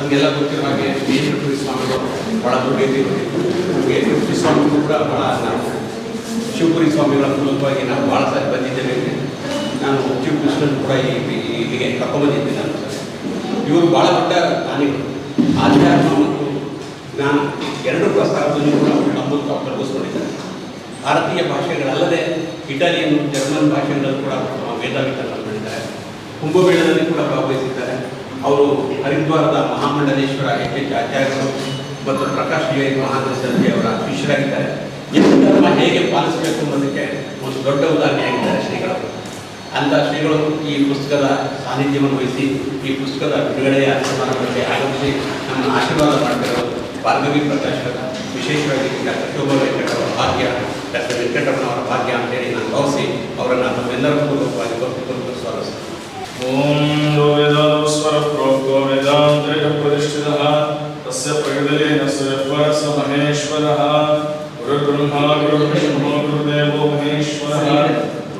ನಮಗೆಲ್ಲ ಗೊತ್ತಿರೋ ಹಾಗೆ ಶ್ರೀ ಸ್ವಾಮಿಗಳು ಭಾಳ ದೊಡ್ಡ ಶ್ರೀ ಸ್ವಾಮಿಗಳು ಕೂಡ ಭಾಳ ನಾವು ಶಿವಪುರಿ ಸ್ವಾಮಿಗಳ ಮೂಲಕವಾಗಿ ನಾವು ಭಾಳ ಸಾರಿ ಬಂದಿದ್ದೇವೆ. ನಾನು ಚೀಫ್ ಮಿನಿಸ್ಟರ್ ಕೂಡ ಇಲ್ಲಿಗೆ ಕರ್ಕೊಂಡ್ಬಂದಿದ್ದೆ ನಾನು. ಇವರು ಭಾಳ ದೊಡ್ಡ ಜ್ಞಾನಿಗಳು. ಆಧ್ಯಾತ್ಮ ಮತ್ತು ಜ್ಞಾನ ಎರಡೂ ಪ್ರಸ್ತಾವವನ್ನು ಕೂಡ ನಮ್ಮನ್ನು ತೊಡಗಿಸ್ಕೊಂಡಿದ್ದಾರೆ. ಭಾರತೀಯ ಭಾಷೆಗಳಲ್ಲದೆ ಇಟಾಲಿಯನ್, ಜರ್ಮನ್ ಭಾಷೆಗಳಲ್ಲೂ ಕೂಡ ವೇದಾಂತಗಳನ್ನು ಮಾಡಿದ್ದಾರೆ. ಕುಂಭಮೇಳದಲ್ಲಿ ಕೂಡ ಭಾಗವಹಿಸಿದ್ದಾರೆ. ಅವರು ಹರಿದ್ವಾರದ ಮಹಾಮಂಡಲೇಶ್ವರ ಎಚ್ ಆಚಾರ್ಯರು ಮತ್ತು ಪ್ರಕಾಶ್ ಜೈನ್ ಮಹಾನಂದಜಿ ಅವರ ಶಿಷ್ಯರಾಗಿದ್ದಾರೆ. ಹಿಂದೂ ಧರ್ಮ ಹೇಗೆ ಪಾಲಿಸಬೇಕು ಅನ್ನೋದಕ್ಕೆ ಒಂದು ದೊಡ್ಡ ಉದಾಹರಣೆಯಾಗಿದ್ದಾರೆ ಶ್ರೀಗಳು. ಅಂಥ ಶ್ರೀಗಳು ಈ ಪುಸ್ತಕದ ಸಾನ್ನಿಧ್ಯವನ್ನು ವಹಿಸಿ ಈ ಪುಸ್ತಕದ ಬಿಡುಗಡೆಯ ಸಮಾರಂಭಕ್ಕೆ ಆಗಮಿಸಿ ನಮ್ಮ ಆಶೀರ್ವಾದ ಮಾಡ್ತಿರೋದು ಭಾರ್ಗವಿ ಪ್ರಕಾಶದ, ವಿಶೇಷವಾಗಿ ಡಾಕ್ಟರ್ ಶೋಭಾ ವೆಂಕಟ ಅವರ ಭಾಗ್ಯ, ಡಾಕ್ಟರ್ ವೆಂಕಟಪ್ಪನವರ ಭಾಗ್ಯ ಅಂತೇಳಿ ನಾನು ಭಾವಿಸಿ ಅವರನ್ನು ನಮ್ಮೆಲ್ಲರ ಪೂರ್ವಕವಾಗಿ ಭಕ್ತಿಪೂರ್ವಕ ಸ್ವಾಗತಿಸ್ತೀನಿ. ಓಂ ಯೋ ವೇದಾಸ್ವರ ಪ್ರೋಕ್ತೋ ವೇದಾಂತರಿಕ ಪ್ರತಿಷ್ಠಿತಃ ತಸ್ಯ ಪ್ರಗತಿಲೇನ ಸ್ವಯಂವರಸ ಮಹೇಶ್ವರಃ ಗುರುರ್ಬ್ರಹ್ಮ ಗುರುರ್ವಿಷ್ಣುಃ ಗುರುರ್ದೇವೋ ಮಹೇಶ್ವರಃ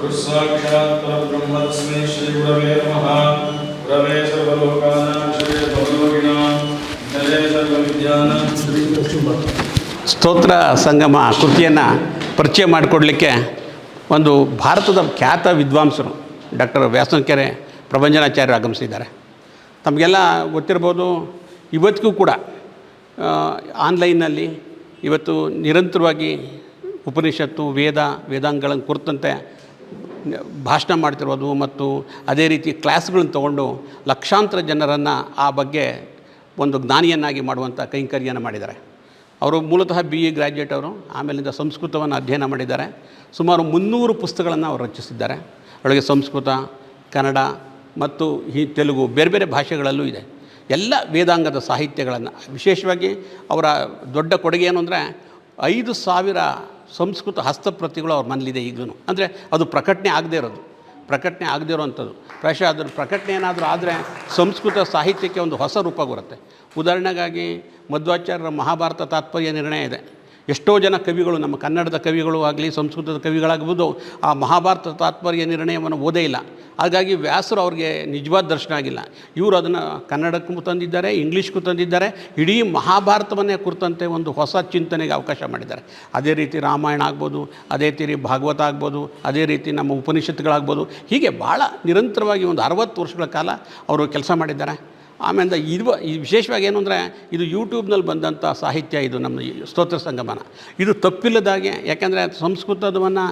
ಗುರುಸಾಕ್ಷಾತ್ ಪರಬ್ರಹ್ಮ ತಸ್ಮೈ ಶ್ರೀ ಗುರವೇ ನಮಃ. ಗುರವೇ ಸರ್ವಲೋಕಾನಾಂ ಶ್ರೀ ಭಗವೋಗಿನಾಂ ಜಯ ಸರ್ವವಿದ್ಯಾನಾಂ ಶ್ರೀ ಸ್ತೋತ್ರ ಸಂಗಮ ಕೃತಿಯನ್ನು ಪರಿಚಯ ಮಾಡಿಕೊಡ್ಲಿಕ್ಕೆ ಒಂದು ಭಾರತದ ಖ್ಯಾತ ವಿದ್ವಾಂಸರು ಡಾಕ್ಟರ್ ವ್ಯಾಸನಕೆರೆ ಪ್ರಭಂಜನಾಚಾರ್ಯರು ಆಗಮಿಸಿದ್ದಾರೆ. ತಮಗೆಲ್ಲ ಗೊತ್ತಿರ್ಬೋದು, ಇವತ್ತಿಗೂ ಕೂಡ ಆನ್ಲೈನ್ನಲ್ಲಿ ಇವತ್ತು ನಿರಂತರವಾಗಿ ಉಪನಿಷತ್ತು, ವೇದಾಂಗಗಳನ್ನು ಕುರಿತಂತೆ ಭಾಷಣ ಮಾಡ್ತಿರೋದು ಮತ್ತು ಅದೇ ರೀತಿ ಕ್ಲಾಸ್ಗಳನ್ನು ತಗೊಂಡು ಲಕ್ಷಾಂತರ ಜನರನ್ನು ಆ ಬಗ್ಗೆ ಒಂದು ಜ್ಞಾನಿಯನ್ನಾಗಿ ಮಾಡುವಂಥ ಕೈಂಕರ್ಯವನ್ನು ಮಾಡಿದ್ದಾರೆ. ಅವರು ಮೂಲತಃ BA ಗ್ರ್ಯಾಜುಯೇಟ್ ಅವರು. ಆಮೇಲಿಂದ ಸಂಸ್ಕೃತವನ್ನು ಅಧ್ಯಯನ ಮಾಡಿದ್ದಾರೆ. ಸುಮಾರು 300 ಪುಸ್ತಕಗಳನ್ನು ಅವರು ರಚಿಸಿದ್ದಾರೆ. ಒಳಗೆ ಸಂಸ್ಕೃತ, ಕನ್ನಡ ಮತ್ತು ತೆಲುಗು ಬೇರೆ ಬೇರೆ ಭಾಷೆಗಳಲ್ಲೂ ಇದೆ. ಎಲ್ಲ ವೇದಾಂಗದ ಸಾಹಿತ್ಯಗಳನ್ನು, ವಿಶೇಷವಾಗಿ ಅವರ ದೊಡ್ಡ ಕೊಡುಗೆ ಏನು ಅಂದರೆ 5,000 ಸಂಸ್ಕೃತ ಹಸ್ತಪ್ರತಿಗಳು ಅವ್ರ ಮನೇಲಿದೆ ಈಗಲೂ. ಅಂದರೆ ಅದು ಪ್ರಕಟಣೆ ಆಗದೇ ಇರೋವಂಥದ್ದು. ಪ್ರಾಯಶಃ ಅದರ ಪ್ರಕಟಣೆ ಏನಾದರೂ ಆದರೆ ಸಂಸ್ಕೃತ ಸಾಹಿತ್ಯಕ್ಕೆ ಒಂದು ಹೊಸ ರೂಪ ಬರುತ್ತೆ. ಉದಾಹರಣೆಗಾಗಿ ಮಧ್ವಾಚಾರ್ಯರ ಮಹಾಭಾರತ ತಾತ್ಪರ್ಯ ನಿರ್ಣಯ ಇದೆ. ಎಷ್ಟೋ ಜನ ಕವಿಗಳು, ನಮ್ಮ ಕನ್ನಡದ ಕವಿಗಳು ಆಗಲಿ ಸಂಸ್ಕೃತದ ಕವಿಗಳಾಗ್ಬೋದು, ಆ ಮಹಾಭಾರತ ತಾತ್ಪರ್ಯ ನಿರ್ಣಯವನ್ನು ಓದೇ ಇಲ್ಲ. ಹಾಗಾಗಿ ವ್ಯಾಸರು ಅವ್ರಿಗೆ ನಿಜವಾದ ದರ್ಶನ ಆಗಿಲ್ಲ. ಇವರು ಅದನ್ನು ಕನ್ನಡಕ್ಕೂ ತಂದಿದ್ದಾರೆ, ಇಂಗ್ಲೀಷ್ಗೂ ತಂದಿದ್ದಾರೆ. ಇಡೀ ಮಹಾಭಾರತವನ್ನೇ ಕುರಿತಂತೆ ಒಂದು ಹೊಸ ಚಿಂತನೆಗೆ ಅವಕಾಶ ಮಾಡಿದ್ದಾರೆ. ಅದೇ ರೀತಿ ರಾಮಾಯಣ ಆಗ್ಬೋದು, ಅದೇ ರೀತಿ ಭಾಗವತ ಆಗ್ಬೋದು, ಅದೇ ರೀತಿ ನಮ್ಮ ಉಪನಿಷತ್ತುಗಳಾಗ್ಬೋದು. ಹೀಗೆ ಭಾಳ ನಿರಂತರವಾಗಿ ಒಂದು 60 ವರ್ಷಗಳ ಕಾಲ ಅವರು ಕೆಲಸ ಮಾಡಿದ್ದಾರೆ. ಆಮೇಲೆ ವಿಶೇಷವಾಗಿ ಏನು ಅಂದರೆ ಇದು ಯೂಟ್ಯೂಬ್ನಲ್ಲಿ ಬಂದಂಥ ಸಾಹಿತ್ಯ. ಇದು ನಮ್ಮ ಸ್ತೋತ್ರ ಸಂಗಮನ ಇದು ತಪ್ಪಿಲ್ಲದಾಗೆ, ಯಾಕೆಂದರೆ ಸಂಸ್ಕೃತವನ್ನು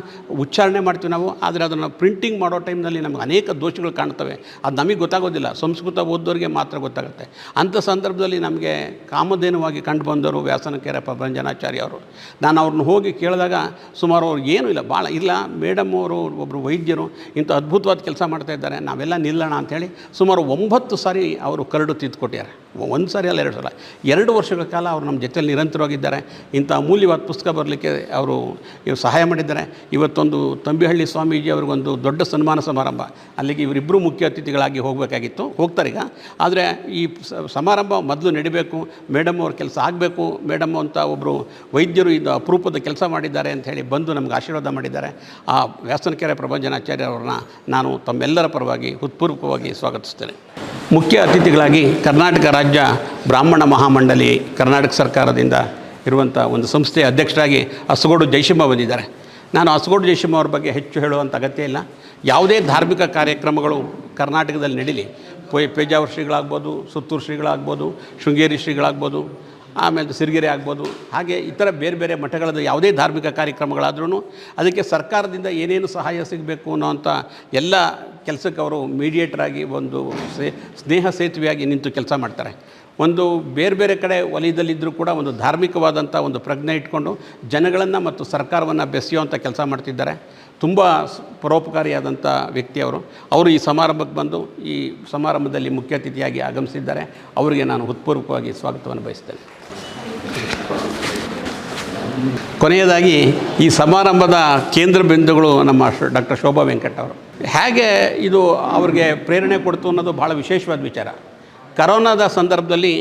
ಉಚ್ಚಾರಣೆ ಮಾಡ್ತೀವಿ ನಾವು, ಆದರೆ ಅದನ್ನು ಪ್ರಿಂಟಿಂಗ್ ಮಾಡೋ ಟೈಮ್ನಲ್ಲಿ ನಮಗೆ ಅನೇಕ ದೋಷಗಳು ಕಾಣ್ತವೆ. ಅದು ನಮಗೆ ಗೊತ್ತಾಗೋದಿಲ್ಲ, ಸಂಸ್ಕೃತ ಓದೋರಿಗೆ ಮಾತ್ರ ಗೊತ್ತಾಗುತ್ತೆ. ಅಂಥ ಸಂದರ್ಭದಲ್ಲಿ ನಮಗೆ ಕಾಮಧೇನುವಾಗಿ ಕಂಡು ಬಂದವರು ವ್ಯಾಸನಕೆರೆ ಪ್ರಭಂಜನಾಚಾರ್ಯ ಅವರು. ನಾನು ಅವ್ರನ್ನ ಹೋಗಿ ಕೇಳಿದಾಗ ಸುಮಾರು ಅವ್ರು ಏನೂ ಇಲ್ಲ, ಭಾಳ ಇಲ್ಲ ಮೇಡಮ್ ಅವರು ಒಬ್ಬರು ವೈದ್ಯರು ಇಂಥ ಅದ್ಭುತವಾದ ಕೆಲಸ ಮಾಡ್ತಾಯಿದ್ದಾರೆ, ನಾವೆಲ್ಲ ನಿಲ್ಲೋಣ ಅಂಥೇಳಿ ಸುಮಾರು 9 ಸಾರಿ ಅವರು ಕರಡು ತಿದ್ದುಕೊಟ್ಟಿದ್ದಾರೆ. 1 ಸಾರಿ ಅಲ್ಲ, 2 ಸಲ, 2 ವರ್ಷಗಳ ಕಾಲ ಅವರು ನಮ್ಮ ಜೊತೆಯಲ್ಲಿ ನಿರಂತರವಾಗಿದ್ದಾರೆ. ಇಂಥ ಅಮೂಲ್ಯವಾದ ಪುಸ್ತಕ ಬರಲಿಕ್ಕೆ ಅವರು ಸಹಾಯ ಮಾಡಿದ್ದಾರೆ. ಇವತ್ತೊಂದು ತಂಬಿಹಳ್ಳಿ ಸ್ವಾಮೀಜಿ ಅವ್ರಿಗೊಂದು ದೊಡ್ಡ ಸನ್ಮಾನ ಸಮಾರಂಭ, ಅಲ್ಲಿಗೆ ಇವರಿಬ್ಬರು ಮುಖ್ಯ ಅತಿಥಿಗಳಾಗಿ ಹೋಗಬೇಕಾಗಿತ್ತು, ಹೋಗ್ತಾರೀಗ. ಆದರೆ ಈ ಸಮಾರಂಭ ಮೊದಲು ನಡಿಬೇಕು, ಮೇಡಮ್ ಅವ್ರ ಕೆಲಸ ಆಗಬೇಕು, ಮೇಡಮ್ ಅಂತ ಒಬ್ಬರು ವೈದ್ಯರು ಇದು ಅಪರೂಪದ ಕೆಲಸ ಮಾಡಿದ್ದಾರೆ ಅಂಥೇಳಿ ಬಂದು ನಮ್ಗೆ ಆಶೀರ್ವಾದ ಮಾಡಿದ್ದಾರೆ. ಆ ವ್ಯಾಸನಕೆರೆ ಪ್ರಭಂಜನಾಚಾರ್ಯ ಅವ್ರನ್ನ ನಾನು ತಮ್ಮೆಲ್ಲರ ಪರವಾಗಿ ಹೃತ್ಪೂರ್ವಕವಾಗಿ ಸ್ವಾಗತಿಸ್ತೇನೆ. ಮುಖ್ಯ ಅತಿಥಿಗಳಾಗಿ ಕರ್ನಾಟಕ ರಾಜ್ಯ ಬ್ರಾಹ್ಮಣ ಮಹಾಮಂಡಳಿ, ಕರ್ನಾಟಕ ಸರ್ಕಾರದಿಂದ ಇರುವಂಥ ಒಂದು ಸಂಸ್ಥೆಯ ಅಧ್ಯಕ್ಷರಾಗಿ ಅಸಗೋಡು ಜಯಸಿಂಹ ಬಂದಿದ್ದಾರೆ. ನಾನು ಅಸಗೋಡು ಜಯಸಿಂಹ ಅವ್ರ ಬಗ್ಗೆ ಹೆಚ್ಚು ಹೇಳುವಂಥ ಅಗತ್ಯ ಇಲ್ಲ. ಯಾವುದೇ ಧಾರ್ಮಿಕ ಕಾರ್ಯಕ್ರಮಗಳು ಕರ್ನಾಟಕದಲ್ಲಿ ನಡೀಲಿ, ಪೇಜಾವರ ಶ್ರೀಗಳಾಗ್ಬೋದು, ಸುತ್ತೂರು ಶ್ರೀಗಳಾಗ್ಬೋದು, ಶೃಂಗೇರಿ ಶ್ರೀಗಳಾಗ್ಬೋದು, ಆಮೇಲೆ ಸಿರಿಗೆರೆ ಆಗ್ಬೋದು, ಹಾಗೆ ಇತರ ಬೇರೆ ಬೇರೆ ಮಠಗಳದ್ದು ಯಾವುದೇ ಧಾರ್ಮಿಕ ಕಾರ್ಯಕ್ರಮಗಳಾದ್ರೂ ಅದಕ್ಕೆ ಸರ್ಕಾರದಿಂದ ಏನೇನು ಸಹಾಯ ಸಿಗಬೇಕು ಅನ್ನೋವಂಥ ಎಲ್ಲ ಕೆಲಸಕ್ಕೆ ಅವರು ಮೀಡಿಯೇಟ್ರಾಗಿ ಒಂದು ಸ್ನೇಹ ಸೇತುವೆಯಾಗಿ ನಿಂತು ಕೆಲಸ ಮಾಡ್ತಾರೆ. ಒಂದು ಬೇರೆ ಬೇರೆ ಕಡೆ ವಲಯದಲ್ಲಿದ್ದರೂ ಕೂಡ ಒಂದು ಧಾರ್ಮಿಕವಾದಂಥ ಒಂದು ಪ್ರಜ್ಞೆ ಇಟ್ಕೊಂಡು ಜನಗಳನ್ನು ಮತ್ತು ಸರ್ಕಾರವನ್ನು ಬೆಸೆಯುವಂಥ ಕೆಲಸ ಮಾಡ್ತಿದ್ದಾರೆ. ತುಂಬ ಪರೋಪಕಾರಿಯಾದಂಥ ವ್ಯಕ್ತಿ ಅವರು ಈ ಸಮಾರಂಭಕ್ಕೆ ಬಂದು ಈ ಸಮಾರಂಭದಲ್ಲಿ ಮುಖ್ಯ ಅತಿಥಿಯಾಗಿ ಆಗಮಿಸಿದ್ದಾರೆ. ಅವರಿಗೆ ನಾನು ಹೃತ್ಪೂರ್ವಕವಾಗಿ ಸ್ವಾಗತವನ್ನು ಬಯಸ್ತೇನೆ. ಕೊನೆಯದಾಗಿ ಈ ಸಮಾರಂಭದ ಕೇಂದ್ರ ಬಿಂದುಗಳು ನಮ್ಮ ಡಾಕ್ಟರ್ ಶೋಭಾ ವೆಂಕಟ ಅವರು. ಹೇಗೆ ಇದು ಅವ್ರಿಗೆ ಪ್ರೇರಣೆ ಕೊಡ್ತು ಅನ್ನೋದು ಭಾಳ ವಿಶೇಷವಾದ ವಿಚಾರ. ಕರೋನಾದ ಸಂದರ್ಭದಲ್ಲಿ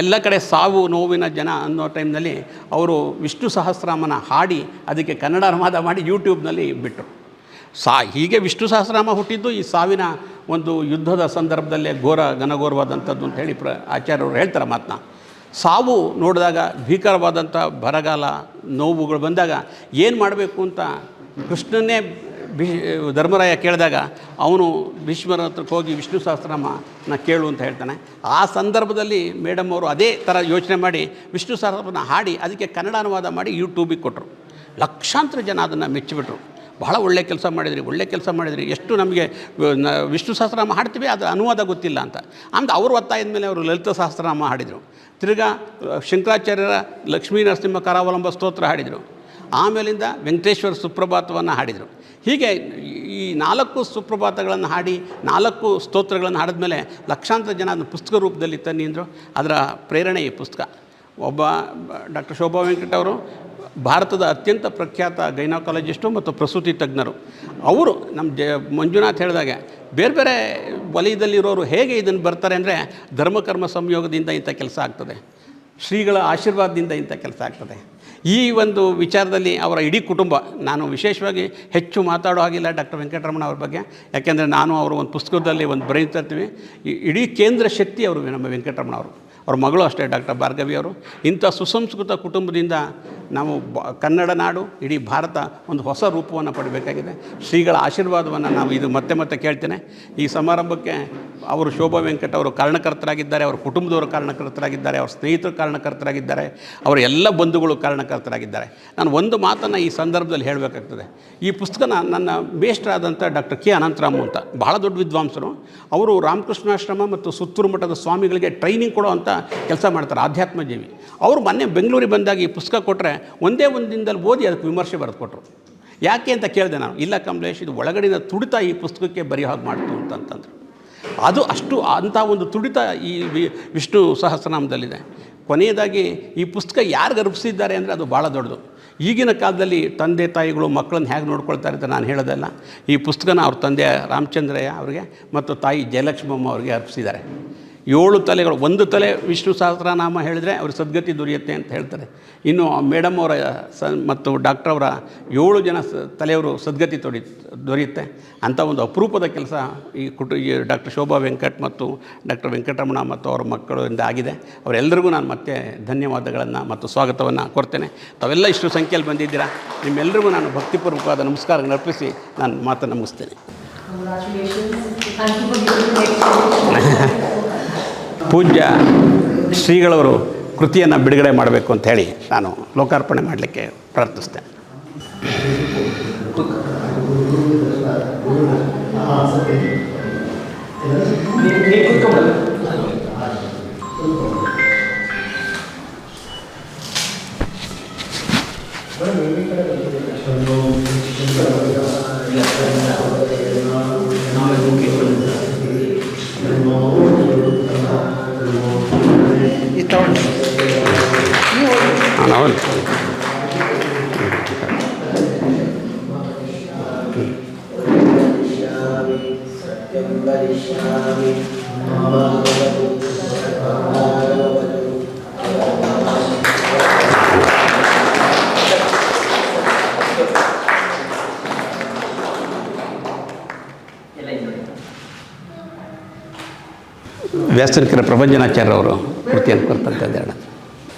ಎಲ್ಲ ಕಡೆ ಸಾವು ನೋವಿನ ಜನ ಅನ್ನೋ ಟೈಮ್ನಲ್ಲಿ ಅವರು ವಿಷ್ಣು ಸಹಸ್ರನಾಮನ ಹಾಡಿ ಅದಕ್ಕೆ ಕನ್ನಡ ಅನುವಾದ ಮಾಡಿ ಯೂಟ್ಯೂಬ್ನಲ್ಲಿ ಬಿಟ್ಟರು. ಹೀಗೆ ವಿಷ್ಣು ಸಹಸ್ರನಾಮ ಹುಟ್ಟಿದ್ದು ಈ ಸಾವಿನ ಒಂದು ಯುದ್ಧದ ಸಂದರ್ಭದಲ್ಲೇ ಘನಘೋರವಾದಂಥದ್ದು ಅಂತ ಹೇಳಿ ಆಚಾರ್ಯರು ಹೇಳ್ತಾರೆ ಮಾತನ್ನ. ಸಾವು ನೋಡಿದಾಗ ಭೀಕರವಾದಂಥ ಬರಗಾಲ ನೋವುಗಳು ಬಂದಾಗ ಏನು ಮಾಡಬೇಕು ಅಂತ ಕೃಷ್ಣನ್ನೇ ಧರ್ಮರಾಯ ಕೇಳಿದಾಗ ಅವನು ಭೀಷ್ಮರ ಹತ್ರಕ್ಕೆ ಹೋಗಿ ವಿಷ್ಣು ಸಹಸ್ರನಾಮನ ಕೇಳು ಅಂತ ಹೇಳ್ತಾನೆ. ಆ ಸಂದರ್ಭದಲ್ಲಿ ಮೇಡಮ್ ಅವರು ಅದೇ ಥರ ಯೋಚನೆ ಮಾಡಿ ವಿಷ್ಣು ಸಹಸ್ರನಾಮನ ಹಾಡಿ ಅದಕ್ಕೆ ಕನ್ನಡ ಅನುವಾದ ಮಾಡಿ ಯೂಟ್ಯೂಬಿಗೆ ಕೊಟ್ಟರು. ಲಕ್ಷಾಂತರ ಜನ ಅದನ್ನು ಮೆಚ್ಚಿಬಿಟ್ರು. ಬಹಳ ಒಳ್ಳೆ ಕೆಲಸ ಮಾಡಿದ್ರಿ, ಎಷ್ಟು ನಮಗೆ ವಿಷ್ಣು ಸಹಸ್ರನಾಮ ಹಾಡ್ತೀವಿ, ಅದರ ಅನುವಾದ ಗೊತ್ತಿಲ್ಲ ಅಂತ. ಆಮೇಲೆ ಅವರು ಒತ್ತಾಯದ ಮೇಲೆ ಅವರು ಲಲಿತ ಸಹಸ್ರನಾಮ ಹಾಡಿದರು. ತಿರ್ಗಾ ಶಂಕರಾಚಾರ್ಯರ ಲಕ್ಷ್ಮೀ ನರಸಿಂಹ ಕರಾವಲಂಬ ಸ್ತೋತ್ರ ಹಾಡಿದರು. ಆಮೇಲಿಂದ ವೆಂಕಟೇಶ್ವರ ಸುಪ್ರಭಾತವನ್ನು ಹಾಡಿದರು. ಹೀಗೆ ಈ 4 ಸುಪ್ರಭಾತಗಳನ್ನು ಹಾಡಿ 4 ಸ್ತೋತ್ರಗಳನ್ನು ಹಾಡಿದ್ಮೇಲೆ ಲಕ್ಷಾಂತರ ಜನ ಅದನ್ನು ಪುಸ್ತಕ ರೂಪದಲ್ಲಿ ತನ್ನಿ ಅಂದರು. ಅದರ ಪ್ರೇರಣೆ ಈ ಪುಸ್ತಕ. ಒಬ್ಬ ಡಾಕ್ಟರ್ ಶೋಭಾ ವೆಂಕಟೇಶ್ ಅವರು ಭಾರತದ ಅತ್ಯಂತ ಪ್ರಖ್ಯಾತ ಗೈನಕಾಲಜಿಸ್ಟು ಮತ್ತು ಪ್ರಸೂತಿ ತಜ್ಞರು. ಅವರು ನಮ್ಮ ಮಂಜುನಾಥ್ ಹೇಳಿದಾಗೆ ಬೇರೆ ಬೇರೆ ವಲಯದಲ್ಲಿರೋರು ಹೇಗೆ ಇದನ್ನು ಬರ್ತಾರೆ ಅಂದರೆ ಧರ್ಮಕರ್ಮ ಸಂಯೋಗದಿಂದ ಇಂಥ ಕೆಲಸ ಆಗ್ತದೆ, ಶ್ರೀಗಳ ಆಶೀರ್ವಾದದಿಂದ ಇಂಥ ಕೆಲಸ ಆಗ್ತದೆ. ಈ ಒಂದು ವಿಚಾರದಲ್ಲಿ ಅವರ ಇಡೀ ಕುಟುಂಬ, ನಾನು ವಿಶೇಷವಾಗಿ ಹೆಚ್ಚು ಮಾತಾಡೋ ಹಾಗಿಲ್ಲ ಡಾಕ್ಟರ್ ವೆಂಕಟರಮಣ ಅವ್ರ ಬಗ್ಗೆ, ಯಾಕೆಂದರೆ ನಾನು ಅವರು ಒಂದು ಪುಸ್ತಕದಲ್ಲಿ ಒಂದು ಬರೀತಾ ಇರ್ತೀವಿ. ಇಡೀ ಕೇಂದ್ರ ಶಕ್ತಿ ಅವರು ನಮ್ಮ ವೆಂಕಟರಮಣ ಅವರು. ಅವ್ರ ಮಗಳು ಅಷ್ಟೇ ಡಾಕ್ಟರ್ ಭಾರ್ಗವಿ ಅವರು. ಇಂಥ ಸುಸಂಸ್ಕೃತ ಕುಟುಂಬದಿಂದ ನಾವು ಕನ್ನಡ ನಾಡು, ಇಡೀ ಭಾರತ ಒಂದು ಹೊಸ ರೂಪವನ್ನು ಪಡಬೇಕಾಗಿದೆ. ಶ್ರೀಗಳ ಆಶೀರ್ವಾದವನ್ನು ನಾವು ಇದು ಮತ್ತೆ ಮತ್ತೆ ಕೇಳ್ತೇನೆ. ಈ ಸಮಾರಂಭಕ್ಕೆ ಅವರು ಶೋಭಾ ವೆಂಕಟ್ ಅವರು ಕಾರಣಕರ್ತರಾಗಿದ್ದಾರೆ, ಅವರ ಕುಟುಂಬದವರು ಕಾರಣಕರ್ತರಾಗಿದ್ದಾರೆ, ಅವ್ರ ಸ್ನೇಹಿತರು ಕಾರಣಕರ್ತರಾಗಿದ್ದಾರೆ, ಅವರ ಎಲ್ಲ ಬಂಧುಗಳು ಕಾರಣಕರ್ತರಾಗಿದ್ದಾರೆ. ನಾನು ಒಂದು ಮಾತನ್ನು ಈ ಸಂದರ್ಭದಲ್ಲಿ ಹೇಳಬೇಕಾಗ್ತದೆ. ಈ ಪುಸ್ತಕನ ನನ್ನ ಮೇಷ್ಟ್ರಾದಂಥ ಡಾಕ್ಟರ್ ಕೆ ಅನಂತರಾಮು ಅಂತ ಬಹಳ ದೊಡ್ಡ ವಿದ್ವಾಂಸರು. ಅವರು ರಾಮಕೃಷ್ಣಾಶ್ರಮ ಮತ್ತು ಸುತ್ತೂರು ಮಠದ ಸ್ವಾಮಿಗಳಿಗೆ ಟ್ರೈನಿಂಗ್ ಕೊಡೋ ಅಂಥ ಕೆಲಸ ಮಾಡ್ತಾರೆ, ಆಧ್ಯಾತ್ಮ ಜೀವಿ. ಅವರು ಮೊನ್ನೆ ಬೆಂಗಳೂರಿಗೆ ಬಂದಾಗ ಈ ಪುಸ್ತಕ ಕೊಟ್ಟರೆ ಒಂದೇ ಒಂದು ದಿನದಲ್ಲಿ ಓದಿ ಅದಕ್ಕೆ ವಿಮರ್ಶೆ ಬರೆದು ಕೊಟ್ಟರು. ಯಾಕೆ ಅಂತ ಕೇಳಿದೆ ನಾನು. ಇಲ್ಲ ಕಮಲೇಶ್, ಇದು ಒಳಗಡೆಯಿಂದ ತುಡಿತ ಈ ಪುಸ್ತಕಕ್ಕೆ ಬರೆಯೋ ಹಾಗೆ ಮಾಡ್ತು ಅಂತಂತಂದರು. ಅದು ಅಷ್ಟು ಅಂಥ ಒಂದು ತುಡಿತ ಈ ವಿಷ್ಣು ಸಹಸ್ರನಾಮದಲ್ಲಿದೆ. ಕೊನೆಯದಾಗಿ ಈ ಪುಸ್ತಕ ಯಾರಿಗೆ ಅರ್ಪಿಸಿದ್ದಾರೆ ಅಂದರೆ ಅದು ಭಾಳ ದೊಡ್ಡದು. ಈಗಿನ ಕಾಲದಲ್ಲಿ ತಂದೆ ತಾಯಿಗಳು ಮಕ್ಕಳನ್ನ ಹೇಗೆ ನೋಡ್ಕೊಳ್ತಾರೆ ಅಂತ ನಾನು ಹೇಳೋದಲ್ಲ. ಈ ಪುಸ್ತಕನ ಅವ್ರ ತಂದೆ ರಾಮಚಂದ್ರಯ್ಯ ಅವರಿಗೆ ಮತ್ತು ತಾಯಿ ಜಯಲಕ್ಷ್ಮಮ್ಮ ಅವರಿಗೆ ಅರ್ಪಿಸಿದ್ದಾರೆ. 7 ತಲೆಗಳು, ಒಂದು ತಲೆ ವಿಷ್ಣು ಸಹಸ್ರನಾಮ ಹೇಳಿದರೆ ಅವ್ರಿಗೆ ಸದ್ಗತಿ ದೊರೆಯುತ್ತೆ ಅಂತ ಹೇಳ್ತಾರೆ. ಇನ್ನು ಮೇಡಮ್ ಅವರ ಮತ್ತು ಡಾಕ್ಟರ್ ಅವರ 7 ಜನ ತಲೆಯವರು ಸದ್ಗತಿ ದೊರೆಯುತ್ತೆ. ಅಂಥ ಒಂದು ಅಪರೂಪದ ಕೆಲಸ ಈ ಡಾಕ್ಟರ್ ಶೋಭಾ ವೆಂಕಟ್ ಮತ್ತು ಡಾಕ್ಟರ್ ವೆಂಕಟರಮಣ ಮತ್ತು ಅವರ ಮಕ್ಕಳಿಂದ ಆಗಿದೆ. ಅವರೆಲ್ಲರಿಗೂ ನಾನು ಮತ್ತೆ ಧನ್ಯವಾದಗಳನ್ನು ಮತ್ತು ಸ್ವಾಗತವನ್ನು ಕೊಡ್ತೇನೆ. ತಾವೆಲ್ಲ ಇಷ್ಟು ಸಂಖ್ಯೆಯಲ್ಲಿ ಬಂದಿದ್ದೀರಾ. ನಿಮ್ಮೆಲ್ಲರಿಗೂ ನಾನು ಭಕ್ತಿಪೂರ್ವಕವಾದ ನಮಸ್ಕಾರಗಳನ್ನು ಅರ್ಪಿಸಿ ನಾನು ಮಾತನ್ನು ಮುಗಿಸ್ತೇನೆ. ಪೂಜ್ಯ ಶ್ರೀಗಳವರು ಕೃತಿಯನ್ನು ಬಿಡುಗಡೆ ಮಾಡಬೇಕು ಅಂತ ಹೇಳಿ ನಾನು ಲೋಕಾರ್ಪಣೆ ಮಾಡಲಿಕ್ಕೆ ಪ್ರಾರ್ಥಿಸ್ತೇನೆ. ವ್ಯಾಸರಿಕರ ಪ್ರಭಂಜನಾಚಾರ್ಯವರು ಕೃತಿಯನ್ನು ಕೊಡ್ತಂತ ಹೇಳ.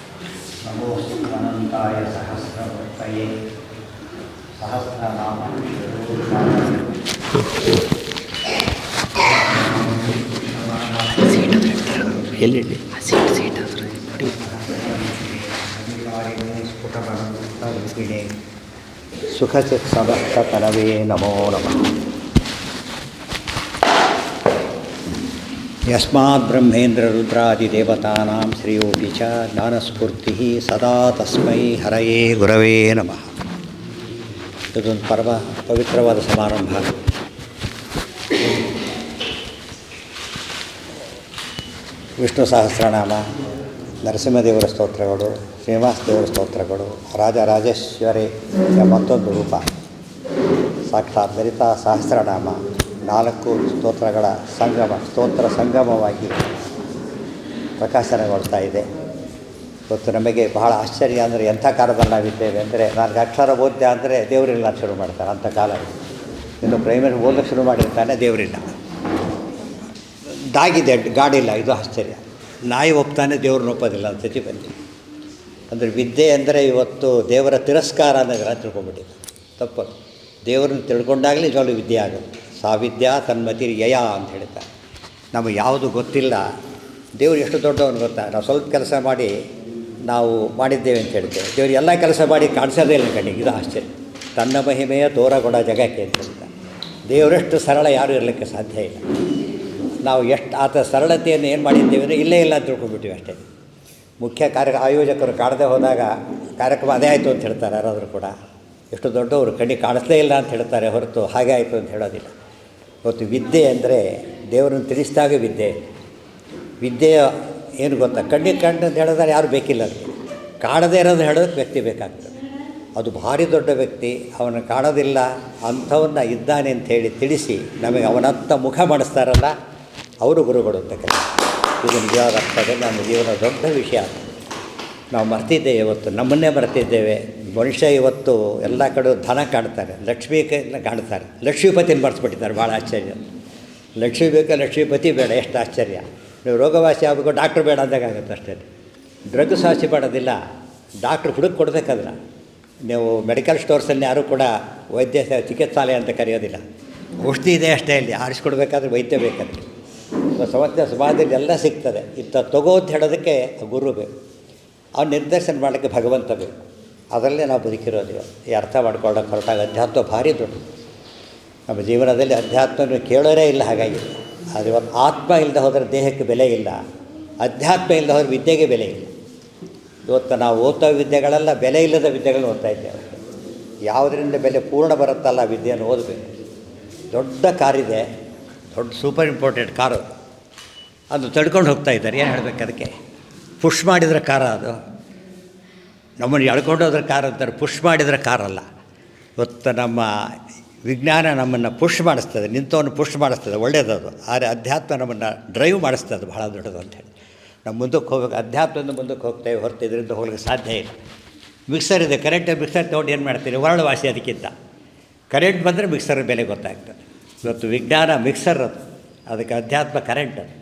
ನಮೋ ಅನಂತಾಯ ಸಹಸ್ರವರ್ತಯೇ ಸಹಸ್ರನಾಮ ಎಲ್ಲಿ ಸ್ಫುಟಪಡೆ ಸುಖಚಿತ್ ಸಮಸ್ತ ತನವೇ ನಮೋ ನಮಃ. ಯಸ್ಮಾತ್ ಬ್ರಹ್ಮೇಂದ್ರ ರುದ್ರಾದಿದೇವತಾನಾಂ ಶ್ರೇಯೋಪಿ ಚ ಜ್ಞಾನಸ್ಫೂರ್ತಿ ಸದಾ ತಸ್ಮೈ ಹರಯೇ ಗುರವೇ ನಮಃ. ಇದೊಂದು ಪವಿತ್ರವಾದ ಸಮಾರಂಭ. ವಿಷ್ಣು ಸಹಸ್ರನಾಮ, ನರಸಿಂಹದೇವರ ಸ್ತೋತ್ರಗಳು, ಶ್ರೀನಿವಾಸ ದೇವರ ಸ್ತೋತ್ರಗಳು, ರಾಜರಾಜೇಶ್ವರಿ ಮತ್ತೊಂದು ರೂಪ, ಸಾಕ್ಷಾತ್ ಲಲಿತಾ ಸಹಸ್ರನಾಮ, 4 ಸ್ತೋತ್ರಗಳ ಸ್ತೋತ್ರ ಸಂಗಮವಾಗಿ ಪ್ರಕಾಶನಗೊಳ್ತಾ ಇದೆ. ಇವತ್ತು ನಮಗೆ ಬಹಳ ಆಶ್ಚರ್ಯ ಅಂದರೆ ಎಂಥ ಕಾಲದಲ್ಲಿ ನಾವಿದ್ದೇವೆ ಅಂದರೆ, 4 ಅಕ್ಷರ ಓದ್ಯ ಅಂದರೆ ದೇವರೆಲ್ಲ ಶುರು ಮಾಡ್ತಾರೆ, ಅಂಥ ಕಾಲ ಇದೆ. ಇನ್ನು ಪ್ರೈಮರಿ ಓದಕ್ಕೆ ಶುರು ಮಾಡಿರ್ತಾನೆ, ದೇವರಿಲ್ಲ. ಡಾಗಿದೆ, ಗಾಡಿಲ್ಲ, ಇದು ಆಶ್ಚರ್ಯ. ನಾಯಿ ಒಪ್ತಾನೆ, ದೇವ್ರನ್ನ ಒಪ್ಪೋದಿಲ್ಲ ಅಂತ ಸ್ಥಿತಿ ಬಂದಿದೆ. ಅಂದರೆ ವಿದ್ಯೆ ಅಂದರೆ ಇವತ್ತು ದೇವರ ತಿರಸ್ಕಾರ ಅನ್ನೋದೆಲ್ಲ ತಿಳ್ಕೊಂಬಿಟ್ಟಿದೆ. ತಪ್ಪದು. ದೇವರನ್ನು ತಿಳ್ಕೊಂಡಾಗಲೇ ನಿಜವಾಗ್ಲೂ ವಿದ್ಯೆ ಆಗೋದು. ಸಾವಿದ್ಯಾ ತನ್ಮತಿ ಯಯ ಅಂತ ಹೇಳ್ತಾರೆ. ನಮಗೆ ಯಾವುದು ಗೊತ್ತಿಲ್ಲ, ದೇವರು ಎಷ್ಟು ದೊಡ್ಡವನು ಗೊತ್ತಾ. ನಾವು ಸ್ವಲ್ಪ ಕೆಲಸ ಮಾಡಿ ನಾವು ಮಾಡಿದ್ದೇವೆ ಅಂತ ಹೇಳ್ತೇವೆ, ದೇವರು ಎಲ್ಲ ಕೆಲಸ ಮಾಡಿ ಕಾಣಿಸೋದೇ ಇಲ್ಲ ಕಣ್ಣಿಗೆ. ಇದು ಆಶ್ಚರ್ಯ. ತನ್ನ ಮಹಿಮೆಯ ತೋರಗೊಡ ಜಗಕ್ಕೆ ಅಂತ ಹೇಳ್ತಾರೆ. ದೇವರಷ್ಟು ಸರಳ ಯಾರೂ ಇರಲಿಕ್ಕೆ ಸಾಧ್ಯ ಇಲ್ಲ. ನಾವು ಎಷ್ಟು ಆತ ಸರಳತೆಯನ್ನು ಏನು ಮಾಡಿದ್ದೇವೆ ಅಂದರೆ ಇಲ್ಲೇ ಇಲ್ಲ ಅಂತ ತಿಳ್ಕೊಂಡ್ಬಿಟ್ಟಿವಿ ಅಷ್ಟೇ. ಮುಖ್ಯ ಆಯೋಜಕರು ಕಾಣದೇ ಹೋದಾಗ ಕಾರ್ಯಕ್ರಮ ಅದೇ ಆಯಿತು ಅಂತ ಹೇಳ್ತಾರೆ ಯಾರಾದರೂ ಕೂಡ. ಎಷ್ಟು ದೊಡ್ಡವರು ಕಣ್ಣಿಗೆ ಕಾಣಿಸ್ಲೇ ಇಲ್ಲ ಅಂತ ಹೇಳ್ತಾರೆ ಹೊರತು ಹಾಗೆ ಆಯಿತು ಅಂತ ಹೇಳೋದಿಲ್ಲ. ಇವತ್ತು ವಿದ್ಯೆ ಅಂದರೆ ದೇವರನ್ನು ತಿಳಿಸಿದಾಗ ವಿದ್ಯೆ. ವಿದ್ಯೆಯ ಏನು ಗೊತ್ತಾ, ಕಣ್ಣಿಗೆ ಕಂಡು ಅಂತ ಹೇಳಿದ್ರೆ ಯಾರು ಬೇಕಿಲ್ಲ. ಅದಕ್ಕೆ ಕಾಣದೇ ಇರೋದು ಹೇಳೋದಕ್ಕೆ ವ್ಯಕ್ತಿ ಬೇಕಾಗ್ತದೆ. ಅದು ಭಾರಿ ದೊಡ್ಡ ವ್ಯಕ್ತಿ, ಅವನು ಕಾಣೋದಿಲ್ಲ ಅಂಥವನ್ನ ಇದ್ದಾನೆ ಅಂಥೇಳಿ ತಿಳಿಸಿ ನಮಗೆ ಅವನತ್ತ ಮುಖ ಮಾಡಿಸ್ತಾರಲ್ಲ, ಅವರು ಗುರುಗಳು ಅಂತ ಕೆಲಸ. ಇದು ನಿಜವಾದ ಅರ್ಥದಲ್ಲಿ ನಮ್ಮ ಜೀವನ ದೊಡ್ಡ ವಿಷಯ. ನಾವು ಮರ್ತಿದ್ದೇವೆ ಇವತ್ತು, ನಮ್ಮನ್ನೇ ಮರ್ತಿದ್ದೇವೆ. ಮನುಷ್ಯ ಇವತ್ತು ಎಲ್ಲ ಕಡೆ ಧನ ಕಾಣ್ತಾರೆ, ಲಕ್ಷ್ಮೀ ಕಾಣ್ತಾರೆ, ಲಕ್ಷ್ಮೀಪತಿನ ಮರೆಸ್ಬಿಟ್ಟಿದ್ದಾರೆ. ಭಾಳ ಆಶ್ಚರ್ಯ. ಲಕ್ಷ್ಮೀ ಬೇಕಾ, ಲಕ್ಷ್ಮೀಪತಿ ಬೇಡ, ಎಷ್ಟು ಆಶ್ಚರ್ಯ. ನೀವು ರೋಗವಾಸಿ ಆಗಬೇಕು, ಡಾಕ್ಟ್ರ್ ಬೇಡ ಅಂದಾಗುತ್ತೆ ಅಷ್ಟೇ. ಡ್ರಗ್ಸ್ ವಾಸಿ ಮಾಡೋದಿಲ್ಲ, ಡಾಕ್ಟ್ರ್ ಹುಡುಕಿ ಕೊಡಬೇಕದನ್ನ. ನೀವು ಮೆಡಿಕಲ್ ಸ್ಟೋರ್ಸಲ್ಲಿ ಯಾರೂ ಕೂಡ ವೈದ್ಯ ಚಿಕಿತ್ಸಾಲಯ ಅಂತ ಕರೆಯೋದಿಲ್ಲ. ಔಷಧಿ ಇದೆ ಅಷ್ಟೇ. ಇಲ್ಲಿ ಆರಿಸ್ಕೊಡ್ಬೇಕಾದ್ರೆ ವೈದ್ಯ ಬೇಕಾದ್ರೆ ಸಮಸ್ಯೆ ಸಮಾಜದಲ್ಲಿ ಎಲ್ಲ ಸಿಗ್ತದೆ. ಇಂಥ ತಗೋ ಅಂತ ಹೇಳೋದಕ್ಕೆ ಗುರು ಬೇಕು, ಅವ್ನು ನಿರ್ದೇಶನ ಮಾಡಲಿಕ್ಕೆ ಭಗವಂತ ಬೇಕು. ಅದರಲ್ಲೇ ನಾವು ಬದುಕಿರೋದು. ಈ ಅರ್ಥ ಮಾಡ್ಕೊಳ್ಳೋಕೆ ಹೊರಟಾಗ ಅಧ್ಯಾತ್ಮ ಭಾರಿ ದೊಡ್ಡದು. ನಮ್ಮ ಜೀವನದಲ್ಲಿ ಅಧ್ಯಾತ್ಮವನ್ನು ಕೇಳೋರೇ ಇಲ್ಲ. ಹಾಗಾಗಿ ಅದು ಇವತ್ತು ಆತ್ಮ ಇಲ್ಲದೆ ಹೋದರೆ ದೇಹಕ್ಕೆ ಬೆಲೆ ಇಲ್ಲ, ಅಧ್ಯಾತ್ಮ ಇಲ್ಲದೆ ಹೋದರೆ ವಿದ್ಯೆಗೆ ಬೆಲೆ ಇಲ್ಲ. ಇವತ್ತು ನಾವು ಓದ್ತಾ ವಿದ್ಯೆಗಳೆಲ್ಲ ಬೆಲೆ ಇಲ್ಲದ ವಿದ್ಯೆಗಳನ್ನ ಓದ್ತಾ ಇದ್ದೇವೆ. ಯಾವುದರಿಂದ ಬೆಲೆ ಪೂರ್ಣ ಬರುತ್ತಲ್ಲ ವಿದ್ಯೆಯನ್ನು ಓದಬೇಕು. ದೊಡ್ಡ ಕಾರಿದೆ, ದೊಡ್ಡ ಸೂಪರ್ ಇಂಪಾರ್ಟೆಂಟ್ ಕಾರು, ಅದು ತಡ್ಕೊಂಡು ಹೋಗ್ತಾ ಇದ್ದಾರೆ. ಏನು ಹೇಳಬೇಕು ಅದಕ್ಕೆ? ಪುಷ್ ಮಾಡಿದ್ರೆ ಕಾರ ಅದು. ನಮ್ಮನ್ನು ಎಳ್ಕೊಂಡು ಹೋದ್ರೆ ಕಾರ್ ಅಂತಾರೆ, ಪುಷ್ ಮಾಡಿದರೆ ಕಾರಲ್ಲ. ಇವತ್ತು ನಮ್ಮ ವಿಜ್ಞಾನ ನಮ್ಮನ್ನು ಪುಷ್ ಮಾಡಿಸ್ತದೆ, ನಿಂತವನ್ನು ಪುಷ್ ಮಾಡಿಸ್ತದೆ, ಒಳ್ಳೆಯದದು. ಆದರೆ ಅಧ್ಯಾತ್ಮ ನಮ್ಮನ್ನು ಡ್ರೈವ್ ಮಾಡಿಸ್ತದೆ, ಭಾಳ ದೊಡ್ಡದು ಅಂಥೇಳಿ. ನಾವು ಮುಂದಕ್ಕೆ ಹೋಗ್ಬೇಕು, ಅಧ್ಯಾತ್ಮದಿಂದ ಮುಂದಕ್ಕೆ ಹೋಗ್ತೇವೆ ಹೊರತು ಇದರಿಂದ ಹೋಗ್ಲಿಕ್ಕೆ ಸಾಧ್ಯ ಇಲ್ಲ. ಮಿಕ್ಸರ್ ಇದೆ, ಕರೆಂಟ್ ಮಿಕ್ಸರ್ ತೊಗೊಂಡು ಏನು ಮಾಡ್ತೀರಿ? ವರ್ಲ್ಡ್ ವಾಸಿ. ಅದಕ್ಕಿಂತ ಕರೆಂಟ್ ಬಂದರೆ ಮಿಕ್ಸರ್ ಬೆಲೆ ಗೊತ್ತಾಗ್ತದೆ. ಇವತ್ತು ವಿಜ್ಞಾನ ಮಿಕ್ಸರ್ ಅದು, ಅದಕ್ಕೆ ಅಧ್ಯಾತ್ಮ ಕರೆಂಟ್ ಅದು.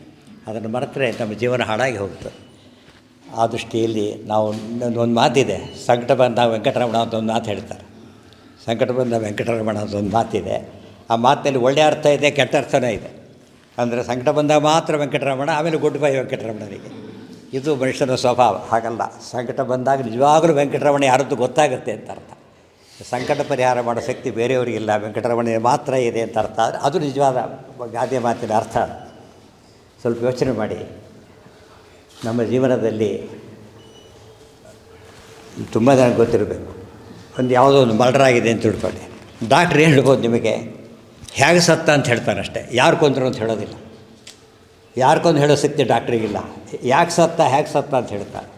ಅದನ್ನು ಮರೆತರೆ ನಮ್ಮ ಜೀವನ ಹಾಳಾಗಿ ಹೋಗ್ತದೆ. ಆ ದೃಷ್ಟಿಯಲ್ಲಿ ನಾವು ಒಂದು ಮಾತಿದೆ, ಸಂಕಟ ಬಂದ ವೆಂಕಟರಮಣ ಅಂತ ಒಂದು ಮಾತು ಹೇಳ್ತಾರೆ. ಸಂಕಟ ಬಂದ ವೆಂಕಟರಮಣ ಅಂತ ಒಂದು ಮಾತಿದೆ. ಆ ಮಾತಿನಲ್ಲಿ ಒಳ್ಳೆಯ ಅರ್ಥ ಇದೆ, ಕೆಟ್ಟ ಅರ್ಥನೇ ಇದೆ. ಅಂದರೆ ಸಂಕಟ ಬಂದಾಗ ಮಾತ್ರ ವೆಂಕಟರಮಣ, ಆಮೇಲೆ ಗುಡ್ ಬೈ ವೆಂಕಟರಮಣನಿಗೆ. ಇದು ಮನುಷ್ಯನ ಸ್ವಭಾವ. ಹಾಗಲ್ಲ, ಸಂಕಟ ಬಂದಾಗ ನಿಜವಾಗಲೂ ವೆಂಕಟರಮಣ ಯಾರದ್ದು ಗೊತ್ತಾಗುತ್ತೆ ಅಂತ ಅರ್ಥ. ಸಂಕಟ ಪರಿಹಾರ ಮಾಡೋ ಶಕ್ತಿ ಬೇರೆಯವರಿಗಿಲ್ಲ, ವೆಂಕಟರಮಣ ಮಾತ್ರ ಇದೆ ಅಂತ ಅರ್ಥ. ಆದರೆ ಅದು ನಿಜವಾದ ಗಾದೆ ಮಾತಿನ ಅರ್ಥ. ಸ್ವಲ್ಪ ಯೋಚನೆ ಮಾಡಿ. ನಮ್ಮ ಜೀವನದಲ್ಲಿ ತುಂಬ ಜನ ಗೊತ್ತಿರಬೇಕು. ಒಂದು ಯಾವುದೋ ಒಂದು ಮರ್ಡರ್ ಆಗಿದೆ ಅಂತ ತಿಳ್ಕೊಳ್ಳಿ, ಡಾಕ್ಟ್ರ್ ಏನು ಹೇಳ್ಬೋದು ನಿಮಗೆ? ಹೇಗೆ ಸತ್ತ ಅಂತ ಹೇಳ್ತಾನೆ ಅಷ್ಟೇ, ಯಾರು ಕೊಂದರು ಅಂತ ಹೇಳೋದಿಲ್ಲ. ಯಾರು ಕೊಂದು ಹೇಳೋ ಶಕ್ತಿ ಡಾಕ್ಟ್ರಿಗಿಲ್ಲ. ಯಾಕೆ ಸತ್ತ, ಹೇಗೆ ಸತ್ತ ಅಂತ ಹೇಳ್ತಾರೆ.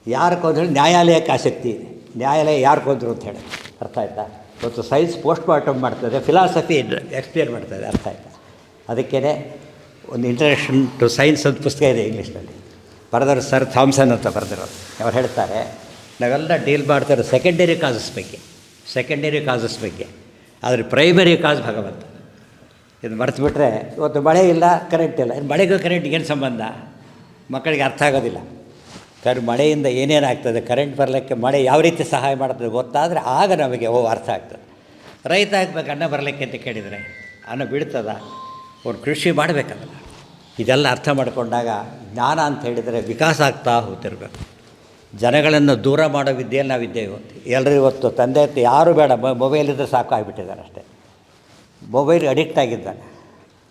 ಯಾರು ಕೊಂದು ಹೇಳಿ ನ್ಯಾಯಾಲಯಕ್ಕೆ ಆಸಕ್ತಿ ಇದೆ. ನ್ಯಾಯಾಲಯ ಯಾರು ಕೊಂದರು ಅಂತ ಹೇಳಿ. ಅರ್ಥ ಆಯ್ತಾ? ಇವತ್ತು ಸೈನ್ಸ್ ಪೋಸ್ಟ್ ಮಾರ್ಟಮ್ ಮಾಡ್ತದೆ, ಫಿಲಾಸಫಿ ಎಕ್ಸ್ಪ್ಲೇನ್ ಮಾಡ್ತದೆ. ಅರ್ಥ ಆಯ್ತಾ? ಅದಕ್ಕೇ ಒಂದು ಇಂಟ್ರಡಕ್ಷನ್ ಟು ಸೈನ್ಸ್ ಅಂತ ಪುಸ್ತಕ ಇದೆ ಇಂಗ್ಲೀಷ್ನಲ್ಲಿ, ಬರೆದವರು ಸರ್ ಥಾಮ್ಸನ್ ಅಂತ ಬರೆದಿರೋರು. ಅವ್ರು ಹೇಳ್ತಾರೆ, ನಾವೆಲ್ಲ ಡೀಲ್ ಮಾಡ್ತಾರೆ ಸೆಕೆಂಡರಿ ಕಾಸಸ್ ಬಗ್ಗೆ, ಆದರೆ ಪ್ರೈಮರಿ ಕಾಸ್ ಭಗವಂತ. ಇದು ಮರೆತು ಬಿಟ್ಟರೆ ಇವತ್ತು ಮಳೆ ಇಲ್ಲ, ಕರೆಂಟ್ ಇಲ್ಲ. ಮಳೆಗೂ ಕರೆಂಟ್ಗೆ ಏನು ಸಂಬಂಧ? ಮಕ್ಕಳಿಗೆ ಅರ್ಥ ಆಗೋದಿಲ್ಲ. ಮಳೆಯಿಂದ ಏನೇನಾಗ್ತದೆ, ಕರೆಂಟ್ ಬರಲಿಕ್ಕೆ ಮಳೆ ಯಾವ ರೀತಿ ಸಹಾಯ ಮಾಡ್ತದೆ ಗೊತ್ತಾದರೆ ಆಗ ನಮಗೆ ಅರ್ಥ ಆಗ್ತದೆ. ರೈತ ಆಗಬೇಕು, ಅನ್ನ ಬರಲಿಕ್ಕೆ ಅಂತ ಕೇಳಿದರೆ ಅನ್ನ ಬೀಳ್ತದ? ಅವ್ರು ಕೃಷಿ ಮಾಡಬೇಕಲ್ಲ. ಇದೆಲ್ಲ ಅರ್ಥ ಮಾಡಿಕೊಂಡಾಗ ಜ್ಞಾನ ಅಂತ ಹೇಳಿದರೆ ವಿಕಾಸ ಆಗ್ತಾ ಹೋಗ್ತಿರ್ಬೇಕು. ಜನಗಳನ್ನು ದೂರ ಮಾಡೋ ವಿದ್ಯೆಯಲ್ಲಿ ನಾವಿದ್ದೇವೆ ಇವತ್ತು. ಎಲ್ಲರೂ ಇವತ್ತು ತಂದೆ ಯಾರೂ ಬೇಡ, ಮೊಬೈಲಿದ್ರೆ ಸಾಕು ಆಗಿಬಿಟ್ಟಿದ್ದಾರೆ ಅಷ್ಟೇ. ಮೊಬೈಲ್ ಅಡಿಕ್ಟ್ ಆಗಿದ್ದಾನೆ.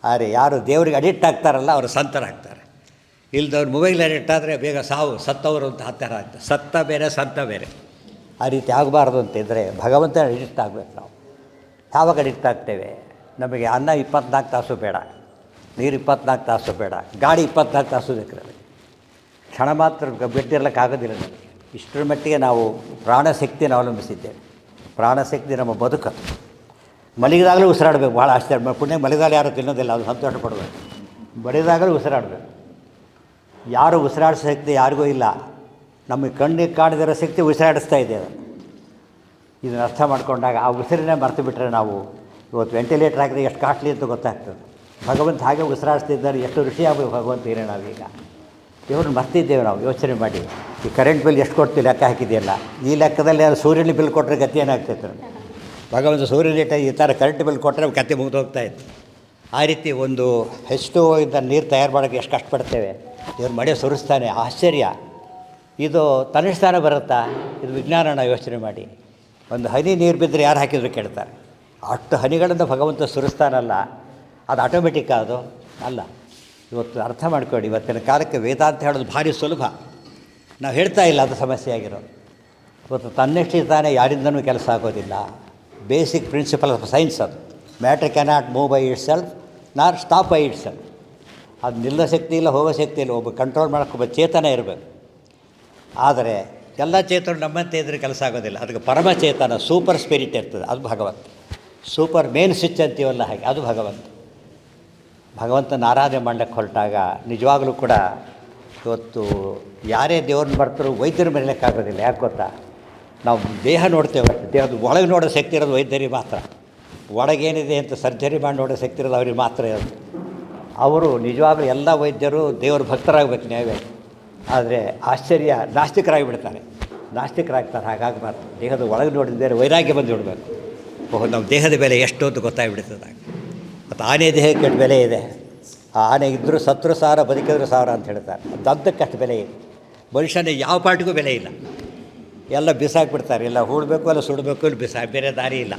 ಆದರೆ ಯಾರು ದೇವರಿಗೆ ಅಡಿಕ್ಟ್ ಆಗ್ತಾರಲ್ಲ ಅವರು ಸಂತರಾಗ್ತಾರೆ. ಇಲ್ದವ್ರು ಮೊಬೈಲ್ ಅಡಿಕ್ಟ್ ಆದರೆ ಬೇಗ ಸಾವು, ಸತ್ತವರು ಅಂತ ಹತ್ತಿರ ಆಗ್ತಾರೆ. ಸತ್ತ ಬೇರೆ, ಸಂತ ಬೇರೆ. ಆ ರೀತಿ ಆಗಬಾರ್ದು ಅಂತಿದ್ದರೆ ಭಗವಂತನ ಅಡಿಕ್ಟ್ ಆಗಬೇಕು ನಾವು. ಯಾವಾಗ ಅಡಿಕ್ಟ್ ಆಗ್ತೇವೆ? ನಮಗೆ ಅನ್ನ 24 ತಾಸು ಬೇಡ, ನೀರು 24 ತಾಸು ಬೇಡ, ಗಾಡಿ 24 ತಾಸು ಬೇಕಿರಬೇಕು. ಕ್ಷಣ ಮಾತ್ರ ಬಿಟ್ಟಿರ್ಲಿಕ್ಕಾಗೋದಿಲ್ಲ ನಮಗೆ. ಇಷ್ಟರ ಮಟ್ಟಿಗೆ ನಾವು ಪ್ರಾಣಶಕ್ತಿಯನ್ನು ಅವಲಂಬಿಸಿದ್ದೇವೆ. ಪ್ರಾಣಶಕ್ತಿ ನಮ್ಮ ಬದುಕದು. ಮಲಗಿದಾಗಲೂ ಉಸಿರಾಡಬೇಕು. ಭಾಳ ಆಶ್ಚರ್ಯ. ಪುಣ್ಯ ಮಲಗಿದಾಗ ಯಾರು ತಿನ್ನೋದಿಲ್ಲ, ಅದು ಸಂತೋಷ ಪಡಬೇಕು. ಬಡಿದಾಗಲೂ ಉಸಿರಾಡಬೇಕು. ಯಾರು ಉಸಿರಾಡಿಸೋ ಶಕ್ತಿ ಯಾರಿಗೂ ಇಲ್ಲ. ನಮಗೆ ಕಣ್ಣಿಗೆ ಕಾಣದಿರೋ ಶಕ್ತಿ ಉಸಿರಾಡಿಸ್ತಾ ಇದೆ. ಅದನ್ನು ಇದನ್ನು ಅರ್ಥ ಮಾಡಿಕೊಂಡಾಗ ಆ ಉಸಿರನ್ನೇ ಮರೆತು ಬಿಟ್ಟರೆ ನಾವು ಇವತ್ತು ವೆಂಟಿಲೇಟರ್ ಹಾಕಿದ್ರೆ ಎಷ್ಟು ಕಾಸ್ಟ್ಲಿ ಅಂತ ಗೊತ್ತಾಗ್ತದೆ. ಭಗವಂತ ಹಾಗೆ ಉಸಿರಾಡಿಸ್ತಿದ್ದಾರೆ, ಎಷ್ಟು ಋಷಿ ಆಗಬೇಕು ಭಗವಂತ ಏನೇ ನಾವೀಗ ದೇವ್ರನ್ನ ಮರ್ತಿದ್ದೇವೆ ನಾವು. ಯೋಚನೆ ಮಾಡಿ, ಈ ಕರೆಂಟ್ ಬಿಲ್ ಎಷ್ಟು ಕೊಡ್ತೀವಿ ಲೆಕ್ಕ ಹಾಕಿದೆಯಲ್ಲ, ಈ ಲೆಕ್ಕದಲ್ಲಿ ಯಾರು ಸೂರ್ಯನ ಬಿಲ್ ಕೊಟ್ಟರೆ ಗತಿ ಏನಾಗ್ತೈತೆ? ಭಗವಂತ ಸೂರ್ಯನ ಈ ಥರ ಕರೆಂಟ್ ಬಿಲ್ ಕೊಟ್ಟರೆ ಕತೆ ಮುಗಿದು ಹೋಗ್ತಾಯಿತ್ತು. ಆ ರೀತಿ ಒಂದು ಹೆಚ್ಚು ಇಂದ ನೀರು ತಯಾರು ಮಾಡೋಕ್ಕೆ ಎಷ್ಟು ಕಷ್ಟಪಡ್ತೇವೆ, ಇವ್ರು ಮಳೆ ಸುರಿಸ್ತಾನೆ. ಆಶ್ಚರ್ಯ. ಇದು ತನಿಷ್ಠಾನ ಬರುತ್ತಾ? ಇದು ವಿಜ್ಞಾನನ. ಯೋಚನೆ ಮಾಡಿ, ಒಂದು ಹನಿ ನೀರು ಬಿದ್ದರೆ ಯಾರು ಹಾಕಿದ್ರು ಕೇಳ್ತಾರೆ. ಅಷ್ಟು ಹನಿಗಳನ್ನು ಭಗವಂತ ಸುರಿಸ್ತಾನಲ್ಲ, ಅದು ಆಟೋಮೆಟಿಕ್ ಅದು ಅಲ್ಲ. ಇವತ್ತು ಅರ್ಥ ಮಾಡ್ಕೊಳ್ಳಿ, ಇವತ್ತಿನ ಕಾಲಕ್ಕೆ ವೇದಾಂತ ಹೇಳೋದು ಭಾರಿ ಸುಲಭ. ನಾವು ಹೇಳ್ತಾ ಇಲ್ಲ, ಅದು ಸಮಸ್ಯೆ ಆಗಿರೋದು. ಇವತ್ತು ತನ್ನಷ್ಟೇ ತಾನೇ ಯಾರಿಂದನೂ ಕೆಲಸ ಆಗೋದಿಲ್ಲ. ಬೇಸಿಕ್ ಪ್ರಿನ್ಸಿಪಲ್ ಆಫ್ ಸೈನ್ಸ್ ಅದು. Matter cannot move by it self not stop by it self. ಅದು ನಿಲ್ಲೋ ಶಕ್ತಿ ಇಲ್ಲ, ಹೋಗೋ ಶಕ್ತಿ ಇಲ್ಲ. ಒಬ್ಬ ಕಂಟ್ರೋಲ್ ಮಾಡೋಕ್ಕೊಬ್ಬ ಚೇತನ ಇರಬೇಕು. ಆದರೆ ಎಲ್ಲ ಚೇತನ ನಮ್ಮಂತೆ ಇದ್ದರೆ ಕೆಲಸ ಆಗೋದಿಲ್ಲ. ಅದಕ್ಕೆ ಪರಮಚೇತನ, ಸೂಪರ್ ಸ್ಪಿರಿಟ್ ಇರ್ತದೆ, ಅದು ಭಗವಂತ. ಸೂಪರ್ ಮೇನ್ ಸ್ವಿಚ್ ಅಂತೀವಲ್ಲ ಹಾಗೆ, ಅದು ಭಗವಂತ. ಭಗವಂತನ ಆರಾಧನೆ ಮಾಡಲಿಕ್ಕೆ ಹೊರಟಾಗ ನಿಜವಾಗಲೂ ಕೂಡ ಇವತ್ತು ಯಾರೇ ದೇವ್ರನ್ನ ಬರ್ತಾರೋ ವೈದ್ಯರು ಮರೀಲಿಕ್ಕಾಗೋದಿಲ್ಲ. ಯಾಕೆ ಗೊತ್ತಾ? ನಾವು ದೇಹ ನೋಡ್ತೇವೆ, ದೇಹದ ಒಳಗೆ ನೋಡೋ ಶಕ್ತಿ ಇರೋದು ವೈದ್ಯರಿಗೆ ಮಾತ್ರ. ಒಳಗೇನಿದೆ ಅಂತ ಸರ್ಜರಿ ಮಾಡಿ ನೋಡೋ ಶಕ್ತಿ ಇರೋದು ಅವ್ರಿಗೆ ಮಾತ್ರ ಇರೋದು. ಅವರು ನಿಜವಾಗ್ಲೂ ಎಲ್ಲ ವೈದ್ಯರು ದೇವ್ರ ಭಕ್ತರಾಗಬೇಕು ನ್ಯಾಯವೇ. ಆದರೆ ಆಶ್ಚರ್ಯ, ನಾಸ್ತಿಕರಾಗಿಬಿಡ್ತಾರೆ. ನಾಸ್ತಿಕರಾಗ್ತಾರೆ. ಹಾಗಾಗಬಾರ್ದು. ದೇಹದ ಒಳಗೆ ನೋಡಿದರೆ ವೈರಾಗ್ಯ ಬಂದು ಬಿಡಬೇಕು. ಓಹೋ, ನಮ್ಮ ದೇಹದ ಬೆಲೆ ಎಷ್ಟು ಅಂತ ಗೊತ್ತಾಗ್ಬಿಡ್ತದೆ. ಮತ್ತು ಆನೆ ದೇಹಕ್ಕೆ ಎಷ್ಟು ಬೆಲೆ ಇದೆ. ಆ ಆನೆ ಇದ್ದರೂ ಸತ್ರು ಸಾವಿರ, ಬದುಕಿದ್ರು ಸಾವಿರ ಅಂತ ಹೇಳ್ತಾರೆ. ದಂತಕ್ಕೆ ಅಷ್ಟು ಬೆಲೆ ಇದೆ. ಮನುಷ್ಯನ ಯಾವ ಪಾರ್ಟಿಗೂ ಬೆಲೆ ಇಲ್ಲ. ಎಲ್ಲ ಬಿಸಾಕ್ಬಿಡ್ತಾರೆ. ಇಲ್ಲ ಹೂಡಬೇಕು, ಇಲ್ಲ ಸುಡಬೇಕು, ಇಲ್ಲಿ ಬೇರೆ ದಾರಿ ಇಲ್ಲ.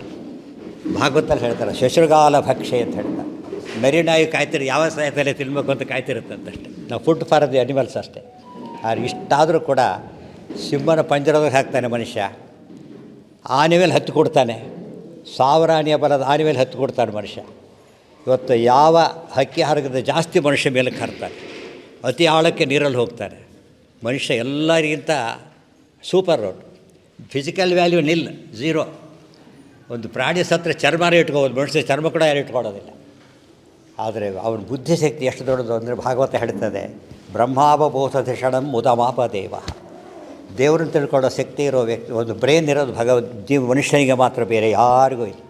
ಭಾಗವತಲ್ಲಿ ಹೇಳ್ತಾರೆ, ಶಶೃಗಾಲ ಭಕ್ಷೆ ಅಂತ ಹೇಳ್ತಾರೆ. ನರಿನಾಯಿ ಕಾಯ್ತಿರಿ, ಯಾವ ಸಾಯತಲ್ಲೇ ತಿನ್ನಬೇಕು ಅಂತ ಕಾಯ್ತಿರುತ್ತಂತಷ್ಟೇ. ನಾವು ಫುಡ್ ಫಾರ್ ದಿ ಅನಿಮಲ್ಸ್ ಅಷ್ಟೇ. ಆದರೆ ಇಷ್ಟಾದರೂ ಕೂಡ ಸಿಂಹನ ಪಂಜರದಾಗ ಹಾಕ್ತಾನೆ ಮನುಷ್ಯ. ಆನೆ ಮೇಲೆ ಹತ್ತು ಕೊಡ್ತಾನೆ. 1000 ಆನೆಯ ಬಲದ ಆನೆ ಮೇಲೆ ಹತ್ತು ಕೊಡ್ತಾನೆ ಮನುಷ್ಯ. ಇವತ್ತು ಯಾವ ಹಕ್ಕಿ ಹಾರಗದ ಜಾಸ್ತಿ ಮನುಷ್ಯ ಮೇಲಕ್ಕೆ ಹಾರ್ತಾನೆ. ಅತಿ ಆಳಕ್ಕೆ ನೀರಲ್ಲಿ ಹೋಗ್ತಾನೆ. ಮನುಷ್ಯ ಎಲ್ಲರಿಗಿಂತ ಸೂಪರ್ ರೋಡ್. ಫಿಸಿಕಲ್ ವ್ಯಾಲ್ಯೂ ನಿಲ್, ಝೀರೋ. ಒಂದು ಪ್ರಾಣಿ ಸತ್ರ ಚರ್ಮನೇ ಇಟ್ಕೋಬೋದು, ಮನುಷ್ಯ ಚರ್ಮ ಕೂಡ ಯಾರು ಇಟ್ಕೊಳ್ಳೋದಿಲ್ಲ. ಆದರೆ ಅವನ ಬುದ್ಧಿಶಕ್ತಿ ಎಷ್ಟು ದೊಡ್ಡದು ಅಂದರೆ ಭಾಗವತ ಹೇಳ್ತದೆ, ಬ್ರಹ್ಮಾವಬೋಧಧಿಷಣಂ ಮುದಮಾಪ ದೇವ. ದೇವ್ರನ್ನ ತಿಳ್ಕೊಳ್ಳೋ ಶಕ್ತಿ ಇರೋ ವ್ಯಕ್ತಿ, ಒಂದು ಬ್ರೇನ್ ಇರೋದು ಮನುಷ್ಯನಿಗೆ ಮಾತ್ರ, ಬೇರೆ ಯಾರಿಗೂ ಇಲ್ಲ.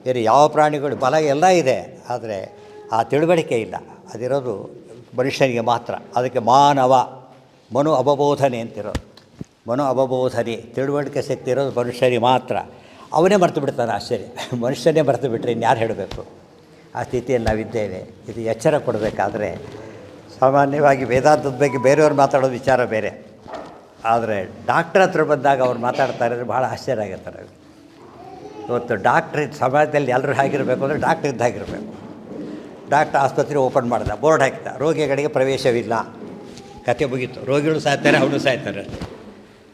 ಬೇರೆ ಯಾವ ಪ್ರಾಣಿಗಳು ಬಲ ಎಲ್ಲ ಇದೆ, ಆದರೆ ಆ ತಿಳುವಳಿಕೆ ಇಲ್ಲ. ಅದಿರೋದು ಮನುಷ್ಯನಿಗೆ ಮಾತ್ರ. ಅದಕ್ಕೆ ಮಾನವ, ಮನು ಅವಬೋಧನೆ ಅಂತಿರೋದು. ಮನು ಅವಬೋಧನೆ, ತಿಳುವಳಿಕೆ ಶಕ್ತಿ ಇರೋದು ಮನುಷ್ಯನಿಗೆ ಮಾತ್ರ. ಅವನೇ ಮರೆತು ಬಿಡ್ತಾನೆ. ಆಶ್ಚರ್ಯ, ಮನುಷ್ಯನೇ ಮರೆತು ಬಿಟ್ಟರೆ ಇನ್ಯಾರು ಹೇಳಬೇಕು? ಆ ಸ್ಥಿತಿಯಲ್ಲಿ ನಾವಿದ್ದೇವೆ. ಇದು ಎಚ್ಚರ ಕೊಡಬೇಕಾದ್ರೆ ಸಾಮಾನ್ಯವಾಗಿ ವೇದಾಂತದ ಬಗ್ಗೆ ಬೇರೆಯವ್ರು ಮಾತಾಡೋದು ವಿಚಾರ ಬೇರೆ. ಆದರೆ ಡಾಕ್ಟ್ರ್ ಹತ್ರ ಬಂದಾಗ ಅವ್ರು ಮಾತಾಡ್ತಾರೆ ಅಂದರೆ ಭಾಳ ಆಶ್ಚರ್ಯ ಆಗಿರ್ತಾರೆ. ಇವತ್ತು ಡಾಕ್ಟ್ರ್ ಸಮಾಜದಲ್ಲಿ ಎಲ್ಲರೂ ಹೇಗಿರಬೇಕು ಅಂದರೆ ಡಾಕ್ಟ್ರ್ ಇದ್ದಾಗಿರಬೇಕು. ಡಾಕ್ಟ್ರ್ ಆಸ್ಪತ್ರೆ ಓಪನ್ ಮಾಡ್ದ, ಬೋರ್ಡ್ ಹಾಕಿದ, ರೋಗಿಗಳಿಗೆ ಪ್ರವೇಶವಿಲ್ಲ. ಕತೆ ಮುಗೀತು. ರೋಗಿಗಳು ಸಾಯ್ತಾರೆ, ಅವನು ಸಾಯ್ತಾರೆ.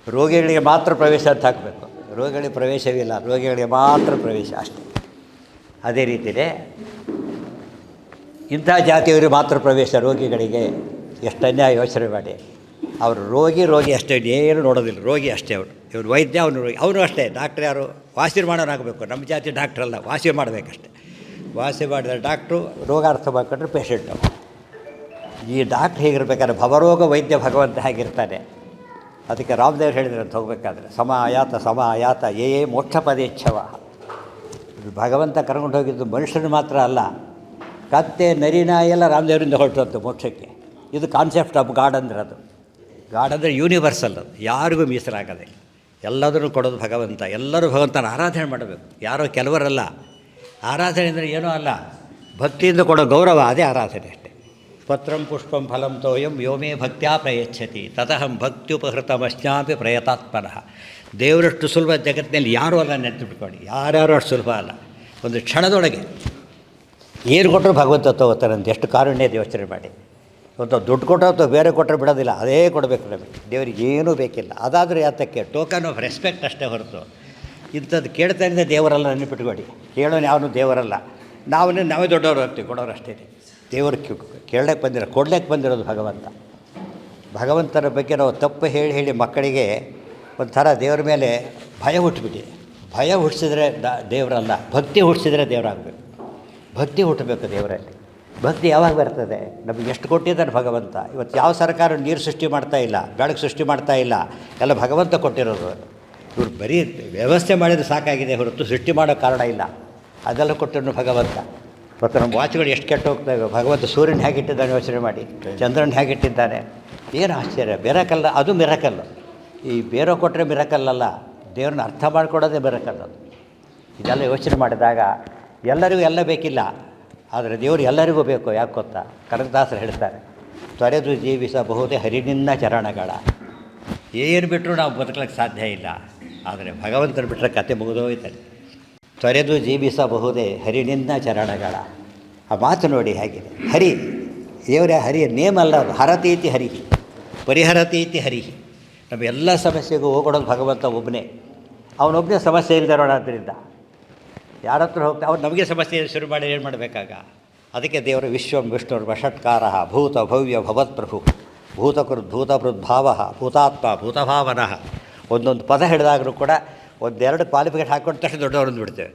ರೋಗಿಗಳಿಗೆ ಮಾತ್ರ ಪ್ರವೇಶ ಅಂತ ಹಾಕಬೇಕು. ರೋಗಿಗಳಿಗೆ ಪ್ರವೇಶವಿಲ್ಲ, ರೋಗಿಗಳಿಗೆ ಮಾತ್ರ ಪ್ರವೇಶ ಅಷ್ಟೇ. ಅದೇ ರೀತಿಯೇ ಇಂಥ ಜಾತಿಯವರಿಗೆ ಮಾತ್ರ ಪ್ರವೇಶ, ರೋಗಿಗಳಿಗೆ. ಎಷ್ಟು ಅನ್ಯಾಯ ಯೋಚನೆ ಮಾಡಿ. ಅವರು ರೋಗಿ ಅಷ್ಟೇ, ಏನು ನೋಡೋದಿಲ್ಲ. ರೋಗಿ ಅಷ್ಟೇ ಅವರು. ಇವರು ವೈದ್ಯ, ಅವನು ಅಷ್ಟೇ. ಡಾಕ್ಟ್ರ್ ಯಾರು? ವಾಸಿ ಮಾಡೋನಾಗಬೇಕು. ನಮ್ಮ ಜಾತಿ ಡಾಕ್ಟ್ರಲ್ಲ, ವಾಸಿ ಮಾಡಬೇಕಷ್ಟೆ. ವಾಸಿ ಮಾಡಿದ ಡಾಕ್ಟ್ರು, ರೋಗ ಅರ್ಥ ಮಾಡ್ಕೊಂಡ್ರೆ ಪೇಷಂಟು. ಈ ಡಾಕ್ಟ್ರ್ ಹೇಗಿರ್ಬೇಕಾದ್ರೆ ಭವರೋಗ ವೈದ್ಯ ಭಗವಂತ ಹೇಗಿರ್ತಾನೆ. ಅದಕ್ಕೆ ರಾಮದೇವ್ರು ಹೇಳಿದ್ರು ಅಂತ ಹೋಗಬೇಕಾದ್ರೆ, ಸಮ ಆಯಾತ ಏ ಮೋಕ್ಷ ಪದೇಚ್ಛವ. ಭಗವಂತ ಕರ್ಕೊಂಡು ಹೋಗಿದ್ದು ಮನುಷ್ಯರು ಮಾತ್ರ ಅಲ್ಲ, ಕತ್ತೆ ನರಿನಾಯಿ ಎಲ್ಲ ರಾಮದೇವರಿಂದ ಹೊರಟದ್ದು ಮೋಕ್ಷಕ್ಕೆ. ಇದು ಕಾನ್ಸೆಪ್ಟ್ ಆಫ್ ಗಾಡ್ ಅಂದರೆ ಅದು. ಗಾಡ್ ಅಂದರೆ ಯೂನಿವರ್ಸಲ್, ಅದು ಯಾರಿಗೂ ಮೀಸಲಾಗದೆ. ಎಲ್ಲದನ್ನು ಕೊಡೋದು ಭಗವಂತ. ಎಲ್ಲರೂ ಭಗವಂತನ ಆರಾಧನೆ ಮಾಡಬೇಕು, ಯಾರೋ ಕೆಲವರಲ್ಲ. ಆರಾಧನೆ ಅಂದರೆ ಏನೂ ಅಲ್ಲ, ಭಕ್ತಿಯಿಂದ ಕೊಡೋ ಗೌರವ, ಅದೇ ಆರಾಧನೆ ಅಷ್ಟೇ. ಪತ್ರಂ ಪುಷ್ಪಂ ಫಲಂ ತೋಯಂ ಯೋಮೇ ಭಕ್ತ್ಯಾ ಪ್ರಯಚ್ಛತಿ ತತಹಂ ಭಕ್ತ್ಯುಪಹೃತಮಶ್ಚಾಪಿ ಪ್ರಯತಾತ್ಮನಃ. ದೇವರಷ್ಟು ಸುಲಭ ಜಗತ್ತಿನಲ್ಲಿ ಯಾರೂ ಅಲ್ಲ, ನೆನಪಿಟ್ಕೊಳ್ಳಿ. ಯಾರ್ಯಾರು ಅಷ್ಟು ಸುಲಭ ಅಲ್ಲ. ಒಂದು ಕ್ಷಣದೊಳಗೆ ಏನು ಕೊಟ್ಟರು ಭಗವಂತ ತಗೋತಾರಂತೆ. ಎಷ್ಟು ಕಾರುಣ್ಯ ಇದೆ ಯೋಚನೆ ಮಾಡಿ. ಇವತ್ತು ದುಡ್ಡು ಕೊಟ್ಟರು ಅಥವಾ ಬೇರೆ ಕೊಟ್ಟರೆ ಬಿಡೋದಿಲ್ಲ, ಅದೇ ಕೊಡಬೇಕು ನಮಗೆ. ದೇವರಿಗೆ ಏನೂ ಬೇಕಿಲ್ಲ. ಅದಾದರೂ ಯಾತಕ್ಕೆ? ಟೋಕನ್ ಆಫ್ ರೆಸ್ಪೆಕ್ಟ್ ಅಷ್ಟೇ ಹೊರತು ಇಂಥದ್ದು ಕೇಳ್ತಾನೆ ದೇವರಲ್ಲ. ನೆನಪಿಟ್ಕೊಳ್ಳಿ, ಕೇಳೋನು ಯಾವನು ದೇವರಲ್ಲ. ನಾವೇ ದೊಡ್ಡವರು ಆಗ್ತೀವಿ, ಕೊಡೋರು ಅಷ್ಟೇ. ದೇವರು ಕೇಳಕ್ಕೆ ಬಂದಿರೋ, ಕೊಡ್ಲಿಕ್ಕೆ ಬಂದಿರೋದು ಭಗವಂತ. ಭಗವಂತನ ಬಗ್ಗೆ ನಾವು ತಪ್ಪು ಹೇಳಿ ಮಕ್ಕಳಿಗೆ ಒಂಥರ ದೇವರ ಮೇಲೆ ಭಯ ಹುಟ್ಟುಬಿಟ್ಟಿದೆ. ಭಯ ಹುಟ್ಟಿಸಿದ್ರೆ ದೇವರಲ್ಲ, ಭಕ್ತಿ ಹುಟ್ಟಿಸಿದ್ರೆ ದೇವರಾಗಬೇಕು. ಭಕ್ತಿ ಹುಟ್ಟಬೇಕು ದೇವರಲ್ಲಿ. ಭಕ್ತಿ ಯಾವಾಗ ಬರ್ತದೆ? ನಮಗೆ ಎಷ್ಟು ಕೊಟ್ಟಿದ್ದಾನೆ ಭಗವಂತ. ಇವತ್ತು ಯಾವ ಸರ್ಕಾರ ನೀರು ಸೃಷ್ಟಿ ಮಾಡ್ತಾ ಇಲ್ಲ, ಬೆಳಕು ಸೃಷ್ಟಿ ಮಾಡ್ತಾ ಇಲ್ಲ, ಎಲ್ಲ ಭಗವಂತ ಕೊಟ್ಟಿರೋದು. ಇವ್ರು ಬರೀ ವ್ಯವಸ್ಥೆ ಮಾಡಿದರೆ ಸಾಕಾಗಿದೆ ಹೊರತು ಸೃಷ್ಟಿ ಮಾಡೋ ಕಾರಣ ಇಲ್ಲ. ಅದೆಲ್ಲ ಕೊಟ್ಟನು ಭಗವಂತ. ಮತ್ತು ನಮ್ಮ ವಾಚ್ಗಳು ಎಷ್ಟು ಕೆಟ್ಟು ಹೋಗ್ತಾವೆ. ಭಗವಂತ ಸೂರ್ಯನ ಹೇಗಿಟ್ಟಿದ್ದಾನೆ ಯೋಚನೆ ಮಾಡಿ, ಚಂದ್ರನ ಹೇಗಿಟ್ಟಿದ್ದಾನೆ. ಏನು ಆಶ್ಚರ್ಯ. ಮಿರಕಲ್ಲ, ಅದು ಮಿರಕಲ್ಲು. ಈ ಬೇರೆ ಕೊಟ್ಟರೆ ಮಿರಕಲ್ಲಲ್ಲ, ದೇವ್ರನ್ನ ಅರ್ಥ ಮಾಡ್ಕೊಡೋದೇ ಮಿರಕಲ್ಲು. ಇದೆಲ್ಲ ಯೋಚನೆ ಮಾಡಿದಾಗ ಎಲ್ಲರಿಗೂ ಎಲ್ಲ ಬೇಕಿಲ್ಲ, ಆದರೆ ದೇವರು ಎಲ್ಲರಿಗೂ ಬೇಕು. ಯಾಕೆ ಗೊತ್ತಾ? ಕನಕದಾಸರು ಹೇಳ್ತಾರೆ, ತೊರೆದು ಜೀವಿಸಬಹುದೇ ಹರಿನಿನ್ನ ಚರಣಗಳ. ಏನು ಬಿಟ್ಟರೂ ನಾವು ಬದುಕಲಿಕ್ಕೆ ಸಾಧ್ಯ ಇಲ್ಲ, ಆದರೆ ಭಗವಂತನ ಬಿಟ್ಟರೆ ಕತೆ ಮುಗಿದೋಯ್ತಾರೆ. ತೊರೆದು ಜೀವಿಸಬಹುದೇ ಹರಿನಿನ್ನ ಚರಣಗಳ. ಆ ಮಾತು ನೋಡಿ ಹೇಗಿದೆ. ಹರಿ ದೇವರೇ, ಹರಿ ನೇಮ್ ಅಲ್ಲ ಅದು, ಹರತೀತಿ ಹರಿ, ಪರಿಹರತೀತಿ ಹರಿ. ನಮ್ಮ ಎಲ್ಲ ಸಮಸ್ಯೆಗೂ ಹೋಗೋಣದು ಭಗವಂತ ಒಬ್ಬನೇ. ಅವನೊಬ್ಬನೇ ಸಮಸ್ಯೆ ಇಲ್ಲದೆ ಆದ್ದರಿಂದ ಯಾರ ಹತ್ರ ಹೋಗ್ತಾ ಅವ್ರು ನಮಗೆ ಸಮಸ್ಯೆ ಶುರು ಮಾಡಿ ಏನು ಮಾಡಬೇಕಾಗ. ಅದಕ್ಕೆ ದೇವರು ವಿಶ್ವಂ ವಿಷ್ಣುರ್ ವಷಟ್ಕಾರ ಭೂತ ಭವ್ಯ ಭವತ್ಪ್ರಭು ಭೂತಭೃದ್ಭಾವ ಭೂತಾತ್ಮ ಭೂತಭಾವನಃ. ಒಂದೊಂದು ಪದ ಹಿಡಿದಾಗಲೂ ಕೂಡ ಒಂದೆರಡು ಕ್ವಾಲಿಫಿಕೇಷನ್ ಹಾಕ್ಕೊಂಡು ತಕ್ಷಣ ದೊಡ್ಡವ್ರನ್ನ ಬಿಡ್ತೇವೆ.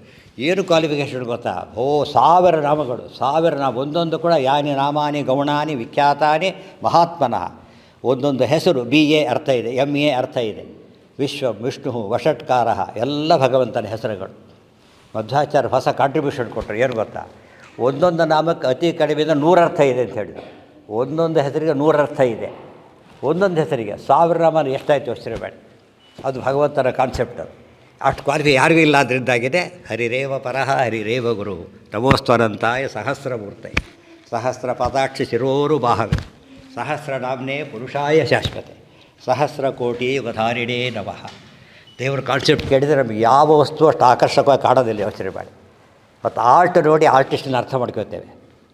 ಏನು ಕ್ವಾಲಿಫಿಕೇಷನ್ ಗೊತ್ತಾ? 1000 ನಾಮಗಳು, 1000 ನಾಮ. ಒಂದೊಂದು ಕೂಡ ಯಾನಿ ನಾಮಾನಿ ಗೌಣಾನಿ ವಿಖ್ಯಾತಾನಿ ಮಹಾತ್ಮನಃ. ಒಂದೊಂದು ಹೆಸರು BA ಅರ್ಥ ಇದೆ, MA ಅರ್ಥ ಇದೆ. ವಿಶ್ವ ವಿಷ್ಣು ವಷಟ್ಕಾರ ಎಲ್ಲ ಭಗವಂತನ ಹೆಸರುಗಳು. ಮಧ್ವಾಚಾರ್ಯ ಹೊಸ ಕಾಂಟ್ರಿಬ್ಯೂಷನ್ ಕೊಟ್ಟರು. ಏನು ಗೊತ್ತಾ? ಒಂದೊಂದು ನಾಮಕ್ಕೆ ಅತಿ ಕಡಿಮೆಯಿಂದ 100 ಅರ್ಥ ಇದೆ ಅಂತ ಹೇಳಿದರು. ಒಂದೊಂದು ಹೆಸರಿಗೆ 100 ಅರ್ಥ ಇದೆ. ಒಂದೊಂದು ಹೆಸರಿಗೆ 1000 ನಾಮ ಎಷ್ಟಾಯಿತು ಯೋಚನೆ ಮಾಡಿ. ಅದು ಭಗವಂತನ ಕಾನ್ಸೆಪ್ಟ್. ಅಷ್ಟು ಕ್ವಾಲಿಫೈ ಯಾರಿಗೂ ಇಲ್ಲ. ಅದರಿಂದಾಗಿದೆ ಹರಿರೇವ ಪರಹ ಹರಿರೇವ ಗುರು ನಮೋಸ್ತ್ವನಂತಾಯ ಸಹಸ್ರಮೂರ್ತೈ ಸಹಸ್ರ ಪದಾಕ್ಷ ಶಿರೋರು ಬಾಹವೆ ಸಹಸ್ರನಾಮ್ನೇ ಪುರುಷಾಯ ಶಾಶ್ವತೆ ಸಹಸ್ರ ಕೋಟಿ ಯುಗಧಾರಿಣೇ ನಮಃ. ದೇವ್ರ ಕಾನ್ಸೆಪ್ಟ್ ಕೇಳಿದರೆ ನಮಗೆ ಯಾವ ವಸ್ತು ಅಷ್ಟು ಆಕರ್ಷಕವಾಗಿ ಕಾಣೋದಿಲ್ಲ ಯೋಚನೆ ಮಾಡಿ. ಮತ್ತು ಆರ್ಟ್ ನೋಡಿ ಆರ್ಟಿಸ್ಟನ್ನ ಅರ್ಥ ಮಾಡ್ಕೋತೇವೆ.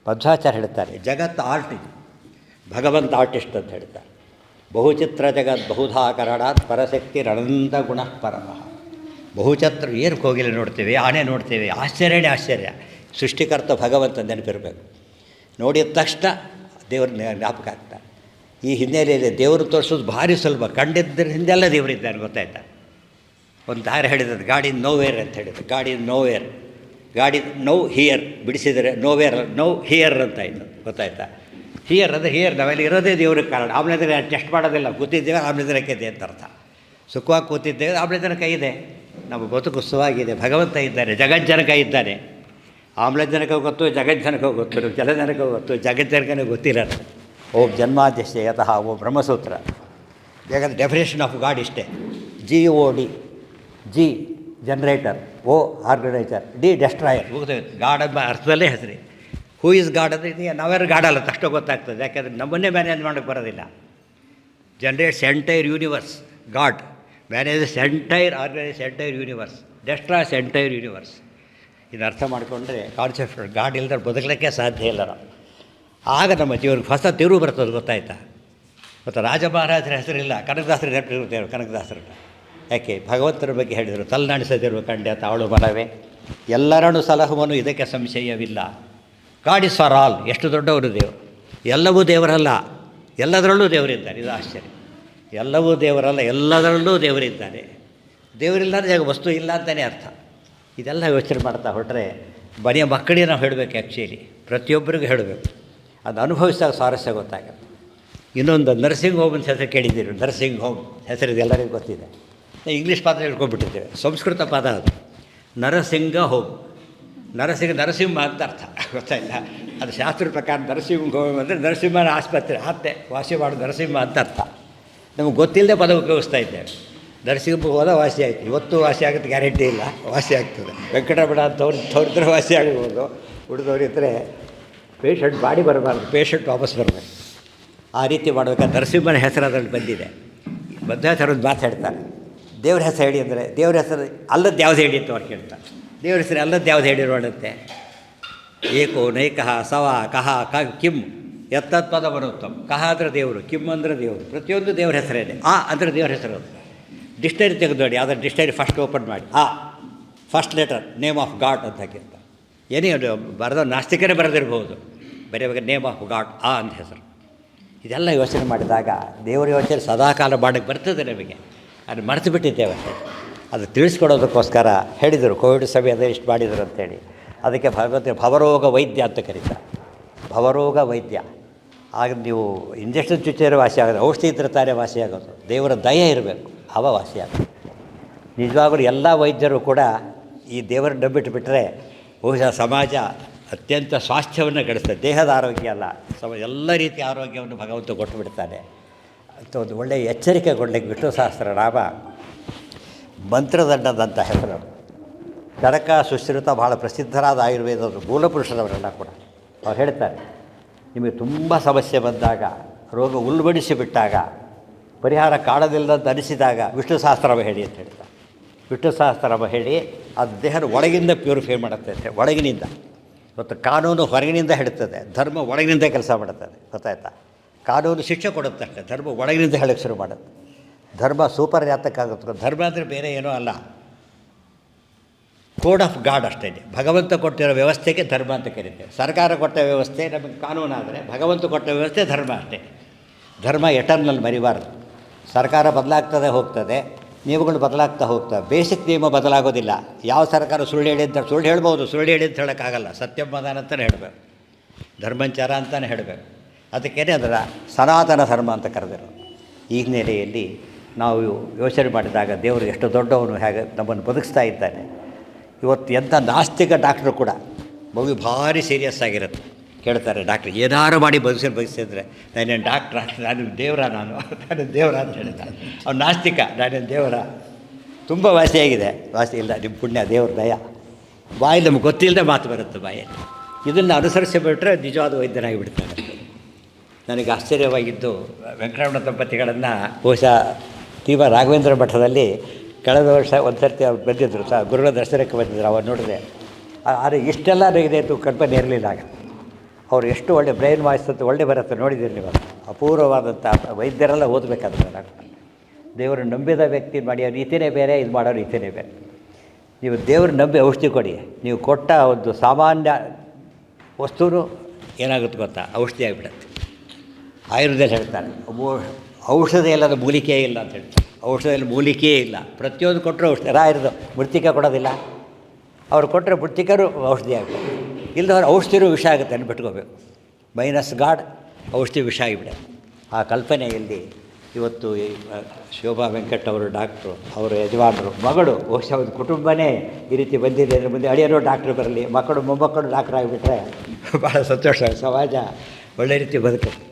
ಮಧ್ವಾಚಾರ್ಯ ಹೇಳ್ತಾರೆ, ಜಗತ್ತು ಆರ್ಟ್ ಇದೆ, ಭಗವಂತ ಆರ್ಟಿಸ್ಟ್ ಅಂತ ಹೇಳ್ತಾರೆ. ಬಹುಚಿತ್ರ ಜಗತ್ ಬಹುಧಾಕರಣಾತ್ ಪರಶಕ್ತಿ ರಣಂತ ಗುಣ ಪರಮಃ. ಬಹುಚಿತ್ರ ಏನಕ್ಕೆ ಹೋಗಿಲ್ಲ ನೋಡ್ತೇವೆ, ಆನೆ ನೋಡ್ತೇವೆ, ಆಶ್ಚರ್ಯನೇ ಆಶ್ಚರ್ಯ. ಸೃಷ್ಟಿಕರ್ತ ಭಗವಂತ ನೆನಪಿರಬೇಕು. ನೋಡಿದ ತಕ್ಷಣ ದೇವ್ರ ಜ್ಞಾಪಕ ಆಗ್ತಾರೆ. ಈ ಹಿನ್ನೆಲೆಯಲ್ಲಿ ದೇವರು ತೋರಿಸೋದು ಭಾರಿ ಸುಲಭ. ಕಂಡಿದ್ದ ಹಿಂದೆಲ್ಲ ದೇವರಿದ್ದಾನೆ ಗೊತ್ತಾಯ್ತಾ. ಒಂದು ದಾರಿ ಹೇಳಿದ್ರು, ಗಾಡಿ ನೋವೇರ್ ಅಂತ ಹೇಳಿದ್ರು. ಗಾಡಿ ನೋವೇರ್, ಗಾಡಿ ನೋ ಹಿಯರ್ ಬಿಡಿಸಿದರೆ ನೋವೇರ್ ನೋ ಹಿಯರ್ ಅಂತ ಆಯಿತು ಗೊತ್ತಾಯ್ತಾ. ಹಿಯರ್ ಅಂದರೆ ಹಿಯರ್, ನಾವೆಲ್ಲ ಇರೋದೇ ದೇವ್ರಿಗೆ ಕಾರಣ. ಆಮೇಲೆ ದಿನ ಟೆಸ್ಟ್ ಮಾಡೋದಿಲ್ಲ, ಕೂತಿದ್ದೇವೆ ಆಮೇಲೆ ದಿನಕ್ಕೆ ಇದೆ ಅಂತ ಅರ್ಥ. ಸುಖವಾಗಿ ಕೂತಿದ್ದೇವೆ ಆಮೇಲೆ ದಿನಕ್ಕೆ ಇದೆ. ನಮ್ಮ ಬದುಕು ಸುಖವಾಗಿದೆ, ಭಗವಂತ ಇದ್ದಾನೆ, ಜಗಜ್ಜನಕ ಇದ್ದಾನೆ. ಆಮ್ಲಜನಕ ಗೊತ್ತು, ಜಗಜ್ಜನಕ ಗೊತ್ತು, ಜಲಜನಕ ಗೊತ್ತು, ಜಗಜ್ಜನಕನೇ ಗೊತ್ತಿಲ್ಲ. ಓಂ ಜನ್ಮಾದ್ಯಶ್ಯ ಯತಃ ಓಂ ಬ್ರಹ್ಮಸೂತ್ರ. ಯಾಕಂದರೆ ಡೆಫಿನೇಷನ್ ಆಫ್ ಗಾಡ್ ಇಷ್ಟೇ. GOD, G generator, O organiser, D destroyer. ಮುಗಿದೋಯ್ತು. ಗಾಡ್ ಎಂಬ ಅರ್ಥದಲ್ಲೇ ಹೆಸರಿ. ಹೂ ಇಸ್ ಗಾಡ್ ಅಂದರೆ ನಾವ್ಯಾರು ಗಾಡಲ್ಲ ತಕ್ಷಣ ಗೊತ್ತಾಗ್ತದೆ. ಯಾಕೆಂದರೆ ನಮ್ಮನ್ನೇ ಮ್ಯಾನೇಜ್ ಮಾಡೋಕ್ಕೆ ಬರೋದಿಲ್ಲ. Generates entire universe god, manages entire organise entire universe, destroys entire universe. ಇದು ಅರ್ಥ ಮಾಡಿಕೊಂಡ್ರೆ ಕಾನ್ಸೆಪ್ಟ್ ಗಾಡ್ ಇಲ್ಲದ್ರೆ ಬದುಕಲಿಕ್ಕೆ ಸಾಧ್ಯ ಇಲ್ಲ ನಾವು. ಆಗ ನಮ್ಮ ಜೀವನಕ್ಕೆ ಹೊಸ ತಿರುವು ಬರ್ತದೆ ಗೊತ್ತಾಯ್ತಾ. ಮತ್ತು ರಾಜ ಮಹಾರಾಜರ ಹೆಸರಿಲ್ಲ, ಕನಕದಾಸರ ನೆನಪಿರುತ್ತೇವೆ ಕನಕದಾಸರನ್ನ. ಯಾಕೆ? ಭಗವಂತನ ಬಗ್ಗೆ ಹೇಳಿದರು, ತಲೆನಾಡಿಸದಿರುವ ಕಂಡ್ಯ ತಾಳು ಮನವೇ ಎಲ್ಲರನ್ನು ಸಲಹುವನು ಇದಕ್ಕೆ ಸಂಶಯವಿಲ್ಲ. God is for all. ಎಷ್ಟು ದೊಡ್ಡವರು ದೇವರು. ಎಲ್ಲವೂ ದೇವರಲ್ಲ, ಎಲ್ಲದರಲ್ಲೂ ದೇವರಿದ್ದಾರೆ. ಇದು ಆಶ್ಚರ್ಯ. ಎಲ್ಲವೂ ದೇವರಲ್ಲ, ಎಲ್ಲದರಲ್ಲೂ ದೇವರಿದ್ದಾರೆ. ದೇವರಿಲ್ಲ ವಸ್ತು ಇಲ್ಲ ಅಂತಲೇ ಅರ್ಥ. ಇದೆಲ್ಲ ಯೋಚನೆ ಮಾಡ್ತಾ ಹೊರಟ್ರೆ ಮನೆಯ ಮಕ್ಕಳಿಗೆ ನಾವು ಹೇಳಬೇಕು. ಆ್ಯಕ್ಚುಲಿ ಪ್ರತಿಯೊಬ್ಬರಿಗೂ ಹೇಳಬೇಕು. ಅದು ಅನುಭವಿಸಿದಾಗ ಸ್ವಾರಸ್ಯ ಗೊತ್ತಾಗುತ್ತೆ. ಇನ್ನೊಂದು ನರ್ಸಿಂಗ್ ಹೋಮ್ ಅಂತ ಹೆಸರು ಕೇಳಿದ್ದೀರಿ. ನರ್ಸಿಂಗ್ ಹೋಮ್ ಹೆಸರಿದೆ, ಎಲ್ಲರಿಗೂ ಗೊತ್ತಿದೆ. ಇಂಗ್ಲೀಷ್ ಪದ ಹೇಳ್ಕೊಂಡ್ಬಿಟ್ಟಿದ್ದೇವೆ, ಸಂಸ್ಕೃತ ಪದ ಅದು. ನರಸಿಂಗ ಹೋಮ್, ನರಸಿಂಹ ಅಂತ ಅರ್ಥ ಗೊತ್ತಾಯಿಲ್ಲ. ಅದು ಶಾಸ್ತ್ರದ ಪ್ರಕಾರ ನರಸಿಂಹ ಹೋಮ್ ಅಂದರೆ ನರಸಿಂಹನ ಆಸ್ಪತ್ರೆ, ಹತ್ತೆ ವಾಸಿ ಮಾಡೋದು ನರಸಿಂಹ ಅಂತ ಅರ್ಥ. ನಮಗೆ ಗೊತ್ತಿಲ್ಲದೆ ಪದ ಉಪಯೋಗಿಸ್ತಾ ಇದ್ದೇವೆ. ನರಸಿಂಹ ಹೋದ ವಾಸಿ ಆಯಿತು, ಇವತ್ತು ವಾಸಿ ಆಗುತ್ತೆ ಗ್ಯಾರಂಟಿ ಇಲ್ಲ, ವಾಸಿ ಆಗ್ತದೆ. ವೆಂಕಟರಮಣ ತೋರಿದ್ರೆ ವಾಸಿ ಆಗ್ಬೋದು, ಉಳಿದವರಿದ್ದರೆ ಪೇಷಂಟ್ ಬಾಡಿ ಬರಬಾರ್ದು, ಪೇಷಂಟ್ ವಾಪಸ್ ಬರಬೇಕು. ಆ ರೀತಿ ಮಾಡಬೇಕಾದ್ರೆ ನರಸಿಂಹನ ಹೆಸರು ಅದರಲ್ಲಿ ಬಂದಿದೆ. ಮಧ್ವಾಚಾರ್ಯರು ಮಾತಾಡ್ತಾರೆ, ದೇವ್ರ ಹೆಸರು ಹೇಳಿ ಅಂದರೆ ದೇವ್ರ ಹೆಸರು ಅಲ್ಲದ್ದು ಯಾವ್ದು ಹೇಳಿ ಅಂತ ಅವ್ರು ಕೇಳ್ತಾರೆ. ದೇವ್ರ ಹೆಸರು ಅಲ್ಲದ್ದು ಯಾವ್ದು ಹೇಳಿರೋಣಂತೆ. ಏಕೋ ನೈಕಃ ಸವ ಕಹ ಕಿಮ್ ಎತ್ತತ್ ಪದ ಬರುತ್ತಮ್. ಕಹ ಅಂದರೆ ದೇವರು, ಕಿಮ್ ಅಂದರೆ ದೇವರು. ಪ್ರತಿಯೊಂದು ದೇವ್ರ ಹೆಸರೇನೆ. ಆ ಅಂದರೆ ದೇವ್ರ ಹೆಸರು. ಡಿಕ್ಷನರಿ ತೆಗೆದು ನೋಡಿ, ಯಾವುದಾದ್ರು ಡಿಕ್ಷನರಿ ಫಸ್ಟ್ ಓಪನ್ ಮಾಡಿ, first letter name of god ಅಂತ ಹಾಕಿರ್ತಾರೆ. ಏನೇ ಬರೆದ ನಾಸ್ತಿಕರೇ ಬರೆದಿರ್ಬೋದು, ಬೇರೆ ನೇಮ್ ಆಫ್ ಗಾಡ್ ಅಂತ ಹೆಸರು. ಇದೆಲ್ಲ ಯೋಚನೆ ಮಾಡಿದಾಗ ದೇವರ ಯೋಚನೆ ಸದಾಕಾಲ ಮಾಡೋಕ್ಕೆ ಬರ್ತದೆ ನಮಗೆ. ಅದು ಮರೆತು ಬಿಟ್ಟಿದ್ದೇವೆ. ಅದು ತಿಳಿಸ್ಕೊಡೋದಕ್ಕೋಸ್ಕರ ಹೇಳಿದರು, ಕೋವಿಡ್ ಸಮಯದಲ್ಲಿ ಇಷ್ಟು ಮಾಡಿದರು ಅಂತೇಳಿ. ಅದಕ್ಕೆ ಭಗವಂತ ಭವರೋಗ ವೈದ್ಯ ಅಂತ ಕರೀತಾರೆ. ಭವರೋಗ ವೈದ್ಯ. ಆಗ ನೀವು ಇಂಜೆಕ್ಷನ್ ಚುಚ್ಚಿದ್ರೆ ವಾಸಿ ಆಗೋದು, ಔಷಧಿ ಇದ್ರೆ ತಾನೇ ವಾಸಿ ಆಗೋದು. ದೇವರ ದಯೆ ಇರಬೇಕು, ಅವ ವಾಸಿ ಆಗೋದು. ನಿಜವಾಗಲೂ ಎಲ್ಲ ವೈದ್ಯರು ಕೂಡ ಈ ದೇವರನ್ನು ನಂಬಿಟ್ಟು ಬಿಟ್ಟರೆ ಬಹುಶಃ ಸಮಾಜ ಅತ್ಯಂತ ಸ್ವಾಸ್ಥ್ಯವನ್ನು ಗಳಿಸ್ತದೆ. ದೇಹದ ಆರೋಗ್ಯ ಅಲ್ಲ, ಎಲ್ಲ ರೀತಿಯ ಆರೋಗ್ಯವನ್ನು ಭಗವಂತ ಕೊಟ್ಟು ಬಿಡ್ತಾನೆ ಅಂತ ಒಂದು ಒಳ್ಳೆಯ ಎಚ್ಚರಿಕೆಗೊಳ್ಳಲಿಕ್ಕೆ ವಿಷ್ಣು ಸಹಸ್ರನಾಮ ಮಂತ್ರದಂಡದಂಥ ಹೆಸರು. ಚರಕ ಸುಶ್ರುತ ಭಾಳ ಪ್ರಸಿದ್ಧರಾದ ಆಯುರ್ವೇದದ ಮೂಲಪುರುಷರವರೆಲ್ಲ ಕೂಡ ಅವ್ರು ಹೇಳ್ತಾರೆ, ನಿಮಗೆ ತುಂಬ ಸಮಸ್ಯೆ ಬಂದಾಗ, ರೋಗ ಉಲ್ಬಣಿಸಿ ಬಿಟ್ಟಾಗ, ಪರಿಹಾರ ಕಾಣದಿಲ್ಲದಂತ ಅನಿಸಿದಾಗ ವಿಷ್ಣು ಸಹಸ್ರನಾಮ ಹೇಳಿ ಅಂತ ಹೇಳ್ತಾರೆ. ವಿಷ್ಣು ಸಹಸ್ರನಾಮ ಹೇಳಿ ಅದು ದೇಹದ ಒಳಗಿಂದ ಪ್ಯೂರಿಫೈ ಮಾಡುತ್ತೆ, ಒಳಗಿನಿಂದ. ಮತ್ತು ಕಾನೂನು ಹೊರಗಿನಿಂದ ಹೇಳ್ತದೆ, ಧರ್ಮ ಒಳಗಿನಿಂದ ಕೆಲಸ ಮಾಡುತ್ತದೆ. ಗೊತ್ತಾಯ್ತಾ? ಕಾನೂನು ಶಿಕ್ಷೆ ಕೊಡುತ್ತಷ್ಟೆ, ಧರ್ಮ ಒಳಗಿನಿಂದ ಹೇಳಕ್ಕೆ ಶುರು ಮಾಡುತ್ತೆ. ಧರ್ಮ ಸೂಪರ್ ಯಾತಕ್ಕಾಗುತ್ತೆ? ಧರ್ಮ ಅಂದರೆ ಬೇರೆ ಏನೂ ಅಲ್ಲ, ಕೋಡ್ ಆಫ್ ಗಾಡ್ ಅಷ್ಟೇ. ಭಗವಂತ ಕೊಟ್ಟಿರೋ ವ್ಯವಸ್ಥೆಗೆ ಧರ್ಮ ಅಂತ ಕರೀತೇವೆ. ಸರ್ಕಾರ ಕೊಟ್ಟ ವ್ಯವಸ್ಥೆ ನಮಗೆ ಕಾನೂನಾದರೆ, ಭಗವಂತ ಕೊಟ್ಟ ವ್ಯವಸ್ಥೆ ಧರ್ಮ ಅಷ್ಟೇ. ಧರ್ಮ ಎಟರ್ನಲ್, ಮರಿಬಾರ್ದು. ಸರ್ಕಾರ ಬದಲಾಗ್ತದೆ ಹೋಗ್ತದೆ, ನಿಯಮಗಳು ಬದಲಾಗ್ತಾ ಹೋಗ್ತವೆ, ಬೇಸಿಕ್ ನಿಯಮ ಬದಲಾಗೋದಿಲ್ಲ. ಯಾವ ಸರ್ಕಾರ ಸುಳ್ಳು ಹೇಳಿ ಅಂತ ಸುಳ್ಳು ಹೇಳ್ಬೋದು, ಸುಳ್ಳು ಹೇಳಿ ಅಂತ ಹೇಳೋಕ್ಕಾಗಲ್ಲ. ಸತ್ಯಮದಾನ ಅಂತಲೇ ಹೇಳಬೇಕು, ಧರ್ಮಂಚಾರ ಅಂತಲೇ ಹೇಳಬೇಕು. ಅದಕ್ಕೇನೆ ಅದರ ಸನಾತನ ಧರ್ಮ ಅಂತ ಕರೆದಿರೋ. ಈ ಹಿನ್ನೆಲೆಯಲ್ಲಿ ನಾವು ಯೋಚನೆ ಮಾಡಿದಾಗ ದೇವರು ಎಷ್ಟು ದೊಡ್ಡವನು, ಹೇಗೆ ನಮ್ಮನ್ನು ಬದುಕಿಸ್ತಾ ಇದ್ದಾನೆ. ಇವತ್ತು ಎಂಥ ನಾಸ್ತಿಕ ಡಾಕ್ಟ್ರು ಕೂಡ ಮಗು ಭಾರಿ ಸೀರಿಯಸ್ ಆಗಿರುತ್ತೆ, ಕೇಳ್ತಾರೆ ಡಾಕ್ಟ್ರ್ ಏನಾರು ಮಾಡಿ ಬದುಕಿಸಿದ್ರೆ ನಾನೇನು ಡಾಕ್ಟ್ರ, ನಾನು ದೇವರ, ನಾನು ದೇವರ ಅಂತ ಹೇಳ್ತಾನೆ. ಅವ್ನು ನಾಸ್ತಿಕ, ನಾನೇನು ದೇವರ. ತುಂಬ ವಾಸಿಯಾಗಿದೆ. ವಾಸಿ ಇಲ್ಲ, ನಿಮ್ಮ ಪುಣ್ಯ, ದೇವ್ರ ದಯ. ಬಾಯಲ್ಲಿ ನಮ್ಗೆ ಗೊತ್ತಿಲ್ಲದೆ ಮಾತು ಬರುತ್ತೆ ಬಾಯಲ್ಲಿ. ಇದನ್ನು ಅನುಸರಿಸಿಬಿಟ್ರೆ ನಿಜವಾದ ವೈದ್ಯನಾಗಿ ಬಿಡ್ತಾರೆ. ನನಗೆ ಆಶ್ಚರ್ಯವಾಗಿದ್ದು, ವೆಂಕಟರಮಣ ದಂಪತಿಗಳನ್ನು ಬಹುಶಃ ತೀವ್ರ ರಾಘವೇಂದ್ರ ಮಠದಲ್ಲಿ ಕಳೆದ ವರ್ಷ ಒಂದು ಸರ್ತಿ ಅವ್ರು ಬಂದಿದ್ದರು, ಗುರುಗಳ ದರ್ಶನಕ್ಕೆ ಬಂದಿದ್ದರು. ಅವಾಗ ನೋಡಿದೆ, ಆದರೆ ಇಷ್ಟೆಲ್ಲ ಇದೆ ಅಂತ ಕಲ್ಪನೆ ಇರಲಿಲ್ಲ ಆಗ. ಅವ್ರು ಎಷ್ಟು ಒಳ್ಳೆ ಬ್ರೈನ್ ವಾಯ್ಸ್ ಅಂತ ಒಳ್ಳೆ ಬರುತ್ತೆ, ನೋಡಿದ್ದೀರಿ ನೀವು. ಅಪೂರ್ವವಾದಂಥ ವೈದ್ಯರೆಲ್ಲ ಓದಬೇಕಾದ್ರೆ ದೇವರು ನಂಬಿದ ವ್ಯಕ್ತಿ ಮಾಡಿ ರೀತಿಯೇ ಬೇರೆ, ಇದು ಮಾಡೋ ರೀತಿಯೇ ಬೇರೆ. ನೀವು ದೇವ್ರು ನಂಬಿ ಔಷಧಿ ಕೊಡಿ, ನೀವು ಕೊಟ್ಟ ಒಂದು ಸಾಮಾನ್ಯ ವಸ್ತುವು ಏನಾಗುತ್ತೆ ಗೊತ್ತಾ, ಔಷಧಿ ಆಗಿಬಿಡುತ್ತೆ. ಆಯುರ್ವೇದದಲ್ಲಿ ಹೇಳ್ತಾರೆ, ಔಷಧ ಇಲ್ಲದ ಮೂಲಿಕೆ ಇಲ್ಲ ಅಂತ ಹೇಳ್ತಾರೆ. ಔಷಧದಲ್ಲಿ ಮೂಲಿಕೆಯೇ ಇಲ್ಲ, ಪ್ರತಿಯೊಂದು ಕೊಟ್ಟರು ಔಷಧಿ. ರಾಯರದು ಮೃತ್ತಿಕೆ ಕೊಡೋದಿಲ್ಲ, ಅವ್ರು ಕೊಟ್ಟರೆ ಮೃತ್ತಿಕರು ಔಷಧಿ ಆಗಬೇಕು. ಇಲ್ಲದವ್ರು ಔಷಧಿರೂ ವಿಷ ಆಗುತ್ತೆ ಅನ್ಬಿಟ್ಕೋಬೇಕು. ಮೈನಸ್ ಗಾಡ್, ಔಷಧಿ ವಿಷ ಆಗಿಬಿಡೆ. ಆ ಕಲ್ಪನೆಯಲ್ಲಿ ಇವತ್ತು ಶೋಭಾ ವೆಂಕಟ್ ಅವರು ಡಾಕ್ಟ್ರು, ಅವರು ಯಜಮಾನರು, ಮಗಳು, ಬಹುಶಃ ಒಂದು ಕುಟುಂಬನೇ ಈ ರೀತಿ ಬಂದಿದೆ ಅಂದರೆ ಮುಂದೆ ಅಳಿಯರೋ ಡಾಕ್ಟ್ರು ಬರಲಿ, ಮಕ್ಕಳು ಮೊಮ್ಮಕ್ಕಳು ಡಾಕ್ಟ್ರ್ ಆಗಿಬಿಟ್ರೆ ಭಾಳ ಸಂತೋಷ. ಸಮಾಜ ಒಳ್ಳೆ ರೀತಿ ಬದುಕುತ್ತೆ.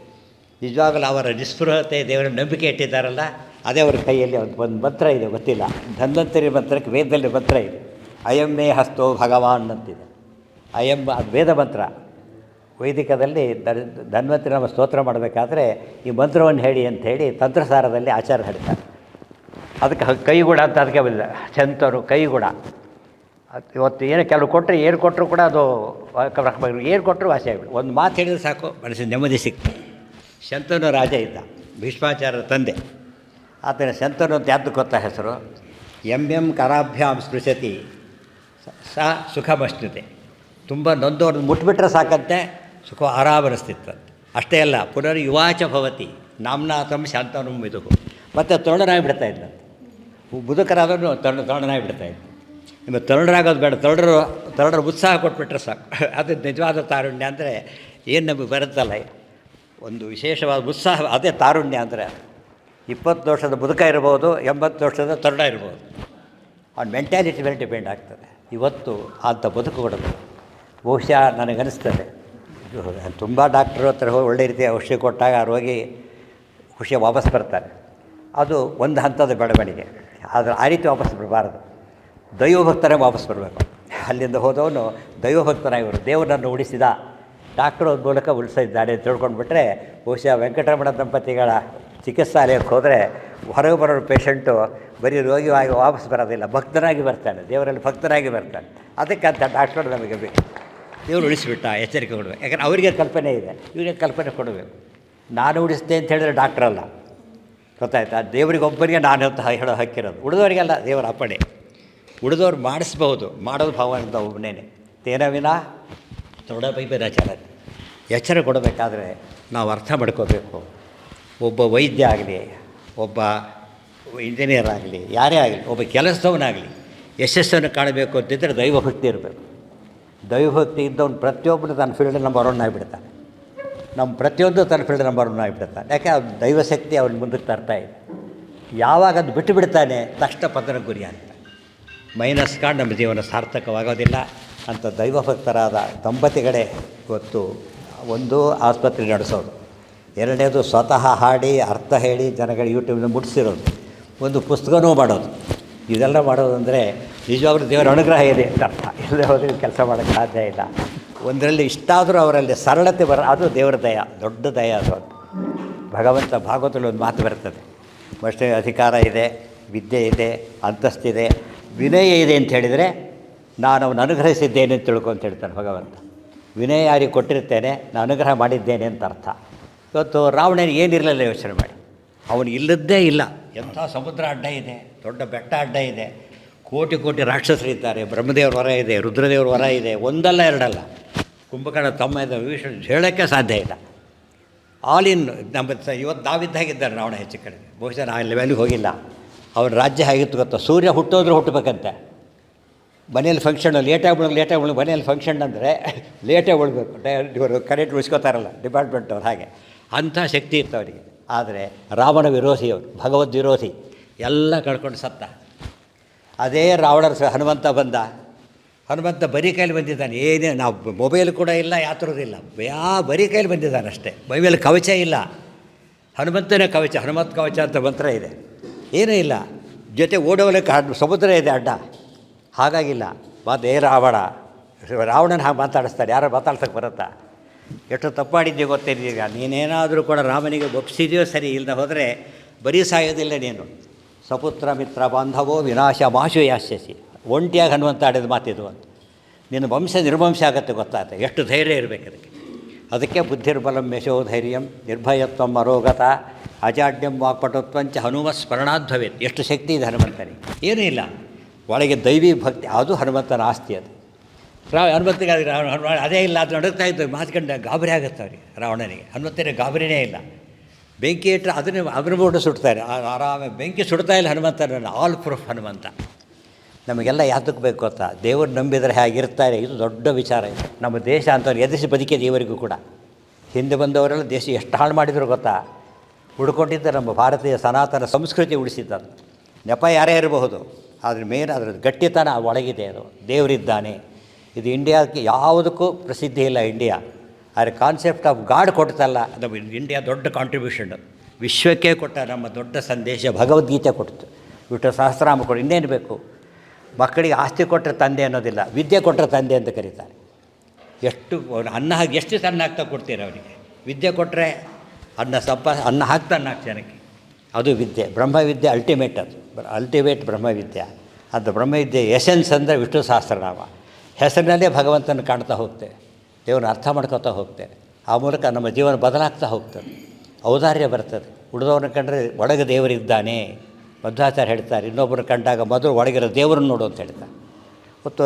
ನಿಜವಾಗಲೂ ಅವರ ನಿಸ್ಪೃಹತೆ, ದೇವರ ನಂಬಿಕೆ ಇಟ್ಟಿದ್ದಾರಲ್ಲ, ಅದೇ ಅವ್ರ ಕೈಯಲ್ಲಿ ಒಂದು ಮಂತ್ರ ಇದೆ, ಗೊತ್ತಿಲ್ಲ, ಧನ್ವಂತರಿ ಮಂತ್ರಕ್ಕೆ ವೇದದಲ್ಲಿ ಮಂತ್ರ ಇದೆ. ಅಯಂ ಮೇ ಹಸ್ತೋ ಭಗವಾನ್ ಅಂತಿದೆ. ಅಯಂ ಅದು ವೇದ ಮಂತ್ರ. ವೈದಿಕದಲ್ಲಿ ಧನ್ವಂತರಿ ನಮ್ಮ ಸ್ತೋತ್ರ ಮಾಡಬೇಕಾದ್ರೆ ಈ ಮಂತ್ರವನ್ನು ಹೇಳಿ ಅಂಥೇಳಿ ತಂತ್ರಸಾರದಲ್ಲಿ ಆಚಾರ ಹೇಳ್ತಾರೆ. ಅದಕ್ಕೆ ಕೈಗೂಡ ಅಂತ ಅದಕ್ಕೆ ಬಂದಿದೆ, ಚಂತರು ಕೈಗೂಡ. ಇವತ್ತು ಏನು ಕೆಲವು ಕೊಟ್ಟರೆ ಏನು ಕೊಟ್ಟರು ಕೂಡ ಅದು ಏನು ಕೊಟ್ಟರು ವಾಸಿ ಆಗಿಬಿಡು. ಒಂದು ಮಾತು ಹೇಳಿದ್ರೆ ಸಾಕು, ಮನಸ್ಸಿನ ನೆಮ್ಮದಿ ಸಿಕ್ತು. ಶಂತನು ರಾಜ ಇದ್ದ, ಭೀಷ್ಮಾಚಾರ್ಯರ ತಂದೆ. ಆತನ ಶಂತನು ಅಂತ ಯಾವ್ದು ಗೊತ್ತಾ ಹೆಸರು? ಎಂ ಕರಾಭ್ಯಾಂ ಸ್ಪೃಶತಿ ಸ ಸುಖಮಶ್ನುತೆ. ತುಂಬ ನೊಂದವ್ರನ್ನ ಮುಟ್ಬಿಟ್ರೆ ಸಾಕಂತೆ ಸುಖ ಆರಾಮನಿಸ್ತಿತ್ತಂತೆ. ಅಷ್ಟೇ ಅಲ್ಲ, ಪುನರ್ ಯುವಾಚ ಭವತಿ ನಾಮ್ನಾಥಂ ಶಾಂತನು ಮಿದುಗು. ಮತ್ತು ತರುಣನಾಗಿ ಬಿಡ್ತಾ ಇದ್ದಂತೆ. ಮುದುಕರಾದನು ತರುಣನಾಗಿ ಬಿಡ್ತಾ ಇದ್ದ. ನಿಮ್ಮ ತರುಣರಾಗೋದು ಬೇಡ, ತರುಣರ ಉತ್ಸಾಹ ಕೊಟ್ಬಿಟ್ರೆ ಸಾಕು. ಅದು ನಿಜವಾದ ತಾರುಣ್ಯ. ಅಂದರೆ ಏನು ನಮಗೆ ಬರುತ್ತಲ್ಲ, ಒಂದು ವಿಶೇಷವಾದ ಉತ್ಸಾಹ, ಅದೇ ತಾರುಣ್ಯ. ಅಂದರೆ 20 ವರ್ಷದ ಮುದುಕ ಇರ್ಬೋದು, 80 ವರ್ಷದ ತರುಣ ಇರ್ಬೋದು. ಅವ್ನ ಮೆಂಟ್ಯಾಲಿಟಿ ಮೇಲೆ ಡಿಪೆಂಡ್ ಆಗ್ತದೆ. ಇವತ್ತು ಅಂಥ ಬದುಕು ಕೊಡೋದು ಬಹುಶಃ ನನಗನ್ನಿಸ್ತದೆ. ತುಂಬ ಡಾಕ್ಟ್ರು ಹತ್ರ ಹೋಗಿ ಒಳ್ಳೆ ರೀತಿಯ ಔಷಧಿ ಕೊಟ್ಟಾಗ ಆ ರೋಗಿ ಖುಷಿ ವಾಪಸ್ ಬರ್ತಾರೆ. ಅದು ಒಂದು ಹಂತದ ಬೆಳವಣಿಗೆ. ಆದರೆ ಆ ರೀತಿ ವಾಪಸ್ ಬರಬಾರ್ದು. ದೈವಭಕ್ತರೇ ವಾಪಸ್ ಬರಬೇಕು. ಅಲ್ಲಿಂದ ಹೋದವನು ದೈವಭಕ್ತನಾಗಿವರು, ದೇವರನ್ನು ಉಳಿಸಿದ, ಡಾಕ್ಟ್ರು ಮೂಲಕ ಉಳಿಸಿದ್ದಾನೆ ಅಂತ ತಿಳ್ಕೊಂಡ್ಬಿಟ್ರೆ ಬಹುಶಃ ವೆಂಕಟರಮಣ ದಂಪತಿಗಳ ಚಿಕಿತ್ಸಾಲಯಕ್ಕೆ ಹೋದರೆ ಹೊರಗೆ ಬರೋ ಪೇಷಂಟು ಬರೀ ರೋಗಿಯಾಗಿ ವಾಪಸ್ ಬರೋದಿಲ್ಲ, ಭಕ್ತನಾಗಿ ಬರ್ತಾನೆ, ದೇವರಲ್ಲಿ ಭಕ್ತನಾಗಿ ಬರ್ತಾನೆ. ಅದಕ್ಕೆ ಅಂತ ಡಾಕ್ಟ್ರು ನಮಗೆ ಬೇಕು. ದೇವರು ಉಳಿಸಿಬಿಟ್ಟ, ಎಚ್ಚರಿಕೆ ಕೊಡಬೇಕು. ಯಾಕಂದರೆ ಅವರಿಗೆ ಕಲ್ಪನೆ ಇದೆ, ಇವರಿಗೆ ಕಲ್ಪನೆ ಕೊಡಬೇಕು. ನಾನು ಉಳಿಸ್ತೆ ಅಂತ ಹೇಳಿದ್ರೆ ಡಾಕ್ಟ್ರಲ್ಲ, ಗೊತ್ತಾಯ್ತಾ? ದೇವರಿಗೊಬ್ಬರಿಗೆ ನಾನು ಅಂತ ಹೇಳೋ ಹಕ್ಕಿರೋದು, ಉಳಿದವರಿಗೆಲ್ಲ ದೇವರ ಅಪ್ಪಣೆ. ಉಳಿದವ್ರು ಮಾಡಿಸ್ಬಹುದು, ಮಾಡೋದು ಭಾವನೆಯಿಂದ ಒಬ್ಬನೇನೆ. ತೇನ ವಿನಾ ತೊಡಪೈಪರಾಚಾರ. ಎಚ್ಚರ ಕೊಡಬೇಕಾದ್ರೆ ನಾವು ಅರ್ಥ ಮಾಡ್ಕೋಬೇಕು. ಒಬ್ಬ ವೈದ್ಯ ಆಗಲಿ, ಒಬ್ಬ ಇಂಜಿನಿಯರ್ ಆಗಲಿ, ಯಾರೇ ಆಗಲಿ, ಒಬ್ಬ ಕೆಲಸದವನಾಗಲಿ ಯಶಸ್ಸನ್ನು ಕಾಣಬೇಕು ಅಂತಿದ್ದರೆ ದೈವಭಕ್ತಿ ಇರಬೇಕು. ದೈವಭಕ್ತಿ ಇದ್ದವನು ಪ್ರತಿಯೊಬ್ಬರು ತನ್ನ ಫೀಲ್ಡ್ ನಂಬರ್ 1 ಆಗಿಬಿಡ್ತಾನೆ. ನಮ್ಮ ಪ್ರತಿಯೊಂದು ತನ್ನ ಫೀಲ್ಡ್ ನಂಬರ್ 1 ಆಗಿಬಿಡ್ತಾನೆ. ಯಾಕೆ ಅದು ದೈವಶಕ್ತಿ ಅವನ ಮುಂದಕ್ಕೆ ತರ್ತಾ ಇದೆ. ಯಾವಾಗ ಅದು ಬಿಟ್ಟು ಬಿಡ್ತಾನೆ ತಕ್ಷಣ ಪತನ ಗುರಿ ಅಂತ ಮೈನಸ್ ಕಾಣ್ ನಮ್ಮ ಜೀವನ ಸಾರ್ಥಕವಾಗೋದಿಲ್ಲ. ಅಂಥ ದೈವಭಕ್ತರಾದ ದಂಪತಿಗಳೇ ಇವತ್ತು ಒಂದು ಆಸ್ಪತ್ರೆ ನಡೆಸೋದು, ಎರಡನೇದು ಸ್ವತಃ ಹಾಡಿ ಅರ್ಥ ಹೇಳಿ ಜನಗಳಿಗೆ ಯೂಟ್ಯೂಬ್ನ ಮುಟ್ಟಿಸಿರೋದು, ಒಂದು ಪುಸ್ತಕನೂ ಮಾಡೋದು. ಇದೆಲ್ಲ ಮಾಡೋದಂದರೆ ನಿಜವಾಗ್ಲೂ ದೇವರ ಅನುಗ್ರಹ ಇದೆ ಅಂತ ಅರ್ಥ. ಇಲ್ಲದೆ ಹೋದರೆ ಕೆಲಸ ಮಾಡೋಕ್ಕೆ ಸಾಧ್ಯ ಇಲ್ಲ. ಒಂದರಲ್ಲಿ ಇಷ್ಟಾದರೂ ಅವರಲ್ಲಿ ಸರಳತೆ ಅದು ದೇವರ ದಯ, ದೊಡ್ಡ ದಯ ಅದು. ಭಗವಂತ ಭಾಗವತದಲ್ಲಿ ಒಂದು ಮಾತು ಬರ್ತದೆ, ಅಷ್ಟೇ ಅಧಿಕಾರ ಇದೆ, ವಿದ್ಯೆ ಇದೆ, ಅಂತಸ್ತಿದೆ, ವಿನಯ ಇದೆ ಅಂತ ಹೇಳಿದರೆ ನಾನು ಅವನು ಅನುಗ್ರಹಿಸಿದ್ದೇನೆ ಅಂತ ತಿಳ್ಕೊ ಅಂತ ಹೇಳ್ತಾನೆ ಭಗವಂತ. ವಿನಯ ಯಾರಿಗೆ ಕೊಟ್ಟಿರ್ತೇನೆ, ನಾನು ಅನುಗ್ರಹ ಮಾಡಿದ್ದೇನೆ ಅಂತ ಅರ್ಥ. ಇವತ್ತು ರಾವಣನಿಗೆ ಏನಿರಲಿಲ್ಲ ಯೋಚನೆ ಮಾಡಿ, ಅವನು ಇಲ್ಲದ್ದೇ ಇಲ್ಲ. ಎಂಥ ಸಮುದ್ರ ಅಡ್ಡ ಇದೆ, ದೊಡ್ಡ ಬೆಟ್ಟ ಅಡ್ಡ ಇದೆ, ಕೋಟಿ ಕೋಟಿ ರಾಕ್ಷಸರಿದ್ದಾರೆ, ಬ್ರಹ್ಮದೇವ್ರ ವರ ಇದೆ, ರುದ್ರದೇವ್ರ ವರ ಇದೆ, ಒಂದಲ್ಲ ಎರಡಲ್ಲ. ಕುಂಭಕರ್ಣ ತಮ್ಮ ವಿಷಯ ಹೇಳೋಕ್ಕೆ ಸಾಧ್ಯ ಇಲ್ಲ. ಆಲ್ ಇನ್ ನಮ್ಮ ಇವತ್ತು ನಾವಿದ್ದಾಗಿದ್ದಾರೆ ರಾವಣ ಹೆಚ್ಚು ಕಡೆ, ಬಹುಶಃ ಆ ಲೆವೆಲ್ಗೆ ಹೋಗಿಲ್ಲ. ಅವನ ರಾಜ್ಯ ಹೇಗಿತ್ತು ಗೊತ್ತಾ, ಸೂರ್ಯ ಹುಟ್ಟೋದ್ರೆ ಹುಟ್ಟಬೇಕಂತೆ. ಮನೇಲಿ ಫಂಕ್ಷನ್ ಲೇಟಾಗಿ ಮನೇಲಿ ಫಂಕ್ಷನ್ ಅಂದರೆ ಲೇಟಾಗಿ ಉಳ್ಬೇಕು. ಇವರು ಕರೆಂಟ್ ಉಳಿಸ್ಕೋತಾರಲ್ಲ ಡಿಪಾರ್ಟ್ಮೆಂಟವ್ರು, ಹಾಗೆ ಅಂಥ ಶಕ್ತಿ ಇತ್ತು ಅವರಿಗೆ. ಆದರೆ ರಾವಣ ವಿರೋಧಿಯವರು, ಭಗವದ್ ವಿರೋಧಿ, ಎಲ್ಲ ಕಳ್ಕೊಂಡು ಸತ್ತ. ಅದೇ ರಾವಣರ ಹನುಮಂತ ಬರೀ ಕೈಲಿ ಬಂದಿದ್ದಾನೆ. ಏನೇ ನಾವು ಮೊಬೈಲ್ ಕೂಡ ಇಲ್ಲ, ಯಾತ್ರದಿಲ್ಲ, ಬರೀ ಕೈಲಿ ಬಂದಿದ್ದಾನೆ ಅಷ್ಟೇ. ಮೈಮೇಲೆ ಕವಚ ಇಲ್ಲ. ಹನುಮಂತನೇ ಕವಚ, ಹನುಮಂತ ಕವಚ ಅಂತ ಮಂತ್ರ ಇದೆ, ಏನೂ ಇಲ್ಲ. ಜೊತೆ ಓಡೋಲಕ್ಕೆ ಸಮುದ್ರ ಇದೆ ಅಡ್ಡ, ಹಾಗಾಗಿಲ್ಲ. ಮತ್ತೆ ರಾವಣನ ಹಾಗೆ ಮಾತಾಡಿಸ್ತಾರೆ, ಯಾರು ಮಾತಾಡ್ಸೋಕ್ಕೆ ಬರುತ್ತಾ? ಎಷ್ಟು ತಪ್ಪಾಡಿದ್ದೆ ಗೊತ್ತಿದ್ದೀಗ. ನೀನೇನಾದರೂ ಕೂಡ ರಾಮನಿಗೆ ಒಪ್ಪಿಸಿದೆಯೋ ಸರಿ, ಇಲ್ಲದೆ ಹೋದರೆ ಬರೀ ಸಾಯೋದಿಲ್ಲ ನೀನು. ಸಪುತ್ರ ಮಿತ್ರ ಬಾಂಧವೋ ವಿನಾಶ ಮಾಶು ಯಾಸ್ಯಸಿ. ಒಂಟಿಯಾಗಿ ಹನುಮಂತ ಆಡಿದ ಮಾತಿದು ಅಂತ. ನಿನ್ನ ವಂಶ ನಿರ್ವಂಶ ಆಗುತ್ತೆ ಗೊತ್ತಾಗುತ್ತೆ. ಎಷ್ಟು ಧೈರ್ಯ ಇರಬೇಕು ಅದಕ್ಕೆ ಬುದ್ಧಿರ್ಬಲಂ ಯಶೋಧೈರ್ಯಂ ನಿರ್ಭಯತ್ವಂ ಅರೋಗತ ಅಜಾಡ್ಯಂ ವಾಕ್ಪಟುತ್ವಂಚ ಹನುಮ ಸ್ಮರಣಾದ್ಭವೇತ್. ಎಷ್ಟು ಶಕ್ತಿ ಇದೆ ಹನುಮಂತನಿಗೆ, ಏನೂ ಇಲ್ಲ. ಒಳಗೆ ದೈವಿ ಭಕ್ತಿ, ಅದು ಹನುಮಂತನ ಆಸ್ತಿ. ಅದು ಹನುಮಂತಿಗೆ ಅದೇ ಇಲ್ಲ, ಅದು ನಡುಗ್ತಾ ಇದ್ದು ಮಾತ್ಕಂಡು ಗಾಬರಿ ಆಗುತ್ತೆ ಅವ್ರಿಗೆ. ರಾವಣನಿಗೆ ಹನುಮಂತನಿಗೆ ಗಾಬರಿನೇ ಇಲ್ಲ. ಬೆಂಕಿ ಇಟ್ಟರೆ ಅದನ್ನು ಬೋಟು ಸುಡ್ತಾರೆ, ಆರಾಮ ಬೆಂಕಿ ಸುಡ್ತಾ ಇಲ್ಲ ಹನುಮಂತನ. All proof Hanumanta. ನಮಗೆಲ್ಲ ಯಾತಕ್ಕೆ ಬೇಕು ಗೊತ್ತಾ, ದೇವರು ನಂಬಿದರೆ ಹೇಗಿರ್ತಾರೆ, ಇದು ದೊಡ್ಡ ವಿಚಾರ. ಇದು ನಮ್ಮ ದೇಶ ಅಂತವ್ರು ಎದುರಿಸಿ ಬದುಕಿದೆ ಇವರಿಗೂ ಕೂಡ. ಹಿಂದೆ ಬಂದವರೆಲ್ಲ ದೇಶ ಎಷ್ಟು ಹಾಳು ಮಾಡಿದ್ರು ಗೊತ್ತಾ. ಉಳ್ಕೊಂಡಿದ್ದ ನಮ್ಮ ಭಾರತೀಯ ಸನಾತನ ಸಂಸ್ಕೃತಿ ಉಳಿಸಿದ್ದದು. ನೆಪ ಯಾರೇ ಇರಬಹುದು, ಆದರೆ ಮೇನ್ ಅದರ ಗಟ್ಟಿತನ ಒಳಗಿದೆ. ಅದು ದೇವರಿದ್ದಾನೆ. ಇದು ಇಂಡಿಯಾಕ್ಕೆ ಯಾವುದಕ್ಕೂ ಪ್ರಸಿದ್ಧಿ ಇಲ್ಲ ಇಂಡಿಯಾ. ಆದರೆ ಕಾನ್ಸೆಪ್ಟ್ ಆಫ್ ಗಾಡ್ ಕೊಡ್ತಲ್ಲ, ಅದು ಇಂಡಿಯಾ ದೊಡ್ಡ ಕಾಂಟ್ರಿಬ್ಯೂಷನ್. ವಿಶ್ವಕ್ಕೆ ಕೊಟ್ಟ ನಮ್ಮ ದೊಡ್ಡ ಸಂದೇಶ ಭಗವದ್ಗೀತೆ ಕೊಡ್ತು, ವಿಷ್ಣು ಸಹಸ್ರನಾಮ ಕೊಟ್ಟು. ಇನ್ನೇನು ಬೇಕು? ಮಕ್ಕಳಿಗೆ ಆಸ್ತಿ ಕೊಟ್ಟರೆ ತಂದೆ ಅನ್ನೋದಿಲ್ಲ, ವಿದ್ಯೆ ಕೊಟ್ಟರೆ ತಂದೆ ಅಂತ ಕರೀತಾರೆ. ಎಷ್ಟು ಅನ್ನ ಹಾಕಿ ಎಷ್ಟು ಅನ್ನ ಹಾಕ್ತಾ ಕೊಡ್ತೀರ ಅವರಿಗೆ. ವಿದ್ಯೆ ಕೊಟ್ಟರೆ ಅನ್ನ ಹಾಕ್ತಾ ಜನಕ್ಕೆ, ಅದು ವಿದ್ಯೆ. ಬ್ರಹ್ಮವಿದ್ಯೆ ಅಲ್ಟಿಮೇಟ್, ಅದು ಅಲ್ಟಿಮೇಟ್ ಬ್ರಹ್ಮವಿದ್ಯೆ. ಅದು ಬ್ರಹ್ಮವಿದ್ಯೆ ಎಸೆನ್ಸ್ ಅಂದರೆ ವಿಷ್ಣು ಸಹಸ್ರನಾಮ. ಹೆಸರಿನಲ್ಲೇ ಭಗವಂತನ ಕಾಣ್ತಾ ಹೋಗ್ತೇವೆ, ದೇವರನ್ನ ಅರ್ಥ ಮಾಡ್ಕೊತಾ ಹೋಗ್ತೇವೆ. ಆ ಮೂಲಕ ನಮ್ಮ ಜೀವನ ಬದಲಾಗ್ತಾ ಹೋಗ್ತದೆ, ಔದಾರ್ಯ ಬರ್ತದೆ. ಉಳಿದವ್ರನ್ನ ಕಂಡ್ರೆ ಒಳಗೆ ದೇವರಿದ್ದಾನೆ. ಮಧ್ವಾಚಾರ್ಯ ಹೇಳ್ತಾರೆ, ಇನ್ನೊಬ್ಬರು ಕಂಡಾಗ ಮೊದಲು ಒಳಗಿರೋ ದೇವರನ್ನು ನೋಡು ಅಂತ ಹೇಳ್ತಾರೆ. ಮತ್ತು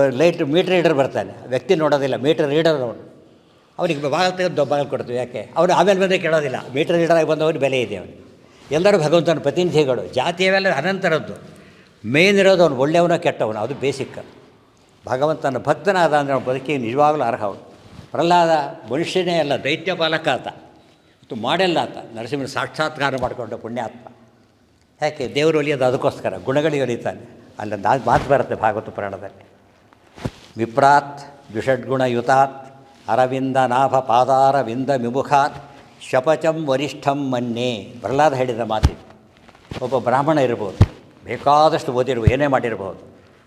ಮೀಟರ್ ರೀಡರ್ ಬರ್ತಾನೆ, ವ್ಯಕ್ತಿ ನೋಡೋದಿಲ್ಲ, ಮೀಟರ್ ರೀಡರ್ ಅವನು. ಅವನಿಗೆ ಬಾಗಿಲು ತೆಗೆದು ಬಾಗಿಲು ಕೊಡ್ತೀವಿ. ಯಾಕೆ? ಅವನು ಆಮೇಲೆ ಬಂದರೆ ಕೇಳೋದಿಲ್ಲ. ಮೀಟರ್ ರೀಡರಾಗಿ ಬಂದವನಿಗೆ ಬೆಲೆ ಇದೆ ಅವನಿಗೆ. ಎಲ್ಲರೂ ಭಗವಂತನ ಪ್ರತಿನಿಧಿಗಳು. ಜಾತಿಯವೆಲ್ಲ ಅನಂತರದ್ದು. ಮೇನ್ ಇರೋದು ಅವನು ಒಳ್ಳೆಯವನ ಕೆಟ್ಟವನು, ಅದು ಬೇಸಿಕ್. ಭಗವಂತನ ಭಕ್ತನಾದ ಅಂದರೆ ಅವನು ಬದುಕಿಗೆ ನಿಜವಾಗಲೂ ಅರ್ಹ. ಅವನು ಪ್ರಹ್ಲಾದ ಮನುಷ್ಯನೇ ಅಲ್ಲ, ದೈತ್ಯ ಬಾಲಕ ಆತ, ಮತ್ತು ಮಾಡೆಲ್ಲ ಆತ. ನರಸಿಂಹನ ಸಾಕ್ಷಾತ್ಕಾರ ಮಾಡಿಕೊಂಡ ಪುಣ್ಯಾತ್ಮ. ಯಾಕೆ? ದೇವರು ಒಲಿಯೋದು ಅದಕ್ಕೋಸ್ಕರ, ಗುಣಗಳಿಗೆ ಒಲಿತಾನೆ. ಅಲ್ಲಿ ಮಾತು ಬರುತ್ತೆ ಭಾಗವತ ಪುರಾಣದಲ್ಲಿ, ವಿಪ್ರಾತ್ ದ್ವಿಷಡ್ಗುಣಯುತಾತ್ ಅರವಿಂದ ನಾಭ ಪಾದಾರವಿಂದ ವಿಮುಖಾತ್ ಶಪಚಂ ವರಿಷ್ಠಂ ಮನ್ಯೆ. ಪ್ರಹ್ಲಾದ ಹೇಳಿದ ಮಾತಿದೆ. ಒಬ್ಬ ಬ್ರಾಹ್ಮಣ ಇರ್ಬೋದು, ಬೇಕಾದಷ್ಟು ಓದಿರ್ಬೋದು, ಏನೇ ಮಾಡಿರ್ಬೋದು,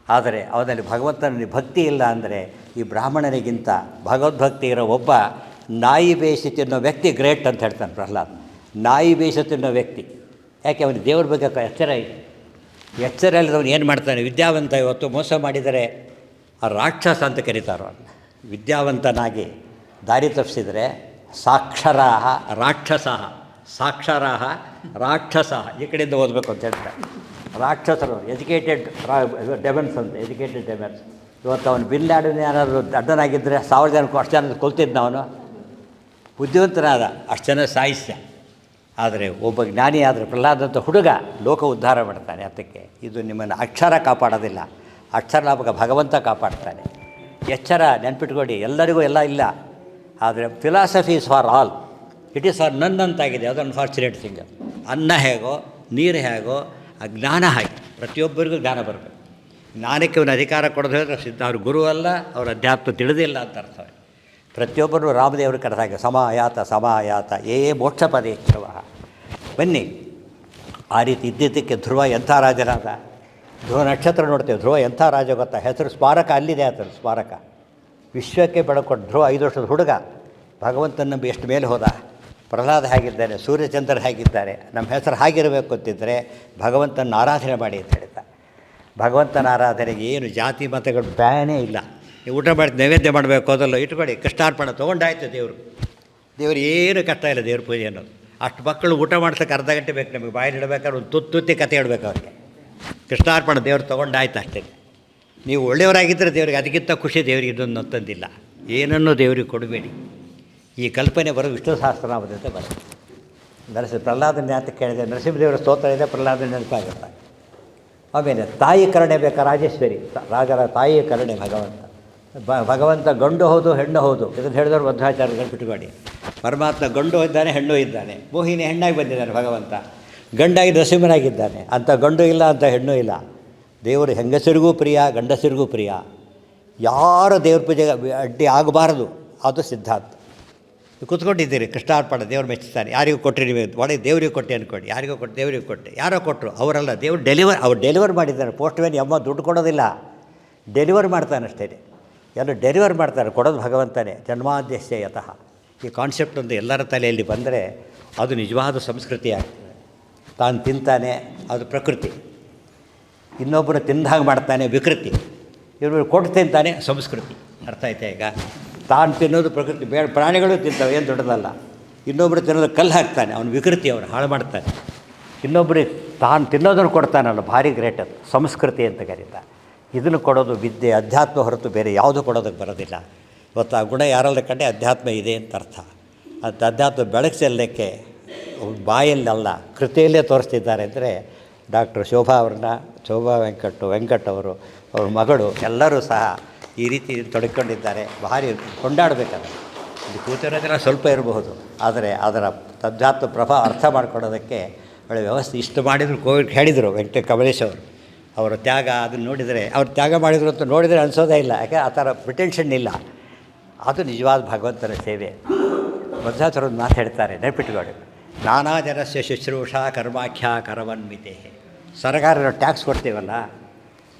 ಆದರೆ ಅವನಲ್ಲಿ ಭಗವಂತನಲ್ಲಿ ಭಕ್ತಿ ಇಲ್ಲ ಅಂದರೆ ಈ ಬ್ರಾಹ್ಮಣನಿಗಿಂತ ಭಗವದ್ಭಕ್ತಿ ಇರೋ ಒಬ್ಬ ನಾಯಿ ಬೇಯಿಸಿ ತಿನ್ನೋ ವ್ಯಕ್ತಿ ಗ್ರೇಟ್ ಅಂತ ಹೇಳ್ತಾನೆ ಪ್ರಹ್ಲಾದ್. ನಾಯಿ ಬೇಯಿಸಿ ತಿನ್ನೋ ವ್ಯಕ್ತಿ. ಯಾಕೆ? ಅವನಿಗೆ ದೇವ್ರ ಬಗ್ಗೆ ಎಚ್ಚರ ಇದೆ. ಎಚ್ಚರ ಇಲ್ಲದವನು ಏನು ಮಾಡ್ತಾನೆ? ವಿದ್ಯಾವಂತ ಇವತ್ತು ಮೋಸ ಮಾಡಿದರೆ ಆ ರಾಕ್ಷಸ ಅಂತ ಕರೀತಾರೋ. ವಿದ್ಯಾವಂತನಾಗಿ ದಾರಿ ತಪ್ಪಿಸಿದರೆ ಸಾಕ್ಷರಾಹ ರಾಕ್ಷಸಃ, ಸಾಕ್ಷರಾಹ ರಾಕ್ಷಸಃ. ಈ ಕಡೆಯಿಂದ ಓದಬೇಕು ಅಂತ ಹೇಳ್ತಾರೆ. ರಾಕ್ಷಸರು ಎಜುಕೇಟೆಡ್ ಡೆಮನ್ಸ್ ಅಂತ, ಎಜುಕೇಟೆಡ್ ಡೆಮನ್ಸ್. ಇವತ್ತು ಅವನು ಬಿನ್ ಲ್ಯಾಡನ್ ಏನಾದರೂ ಅಡ್ಡನಾಗಿದ್ದರೆ 1000 ಜನಕ್ಕೂ ಅಷ್ಟು ಜನ ಕೊಲ್ತಿದ್ದ. ಅವನು ಬುದ್ಧಿವಂತನಾದ, ಅಷ್ಟು ಜನ ಸಾಹಿತ್ಯ. ಆದರೆ ಒಬ್ಬ ಜ್ಞಾನಿ ಆದರೆ ಪ್ರಹ್ಲಾದಂಥ ಹುಡುಗ ಲೋಕ ಉದ್ಧಾರ ಮಾಡ್ತಾನೆ. ಅದಕ್ಕೆ ಇದು ನಿಮ್ಮನ್ನು ಅಕ್ಷರ ಕಾಪಾಡೋದಿಲ್ಲ, ಅಕ್ಷರ ಲಾಭಕ ಭಗವಂತ ಕಾಪಾಡ್ತಾನೆ. ಎಚ್ಚರ ನೆನ್ಪಿಟ್ಕೊಡಿ, ಎಲ್ಲರಿಗೂ ಎಲ್ಲ ಇಲ್ಲ. ಆದರೆ philosophy is for all, it is for none ಅಂತಾಗಿದೆ. ಅದು ಅನ್ಫಾರ್ಚುನೇಟ್ ಥಿಂಗ್. ಅನ್ನ ಹೇಗೋ, ನೀರು ಹೇಗೋ, ಆ ಜ್ಞಾನ ಹಾಗೆ ಪ್ರತಿಯೊಬ್ಬರಿಗೂ ಜ್ಞಾನ ಬರಬೇಕು. ಜ್ಞಾನಕ್ಕೆ ಅವನ ಅಧಿಕಾರ ಕೊಡೋದು ಹೇಳಿದ್ರೆ ಸಿದ್ಧ ಅವ್ರ ಗುರು ಅಲ್ಲ, ಅವ್ರ ಅಧ್ಯಾತ್ಮ ತಿಳಿದಿಲ್ಲ ಅಂತ ಅರ್ಥ. ಪ್ರತಿಯೊಬ್ಬರು ರಾಮದೇವರು ಕರೆದಾಗ ಸಮಾಯಾತ ಮೋಕ್ಷ ಪದೇಚ್ಛವ. ಬನ್ನಿ, ಆ ರೀತಿ ಇದ್ದಿದ್ದಕ್ಕೆ ಧ್ರುವ ಎಂಥ ರಾಜನಾದ. ಧ್ರುವ ನಕ್ಷತ್ರ ನೋಡ್ತೇವೆ, ಧ್ರುವ ಎಂಥ ರಾಜ ಗೊತ್ತಾ? ಹೆಸರು ಸ್ಮಾರಕ ಅಲ್ಲಿದೆ, ಆತನ ಸ್ಮಾರಕ. ವಿಶ್ವಕ್ಕೆ ಬೆಳಕೊಟ್ಟು ಧ್ರುವ 5 ವರ್ಷದ ಹುಡುಗ ಭಗವಂತನ ನಂಬಿ ಎಷ್ಟು ಮೇಲೆ ಹೋದ. ಪ್ರಹ್ಲಾದ ಹೇಗಿದ್ದಾನೆ, ಸೂರ್ಯಚಂದ್ರ ಹೇಗಿದ್ದಾರೆ, ನಮ್ಮ ಹೆಸರು ಹಾಗಿರಬೇಕು ಅಂತಿದ್ದರೆ ಭಗವಂತನ ಆರಾಧನೆ ಮಾಡಿ ಅಂತ ಹೇಳ್ತಾ. ಭಗವಂತನ ಆರಾಧನೆಗೆ ಏನು ಜಾತಿ ಮತಗಳು ಬ್ಯಾನೇ ಇಲ್ಲ. ನೀವು ಊಟ ಮಾಡಿ ನೈವೇದ್ಯ ಮಾಡಬೇಕು ಅದಲ್ಲ, ಇಟ್ಕೊಳ್ಳಿ, ಕೃಷ್ಣಾರ್ಪಣ ತೊಗೊಂಡಾಯ್ತು. ದೇವರು ಏನು ಕಷ್ಟ ಇಲ್ಲ ದೇವ್ರ ಪೂಜೆ ಅನ್ನೋದು. ಅಷ್ಟು ಮಕ್ಕಳು ಊಟ ಮಾಡ್ಸೋಕ್ಕೆ ಅರ್ಧ ಗಂಟೆ ಬೇಕು ನಮಗೆ. ಬಾಯಲ್ಲಿ ಇಡಬೇಕಾದ್ರೆ ಒಂದು ತುತ್ತಿ ಕತೆ ಹೇಳ್ಬೇಕು ಅವ್ರಿಗೆ. ಕೃಷ್ಣಾರ್ಪಣ ದೇವ್ರು ತೊಗೊಂಡಾಯ್ತು ಅಷ್ಟೇ. ನೀವು ಒಳ್ಳೆಯವರಾಗಿದ್ದರೆ ದೇವರಿಗೆ ಅದಕ್ಕಿಂತ ಖುಷಿ ದೇವರಿಗೆ ಇದೊಂದು ಅಂತಂದಿಲ್ಲ. ಏನನ್ನೂ ದೇವರಿಗೆ ಕೊಡಬೇಡಿ. ಈ ಕಲ್ಪನೆ ಬರೋದು ವಿಷ್ಣು ಸಹಸ್ರನಾಮದಂತೆ ಬರುತ್ತೆ. ಪ್ರಹ್ಲಾದನ ಅಂತ ಕೇಳಿದೆ, ನರಸಿಂಹದೇವರ ಸ್ತೋತ್ರ ಇದೆ, ಪ್ರಹ್ಲಾದನ ನೆನಪಾಗುತ್ತೆ. ಆಮೇಲೆ ತಾಯಿ ಕರುಣೆ ಬೇಕಾ? ರಾಜೇಶ್ವರಿ, ರಾಜರ ತಾಯಿಯ ಕರುಣೆ ಭಗವಂತ ಗಂಡು ಹೌದು ಹೆಣ್ಣು ಹೌದು ಇದನ್ನು ಹೇಳಿದವರು ಮಧ್ವಾಚಾರ್ಯಗಳು ಬಿಟ್ಟುಕೊಡಿ. ಪರಮಾತ್ಮ ಗಂಡು ಇದ್ದಾನೆ, ಹೆಣ್ಣು ಇದ್ದಾನೆ. ಮೋಹಿನಿ ಹೆಣ್ಣಾಗಿ ಬಂದಿದ್ದಾನೆ, ಭಗವಂತ ಗಂಡಾಗಿ ನರಸಿಂಹನಾಗಿದ್ದಾನೆ. ಅಂಥ ಗಂಡು ಇಲ್ಲ, ಅಂಥ ಹೆಣ್ಣು ಇಲ್ಲ. ದೇವರು ಹೆಂಗಸರಿಗೂ ಪ್ರಿಯ, ಗಂಡಸರಿಗೂ ಪ್ರಿಯ. ಯಾರು ದೇವ್ರ ಪೂಜೆಗೆ ಅಡ್ಡಿ ಆಗಬಾರದು, ಅದು ಸಿದ್ಧಾಂತ. ಕೂತ್ಕೊಂಡಿದ್ದೀರಿ, ಕೃಷ್ಣಾರ್ಪಣ ದೇವ್ರು ಮೆಚ್ಚಿಸ್ತಾನೆ. ಯಾರಿಗೂ ಕೊಟ್ಟರೆ ನೀವು ಒಳಗೆ ದೇವರಿಗೆ ಕೊಟ್ಟೆ ಅಂದ್ಕೊಡಿ. ಯಾರಿಗೂ ಕೊಟ್ಟು ದೇವರಿಗೆ ಕೊಟ್ಟೆ, ಯಾರೋ ಕೊಟ್ಟರು ಅವರಲ್ಲ, ದೇವ್ರು ಅವ್ರು ಡೆಲಿವರ್ ಮಾಡಿದ್ದಾರೆ. ಪೋಸ್ಟ್ ಮ್ಯಾನ್ ಅಮ್ಮ ದುಡ್ಡು ಕೊಡೋದಿಲ್ಲ, ಡೆಲಿವರ್ ಮಾಡ್ತಾನೆ ಅಷ್ಟೇ. ಎಲ್ಲ ಡೆಲಿವರ್ ಮಾಡ್ತಾರೆ, ಕೊಡೋದು ಭಗವಂತನೇ. ಜನ್ಮಾದ್ಯಸ್ಯ ಯತಃ. ಈ ಕಾನ್ಸೆಪ್ಟ್ ಒಂದು ಎಲ್ಲರ ತಲೆಯಲ್ಲಿ ಬಂದರೆ ಅದು ನಿಜವಾದ ಸಂಸ್ಕೃತಿ ಆಗ್ತದೆ. ತಾನು ತಿಂತಾನೆ, ಅದು ಪ್ರಕೃತಿ. ಇನ್ನೊಬ್ಬರು ತಿಂದಾಗ ಮಾಡ್ತಾನೆ, ವಿಕೃತಿ. ಇವರು ಕೊಟ್ಟು ತಿಂತಾನೆ, ಸಂಸ್ಕೃತಿ. ಅರ್ಥ ಆಯ್ತಾ? ಈಗ ತಾನು ತಿನ್ನೋದು ಪ್ರಕೃತಿ, ಪ್ರಾಣಿಗಳು ತಿಂತಾವೆ, ಏನು ದೊಡ್ಡದಲ್ಲ. ಇನ್ನೊಬ್ಬರು ತಿನ್ನೋದು ಕಲ್ಲು ಹಾಕ್ತಾನೆ, ಅವನು ವಿಕೃತಿ, ಅವನು ಹಾಳು ಮಾಡ್ತಾನೆ. ಇನ್ನೊಬ್ಬರಿಗೆ ತಾನು ತಿನ್ನೋದನ್ನು ಕೊಡ್ತಾನಲ್ಲ, ಭಾರಿ ಗ್ರೇಟ್. ಅದು ಸಂಸ್ಕೃತಿ ಅಂತ ಕರೀತಾ. ಇದನ್ನು ಕೊಡೋದು ವಿದ್ಯೆ, ಅಧ್ಯಾತ್ಮ ಹೊರತು ಬೇರೆ ಯಾವುದೂ ಕೊಡೋದಕ್ಕೆ ಬರೋದಿಲ್ಲ. ಇವತ್ತು ಆ ಗುಣ ಯಾರಲ್ಲ ಕಂಡೆ ಅಧ್ಯಾತ್ಮ ಇದೆ ಅಂತ ಅರ್ಥ. ಅದು ಅಧ್ಯಾತ್ಮ ಬೆಳಕಿಸಲಿಕ್ಕೆ ಬಾಯಲ್ಲಲ್ಲ, ಕೃತಿಯಲ್ಲೇ ತೋರಿಸ್ತಿದ್ದಾರೆ. ಅಂದರೆ ಡಾಕ್ಟರ್ ಶೋಭಾ ವೆಂಕಟ್ ಅವರು, ಅವ್ರ ಮಗಳು ಎಲ್ಲರೂ ಸಹ ಈ ರೀತಿ ತೊಡಗಿಕೊಂಡಿದ್ದಾರೆ. ಭಾರಿ ಕೊಂಡಾಡಬೇಕಲ್ಲ. ಇದು ಕೂತಿರೋದೆಲ್ಲ ಸ್ವಲ್ಪ ಇರಬಹುದು, ಆದರೆ ಅದರ ಅಧ್ಯಾತ್ಮ ಪ್ರಭಾವ ಅರ್ಥ ಮಾಡ್ಕೊಳ್ಳೋದಕ್ಕೆ ಒಳ್ಳೆ ವ್ಯವಸ್ಥೆ ಇಷ್ಟು ಮಾಡಿದ್ರು. ಕೋವಿಡ್ ಹೇಳಿದರು ಕಮಲೇಶ್ ಅವರು, ಅವರ ತ್ಯಾಗ ಅದನ್ನು ನೋಡಿದರೆ, ಅವ್ರು ತ್ಯಾಗ ಮಾಡಿದರು ಅಂತ ನೋಡಿದರೆ ಅನಿಸೋದೇ ಇಲ್ಲ. ಯಾಕೆ ಆ ಥರ ಪ್ರಿಟೆನ್ಷನ್ ಇಲ್ಲ. ಅದು ನಿಜವಾದ ಭಗವಂತನ ಸೇವೆ. ಮಧ್ವಾಚಾರ್ಯರು ಮಾತು ಹೇಳ್ತಾರೆ, ನೆನಪಿಟ್ಟುಕೊಳ್ಳಿ. ನಾನಾ ಜನಸ್ಯ ಶುಶ್ರೂಷಾ ಕರ್ಮಾಖ್ಯಾ ಕರವನ್ವಿತೆ. ಸರ್ಕಾರ ಟ್ಯಾಕ್ಸ್ ಕೊಡ್ತೀವಲ್ಲ,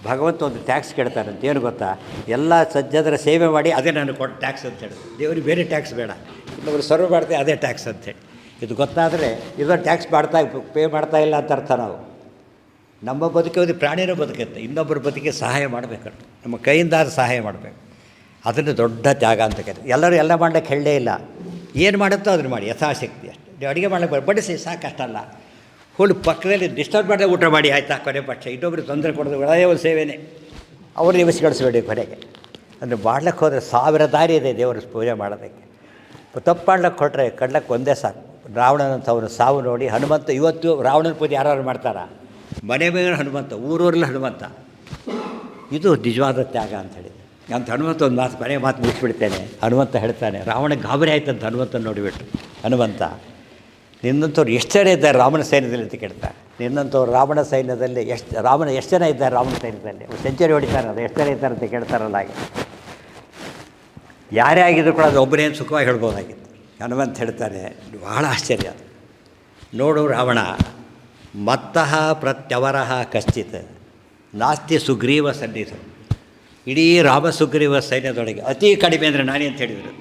ಭಗವಂತ ಒಂದು ಟ್ಯಾಕ್ಸ್ ಕೇಳ್ತಾರಂತ. ಏನು ಗೊತ್ತಾ? ಎಲ್ಲ ಸಜ್ಜದರ ಸೇವೆ ಮಾಡಿ ಅದೇ ನಾನು ಕೊಟ್ಟು ಟ್ಯಾಕ್ಸ್ ಅಂತ ಹೇಳಿ. ದೇವರಿಗೆ ಬೇರೆ ಟ್ಯಾಕ್ಸ್ ಬೇಡ, ಇನ್ನೊಬ್ರು ಸರ್ವ್ ಮಾಡ್ತೀವಿ ಅದೇ ಟ್ಯಾಕ್ಸ್ ಅಂತೇಳಿ. ಇದು ಗೊತ್ತಾದರೆ ಇದನ್ನು ಟ್ಯಾಕ್ಸ್ ಪೇ ಮಾಡ್ತಾ ಇಲ್ಲ ಅಂತ ಅರ್ಥ. ನಾವು ನಮ್ಮ ಬದುಕೋದು ಪ್ರಾಣಿನೂ ಬದುಕುತ್ತೆ, ಇನ್ನೊಬ್ಬರ ಬದುಕಿಗೆ ಸಹಾಯ ಮಾಡಬೇಕು. ನಮ್ಮ ಕೈಯಿಂದಾದ ಸಹಾಯ ಮಾಡಬೇಕು. ಅದನ್ನು ದೊಡ್ಡ ತ್ಯಾಗ ಅಂತ ಕರೀತಾರೆ. ಎಲ್ಲರೂ ಎಲ್ಲ ಮಾಡ್ಲಿಕ್ಕೆ ಹೇಳಲೇ ಇಲ್ಲ. ಏನು ಮಾಡುತ್ತೋ ಅದನ್ನು ಮಾಡಿ ಯಥಾಶಕ್ತಿ. ಅಷ್ಟೇ ಅಡುಗೆ ಮಾಡ್ಲಿಕ್ಕೆ ಬಡಿಸಿ ಸಾಕಷ್ಟಲ್ಲ. ಹೋಳಿ ಪಕ್ಕದಲ್ಲಿ ಡಿಸ್ಟರ್ಬ್ ಮಾಡಿದ್ರೆ ಊಟ ಮಾಡಿ ಆಯಿತಾ, ಕೊನೆ ಪಕ್ಷ. ಇನ್ನೊಬ್ಬರಿಗೆ ತೊಂದರೆ ಕೊಡೋದು ಒಳ್ಳೆಯ ಒಂದು ಸೇವೆನೇ. ಅವರು ನಿವಸಿಗಳಿಸಬೇಡಿ ಕೊನೆಗೆ. ಅಂದರೆ ಮಾಡ್ಲಿಕ್ಕೆ ಹೋದರೆ 1000 ದಾರಿ ಇದೆ ದೇವರ ಪೂಜೆ ಮಾಡೋದಕ್ಕೆ. ತಪ್ಪು ಮಾಡ್ಲಿಕ್ಕೆ ಕೊಟ್ಟರೆ ಕಡ್ಲಕ್ಕೆ ಒಂದೇ ಸಾಕು. ರಾವಣನಂಥವನು ಸಾವು ನೋಡಿ ಹನುಮಂತ. ಇವತ್ತು ರಾವಣನ ಪೂಜೆ ಯಾರು ಮಾಡ್ತಾರ? ಮನೆ ಮೇಲೆ ಹನುಮಂತ, ಊರೂರಲ್ಲಿ ಹನುಮಂತ. ಇದು ನಿಜವಾದ ತ್ಯಾಗ ಅಂಥೇಳಿ. ಅಂತ ಹನುಮಂತ ಒಂದು ಮಾತು ಮುಗಿಸ್ಬಿಡ್ತೇನೆ. ಹನುಮಂತ ಹೇಳ್ತಾನೆ, ರಾವಣ ಗಾಬರಿ ಆಯ್ತಂತ ಹನುಮಂತನ ನೋಡಿಬಿಟ್ಟು. ಹನುಮಂತ, ನಿನ್ನಂಥವ್ರು ಎಷ್ಟು ಜನ ಇದ್ದಾರೆ ರಾಮನ ಸೈನ್ಯದಲ್ಲಿ ಅಂತ ಕೇಳ್ತಾರೆ. ನಿನ್ನಂಥವ್ರು ರಾವಣ ಸೈನ್ಯದಲ್ಲಿ ಎಷ್ಟು ಜನ ಇದ್ದಾರೆ ರಾಮನ ಸೈನ್ಯದಲ್ಲಿ? ಸೆಂಚುರಿ ಹೊಡಿತಾರೆ, ಅದು ಎಷ್ಟು ಜನ ಇದ್ದಾರೆ ಅಂತ ಕೇಳ್ತಾರಲ್ಲ. ಹಾಗೆ ಯಾರೇ ಆಗಿದ್ರು ಕೂಡ ಅದು ಒಬ್ಬರೇನು ಸುಖವಾಗಿ ಹೇಳ್ಬೋದಾಗಿತ್ತು. ಹನುಮಂತ ಹೇಳ್ತಾನೆ, ಬಹಳ ಆಶ್ಚರ್ಯ. ನೋಡು ರಾವಣ, ಮತ್ತಃ ಪ್ರತ್ಯವರಃ ಕಶ್ಚಿತ್ ನಾಸ್ತಿ ಸುಗ್ರೀವ ಸನ್ನಿಧು. ಇಡೀ ರಾಮ ಸುಗ್ರೀವ ಸೈನ್ಯದೊಳಗೆ ಅತಿ ಕಡಿಮೆ ಅಂದರೆ ನಾನೇ ಅಂತ ಹೇಳಿದ್ರು.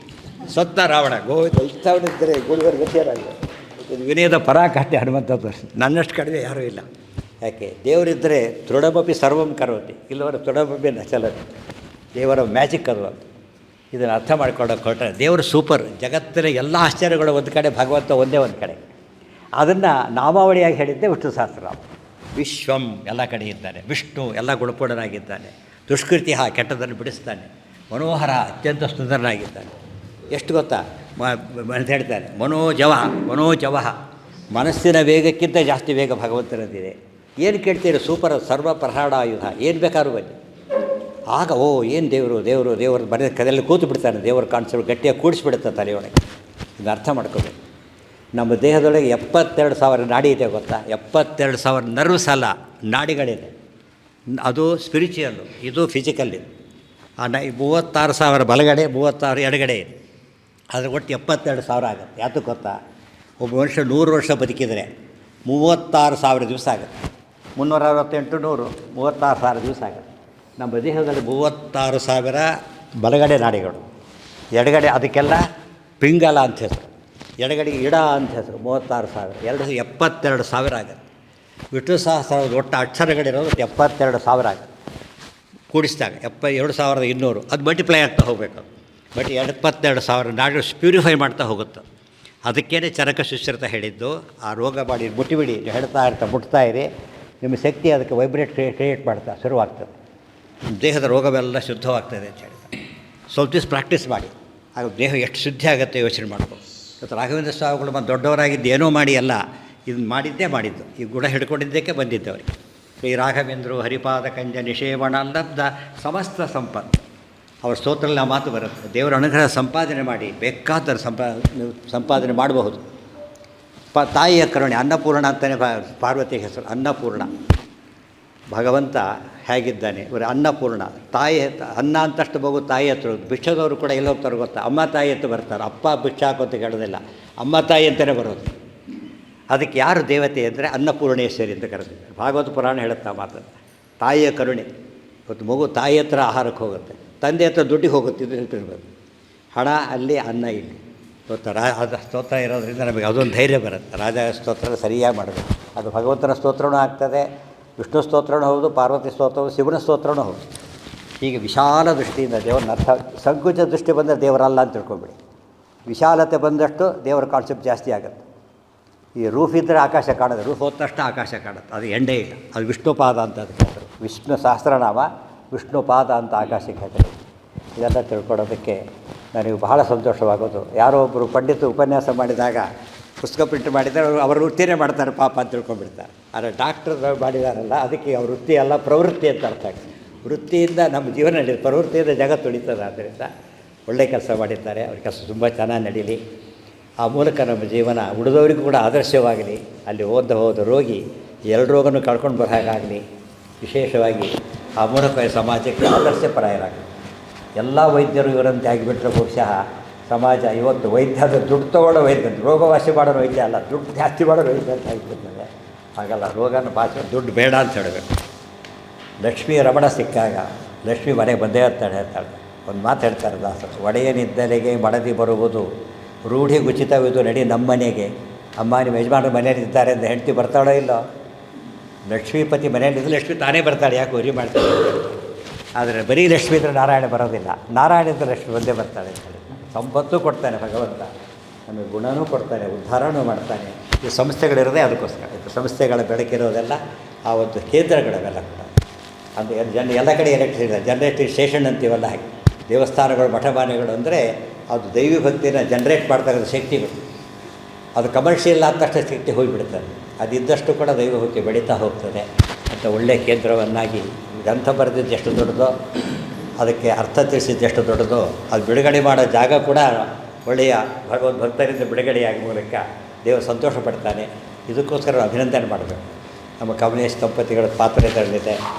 ಸತ್ತ ರಾವಣ ಗೋವಿಂದ ಇಷ್ಟವನಿದ್ದರೆ ಗುರುವರ ಗತಿಯರಾಗ. ಇದು ವಿನಯದ ಪರಾಕಾಷ್ಠೆ ಹನುಮಂತ ತೋರಿಸಿ. ನನ್ನಷ್ಟು ಕಡಿಮೆ ಯಾರೂ ಇಲ್ಲ. ಯಾಕೆ? ದೇವರಿದ್ದರೆ ತೃಣಮಪಿ ಸರ್ವಂ ಕರೋತಿ, ಇಲ್ಲವರ ತೃಣಮಪಿ ನ ಚಲತಿ. ದೇವರ ಮ್ಯಾಜಿಕ್ ಅದು. ಇದನ್ನು ಅರ್ಥ ಮಾಡ್ಕೊಳ್ಳೋಕೆ ಹೊರಟ್ರೆ ದೇವರು ಸೂಪರ್. ಜಗತ್ತಿನ ಎಲ್ಲ ಆಶ್ಚರ್ಯಗಳು ಒಂದು ಕಡೆ, ಭಗವಂತ ಒಂದೇ ಒಂದು ಕಡೆ. ಅದನ್ನು ನಾಮಾವಳಿಯಾಗಿ ಹೇಳಿದ್ದೆ ವಿಷ್ಣು ಸಹಸ್ರನಾಮ. ವಿಶ್ವಂ ಎಲ್ಲ ಕಡೆ ಇದ್ದಾನೆ, ವಿಷ್ಣು ಎಲ್ಲ ಗುಣಪೂರ್ಣನಾಗಿದ್ದಾನೆ, ದುಷ್ಕೃತಿ ಕೆಟ್ಟದನ್ನು ಬಿಡಿಸ್ತಾನೆ, ಮನೋಹರ ಅತ್ಯಂತ ಸುಂದರನಾಗಿದ್ದಾನೆ. ಎಷ್ಟು ಗೊತ್ತಾ ಅಂತ ಹೇಳ್ತಾನೆ, ಮನೋಜವ ಮನಸ್ಸಿನ ವೇಗಕ್ಕಿಂತ ಜಾಸ್ತಿ ವೇಗ ಭಗವಂತನದಿದೆ. ಏನು ಕೇಳ್ತೀರಿ? ಸೂಪರ್, ಸರ್ವ ಪ್ರಹಾಡ ಆಯುಧ, ಏನು ಬೇಕಾದ್ರೂ ಬನ್ನಿ. ಆಗ ಏನು ದೇವರು ಬರೆದ ಕದೆಯಲ್ಲಿ ಕೂತು ಬಿಡ್ತಾನೆ. ದೇವರ ಕಾಣಿಸೋದು ಗಟ್ಟಿಯಾಗಿ ಕೂಡಿಸ್ಬಿಡುತ್ತೆ ತಲೆಯೊಳಗೆ. ಇದು ಅರ್ಥ ಮಾಡ್ಕೋಬೇಕು. ನಮ್ಮ ದೇಹದೊಳಗೆ 72,000 ನಾಡಿ ಇದೆ ಗೊತ್ತಾ? 72,000 ನರ್ವ್ಸ್ ಅಲ್ಲ, ನಾಡಿಗಳಿದೆ. ಅದು ಸ್ಪಿರಿಚುವಲ್ಲು, ಇದು ಫಿಸಿಕಲ್. ಇದು 36,000 ಬಲಗಡೆ, 36 ಎಡಗಡೆ ಇದೆ. ಅದ್ರ ಒಟ್ಟು 72,000 ಆಗುತ್ತೆ. ಯಾತಕ್ಕೆ ಗೊತ್ತಾ? ಒಬ್ಬ ಮನುಷ್ಯ 100 ವರ್ಷ ಬದುಕಿದರೆ 36,000 ದಿವಸ ಆಗುತ್ತೆ. 368 100 36,000 ದಿವಸ ಆಗುತ್ತೆ. ನಮ್ಮ ದೇಹದಲ್ಲಿ 36,000 ಬಲಗಡೆ ನಾಡಿಗಳು, ಎಡಗಡೆ ಅದಕ್ಕೆಲ್ಲ ಪಿಂಗಲ ಅಂತ ಹೆಸರು, ಎಡಗಡೆಗೆ ಇಡ ಅಂತ ಹೆಸರು. 36,000 72,000 ಆಗುತ್ತೆ. ವಿಷ್ಣು ಸಹಸ್ರದ ಒಟ್ಟು ಅಕ್ಷರಗಳಿರೋದು 72,000 ಆಗುತ್ತೆ. ಕೂಡಿಸಿದಾಗ 72,200 ಅದು ಮಲ್ಟಿಪ್ಲೈ ಆಗ್ತಾ ಹೋಗಬೇಕು. ಬಟ್ 72,000 ನಾಡಿಗಳು ಪ್ಯೂರಿಫೈ ಮಾಡ್ತಾ ಹೋಗುತ್ತೆ. ಅದಕ್ಕೇ ಚರಕ ಸುಶ್ರಿತ ಹೇಳಿದ್ದು, ಆ ರೋಗ ಮಾಡಿ ಮುಟ್ಟಿಬಿಡಿ, ಹೇಳ್ತಾ ಮುಟ್ತಾ ಇರಿ, ನಿಮ್ಮ ಶಕ್ತಿ ಅದಕ್ಕೆ ವೈಬ್ರೇಟ್ ಕ್ರಿಯೇಟ್ ಮಾಡ್ತಾ ಶುರುವಾಗ್ತದೆ. ದೇಹದ ರೋಗವೆಲ್ಲ ಶುದ್ಧವಾಗ್ತದೆ ಅಂತ ಹೇಳ್ತಾರೆ. ಸ್ವಲ್ಪ ದಿವಸ ಪ್ರಾಕ್ಟೀಸ್ ಮಾಡಿ, ಆಗ ದೇಹ ಎಷ್ಟು ಶುದ್ಧಿ ಆಗುತ್ತೆ ಯೋಚನೆ ಮಾಡ್ಬೋದು. ಇವತ್ತು ರಾಘವೇಂದ್ರ ಸ್ವಾಮಿಗಳು ಮತ್ತು ದೊಡ್ಡವರಾಗಿದ್ದು ಏನೋ ಮಾಡಿ ಅಲ್ಲ, ಇದನ್ನು ಮಾಡಿದ್ದು ಈ ಗುಣ ಹಿಡ್ಕೊಂಡಿದ್ದಕ್ಕೆ ಬಂದಿದ್ದವರಿಗೆ. ಶ್ರೀ ರಾಘವೇಂದ್ರ ಹರಿಪಾದ ಕಂಜ ನಿಷೇವಣ ಲಬ್ಧ ಸಮಸ್ತ ಸಂಪತ್ತು. ಅವ್ರ ಸ್ತೋತ್ರದಲ್ಲಿ ಆ ಮಾತು ಬರುತ್ತೆ, ದೇವರ ಅನುಗ್ರಹ ಸಂಪಾದನೆ ಮಾಡಿ ಬೇಕಾದ ಸಂಪಾದನೆ ಮಾಡಬಹುದು. ತಾಯಿಯ ಕರುಣೆ, ಅನ್ನಪೂರ್ಣ ಅಂತಲೇ ಪಾರ್ವತಿ ಹೆಸರು, ಅನ್ನಪೂರ್ಣ. ಭಗವಂತ ಹೇಗಿದ್ದಾನೆ ಇವರು ಅನ್ನಪೂರ್ಣ. ತಾಯಿ ಅನ್ನ ಅಂತಷ್ಟು ಮಗು ತಾಯಿ ಹತ್ರ, ಭಿಕ್ಷದವರು ಕೂಡ ಎಲ್ಲಿ ಹೋಗ್ತಾರೆ ಗೊತ್ತಾ? ಅಮ್ಮ ತಾಯಿ ಹತ್ರ ಬರ್ತಾರೆ. ಅಪ್ಪ ಭಿಕ್ಷ ಹಾಕೋತ ಹೇಳೋದಿಲ್ಲ, ಅಮ್ಮ ತಾಯಿ ಅಂತಲೇ ಬರೋದು. ಅದಕ್ಕೆ ಯಾರು ದೇವತೆ ಅಂದರೆ ಅನ್ನಪೂರ್ಣೇಶ್ವರಿ ಅಂತ ಕರೆದಿದ್ದಾರೆ. ಭಾಗವತ ಪುರಾಣ ಹೇಳುತ್ತಾ ಮಾತನ್ನು. ತಾಯಿಯ ಕರುಣೆ. ಇವತ್ತು ಮಗು ತಾಯಿ ಹತ್ರ ಆಹಾರಕ್ಕೆ ಹೋಗುತ್ತೆ, ತಂದೆ ಹತ್ರ ದುಡ್ಡಿಗೆ ಹೋಗುತ್ತೆ. ಇದು ಹೇಳ್ತಿರ್ಬೇಕು, ಹಣ ಅಲ್ಲಿ, ಅನ್ನ ಇಲ್ಲಿ. ಇವತ್ತು ಅದು ಸ್ತೋತ್ರ ಇರೋದ್ರಿಂದ ನಮಗೆ ಅದೊಂದು ಧೈರ್ಯ ಬರುತ್ತೆ. ರಾಜ ಸ್ತೋತ್ರ ಸರಿಯಾಗಿ ಮಾಡಬೇಕು. ಅದು ಭಗವಂತನ ಸ್ತೋತ್ರವೂ ಆಗ್ತದೆ, ವಿಷ್ಣು ಸ್ತೋತ್ರನೂ ಹೌದು, ಪಾರ್ವತಿ ಸ್ತೋತ್ರವು, ಶಿವನ ಸ್ತೋತ್ರನೂ ಹೌದು. ಹೀಗೆ ವಿಶಾಲ ದೃಷ್ಟಿಯಿಂದ ದೇವರನ್ನ ಅರ್ಥ. ಸಂಕುಚ ದೃಷ್ಟಿ ಬಂದರೆ ದೇವರಲ್ಲ ಅಂತ ತಿಳ್ಕೊಬೇಡಿ. ವಿಶಾಲತೆ ಬಂದಷ್ಟು ದೇವರ ಕಾನ್ಸೆಪ್ಟ್ ಜಾಸ್ತಿ ಆಗುತ್ತೆ. ಈ ರೂಫ್ ಇದ್ದರೆ ಆಕಾಶ ಕಾಣೋದು, ರೂಫ್ ಹೋದ ತಕ್ಷಣ ಆಕಾಶ ಕಾಣುತ್ತೆ. ಅದು ಎಂಡೇ ಇಲ್ಲ. ಅದು ವಿಷ್ಣುಪಾದ ಅಂತ ಅದಕ್ಕೆ ಹೆಸರು. ವಿಷ್ಣು ಸಹಸ್ರನಾಮ ವಿಷ್ಣುಪಾದ ಅಂತ ಆಕಾಶಕ್ಕೆ ಹೆಸರು. ಇದೆಲ್ಲ ತಿಳ್ಕೊಳ್ಳೋದಕ್ಕೆ ನನಗೆ ಬಹಳ ಸಂತೋಷವಾಗೋದು. ಯಾರೋ ಒಬ್ಬರು ಪಂಡಿತ ಉಪನ್ಯಾಸ ಮಾಡಿದಾಗ ಪುಸ್ತಕ ಪ್ರಿಂಟ್ ಮಾಡಿದ್ದಾರೆ, ಅವರು ವೃತ್ತಿನೇ ಮಾಡ್ತಾರೆ ಪಾಪ ಅಂತ ತಿಳ್ಕೊಂಡ್ಬಿಡ್ತಾರೆ. ಆದರೆ ಡಾಕ್ಟರ್ ಮಾಡಿದಾರಲ್ಲ, ಅದಕ್ಕೆ ಅವ್ರ ವೃತ್ತಿ ಅಲ್ಲ, ಪ್ರವೃತ್ತಿ ಅಂತ ಅರ್ಥ ಆಗ್ತದೆ. ವೃತ್ತಿಯಿಂದ ನಮ್ಮ ಜೀವನ ನಡೀತದೆ, ಪ್ರವೃತ್ತಿಯಿಂದ ಜಗತ್ತು ಉಳಿತದೆ. ಆದ್ದರಿಂದ ಒಳ್ಳೆಯ ಕೆಲಸ ಮಾಡಿದ್ದಾರೆ. ಅವ್ರ ಕೆಲಸ ತುಂಬ ಚೆನ್ನಾಗಿ ನಡೀಲಿ. ಆ ಮೂಲಕ ನಮ್ಮ ಜೀವನ ಉಳಿದವರಿಗೂ ಕೂಡ ಆದರ್ಶವಾಗಲಿ. ಅಲ್ಲಿ ಹೋದ ರೋಗಿ ಎರಡು ರೋಗನೂ ಕಳ್ಕೊಂಡು ಬರೋ ಹಾಗಾಗಲಿ. ವಿಶೇಷವಾಗಿ ಆ ಮೂಲಕ ಸಮಾಜಕ್ಕೆ ಆದರ್ಶಪರಾಯರಾಗಲಿ. ಎಲ್ಲ ವೈದ್ಯರು ಇವರಂತೆ ಆಗಿಬಿಟ್ರೆ ಬಹುಶಃ ಸಮಾಜ ಇವತ್ತು ವೈದ್ಯದ ದುಡ್ಡು ತೊಗೊಳ್ಳೋ ವೈದ್ಯ, ರೋಗವಾಸಿ ಮಾಡೋ ವೈದ್ಯ ಅಲ್ಲ, ದುಡ್ಡು ಜಾಸ್ತಿ ಮಾಡೋ ವೈದ್ಯ ಅಂತ ಆಗಿಬಿಡ್ತದೆ. ಹಾಗಲ್ಲ, ರೋಗನ ಭಾಷೆ ದುಡ್ಡು ಬೇಡ ಅಂತ ಹೇಳಬೇಕು. ಲಕ್ಷ್ಮೀ ರಮಣ ಸಿಕ್ಕಾಗ ಲಕ್ಷ್ಮೀ ಮನೆಗೆ ಬಂದೇ ಹೇಳ್ತಾಳೆ. ಒಂದು ಮಾತು ಹೇಳ್ತಾರೆ ದಾಸರು, ಒಡೆಯನಿದ್ದಲೆಗೆ ಮಡದಿ ಬರುವುದು ರೂಢಿ ಉಚಿತವಿದು ನಡಿ ನಮ್ಮನೆಗೆ. ಅಮ್ಮ ನಿಮ್ಮ ಯಜಮಾನರು ಮನೆಯಲ್ಲಿದ್ದಾರೆ ಅಂತ ಹೆಂಡತಿ ಬರ್ತಾಳೋ ಇಲ್ಲೋ? ಲಕ್ಷ್ಮೀಪತಿ ಮನೆಯಲ್ಲಿದ್ದು ಲಕ್ಷ್ಮಿ ತಾನೇ ಬರ್ತಾಳೆ, ಯಾಕೆ ವರಿ ಮಾಡ್ತಾಳೆ? ಆದರೆ ಬರೀ ಲಕ್ಷ್ಮೀ ಇದ್ದರೆ ನಾರಾಯಣ ಬರೋದಿಲ್ಲ, ನಾರಾಯಣ ಇದ್ದರೆ ಲಕ್ಷ್ಮಿ ಬಂದೇ ಬರ್ತಾಳೆ ಅಂತ ಹೇಳಿ. ಸಂಪತ್ತು ಕೊಡ್ತಾನೆ ಭಗವಂತ, ನಮಗೆ ಗುಣನೂ ಕೊಡ್ತಾನೆ, ಉದ್ಧಾರನೂ ಮಾಡ್ತಾನೆ. ಈ ಸಂಸ್ಥೆಗಳಿರೋದೇ ಅದಕ್ಕೋಸ್ಕರ. ಇದು ಸಂಸ್ಥೆಗಳ ಬೆಳಕಿರೋದೆಲ್ಲ ಆ ಒಂದು ಕೇಂದ್ರಗಳವೆಲ್ಲ ಕೂಡ. ಅದು ಎಲ್ಲ ಕಡೆ ಎಲೆಕ್ಟ್ರಿಸಿಟಿ ಜನರೇಟಿವ್ ಸ್ಟೇಷನ್ ಅಂತೀವಲ್ಲ, ಹಾಗೆ ದೇವಸ್ಥಾನಗಳು ಮಠಮಾನ್ಯಗಳು ಅಂದರೆ ಅದು ದೈವಿ ಭಕ್ತಿನ ಜನ್ರೇಟ್ ಮಾಡ್ತಕ್ಕಂಥ ಶಕ್ತಿಗಳು. ಅದು ಕಮರ್ಷಿಯಲ್ ಆದ ತಕ್ಷಣ ಶಕ್ತಿ ಹೋಗಿಬಿಡ್ತದೆ. ಅದಿದ್ದಷ್ಟು ಕೂಡ ದೈವಭಕ್ತಿ ಬೆಳೀತಾ ಹೋಗ್ತದೆ ಅಂತ ಒಳ್ಳೆಯ ಕೇಂದ್ರವನ್ನಾಗಿ ಗ್ರಂಥ ಬರೆದಿದ್ದು ಎಷ್ಟು ದೊಡ್ಡದೋ, ಅದಕ್ಕೆ ಅರ್ಥ ತಿಳಿಸಿದ್ದು ಎಷ್ಟು ದೊಡ್ಡದೋ, ಅದು ಬಿಡುಗಡೆ ಮಾಡೋ ಜಾಗ ಕೂಡ ಒಳ್ಳೆಯ ಭಗವದ್ಭಕ್ತರಿಂದ ಬಿಡುಗಡೆಯಾಗಿ ಮೂಲಕ ದೇವರು ಸಂತೋಷ ಪಡ್ತಾನೆ. ಇದಕ್ಕೋಸ್ಕರ ಅಭಿನಂದನೆ ಮಾಡಬೇಕು. ನಮ್ಮ ಕಮಲೇಶ್ ದಂಪತಿಗಳ ಪಾತ್ರ ಇದರಲ್ಲಿದೆ.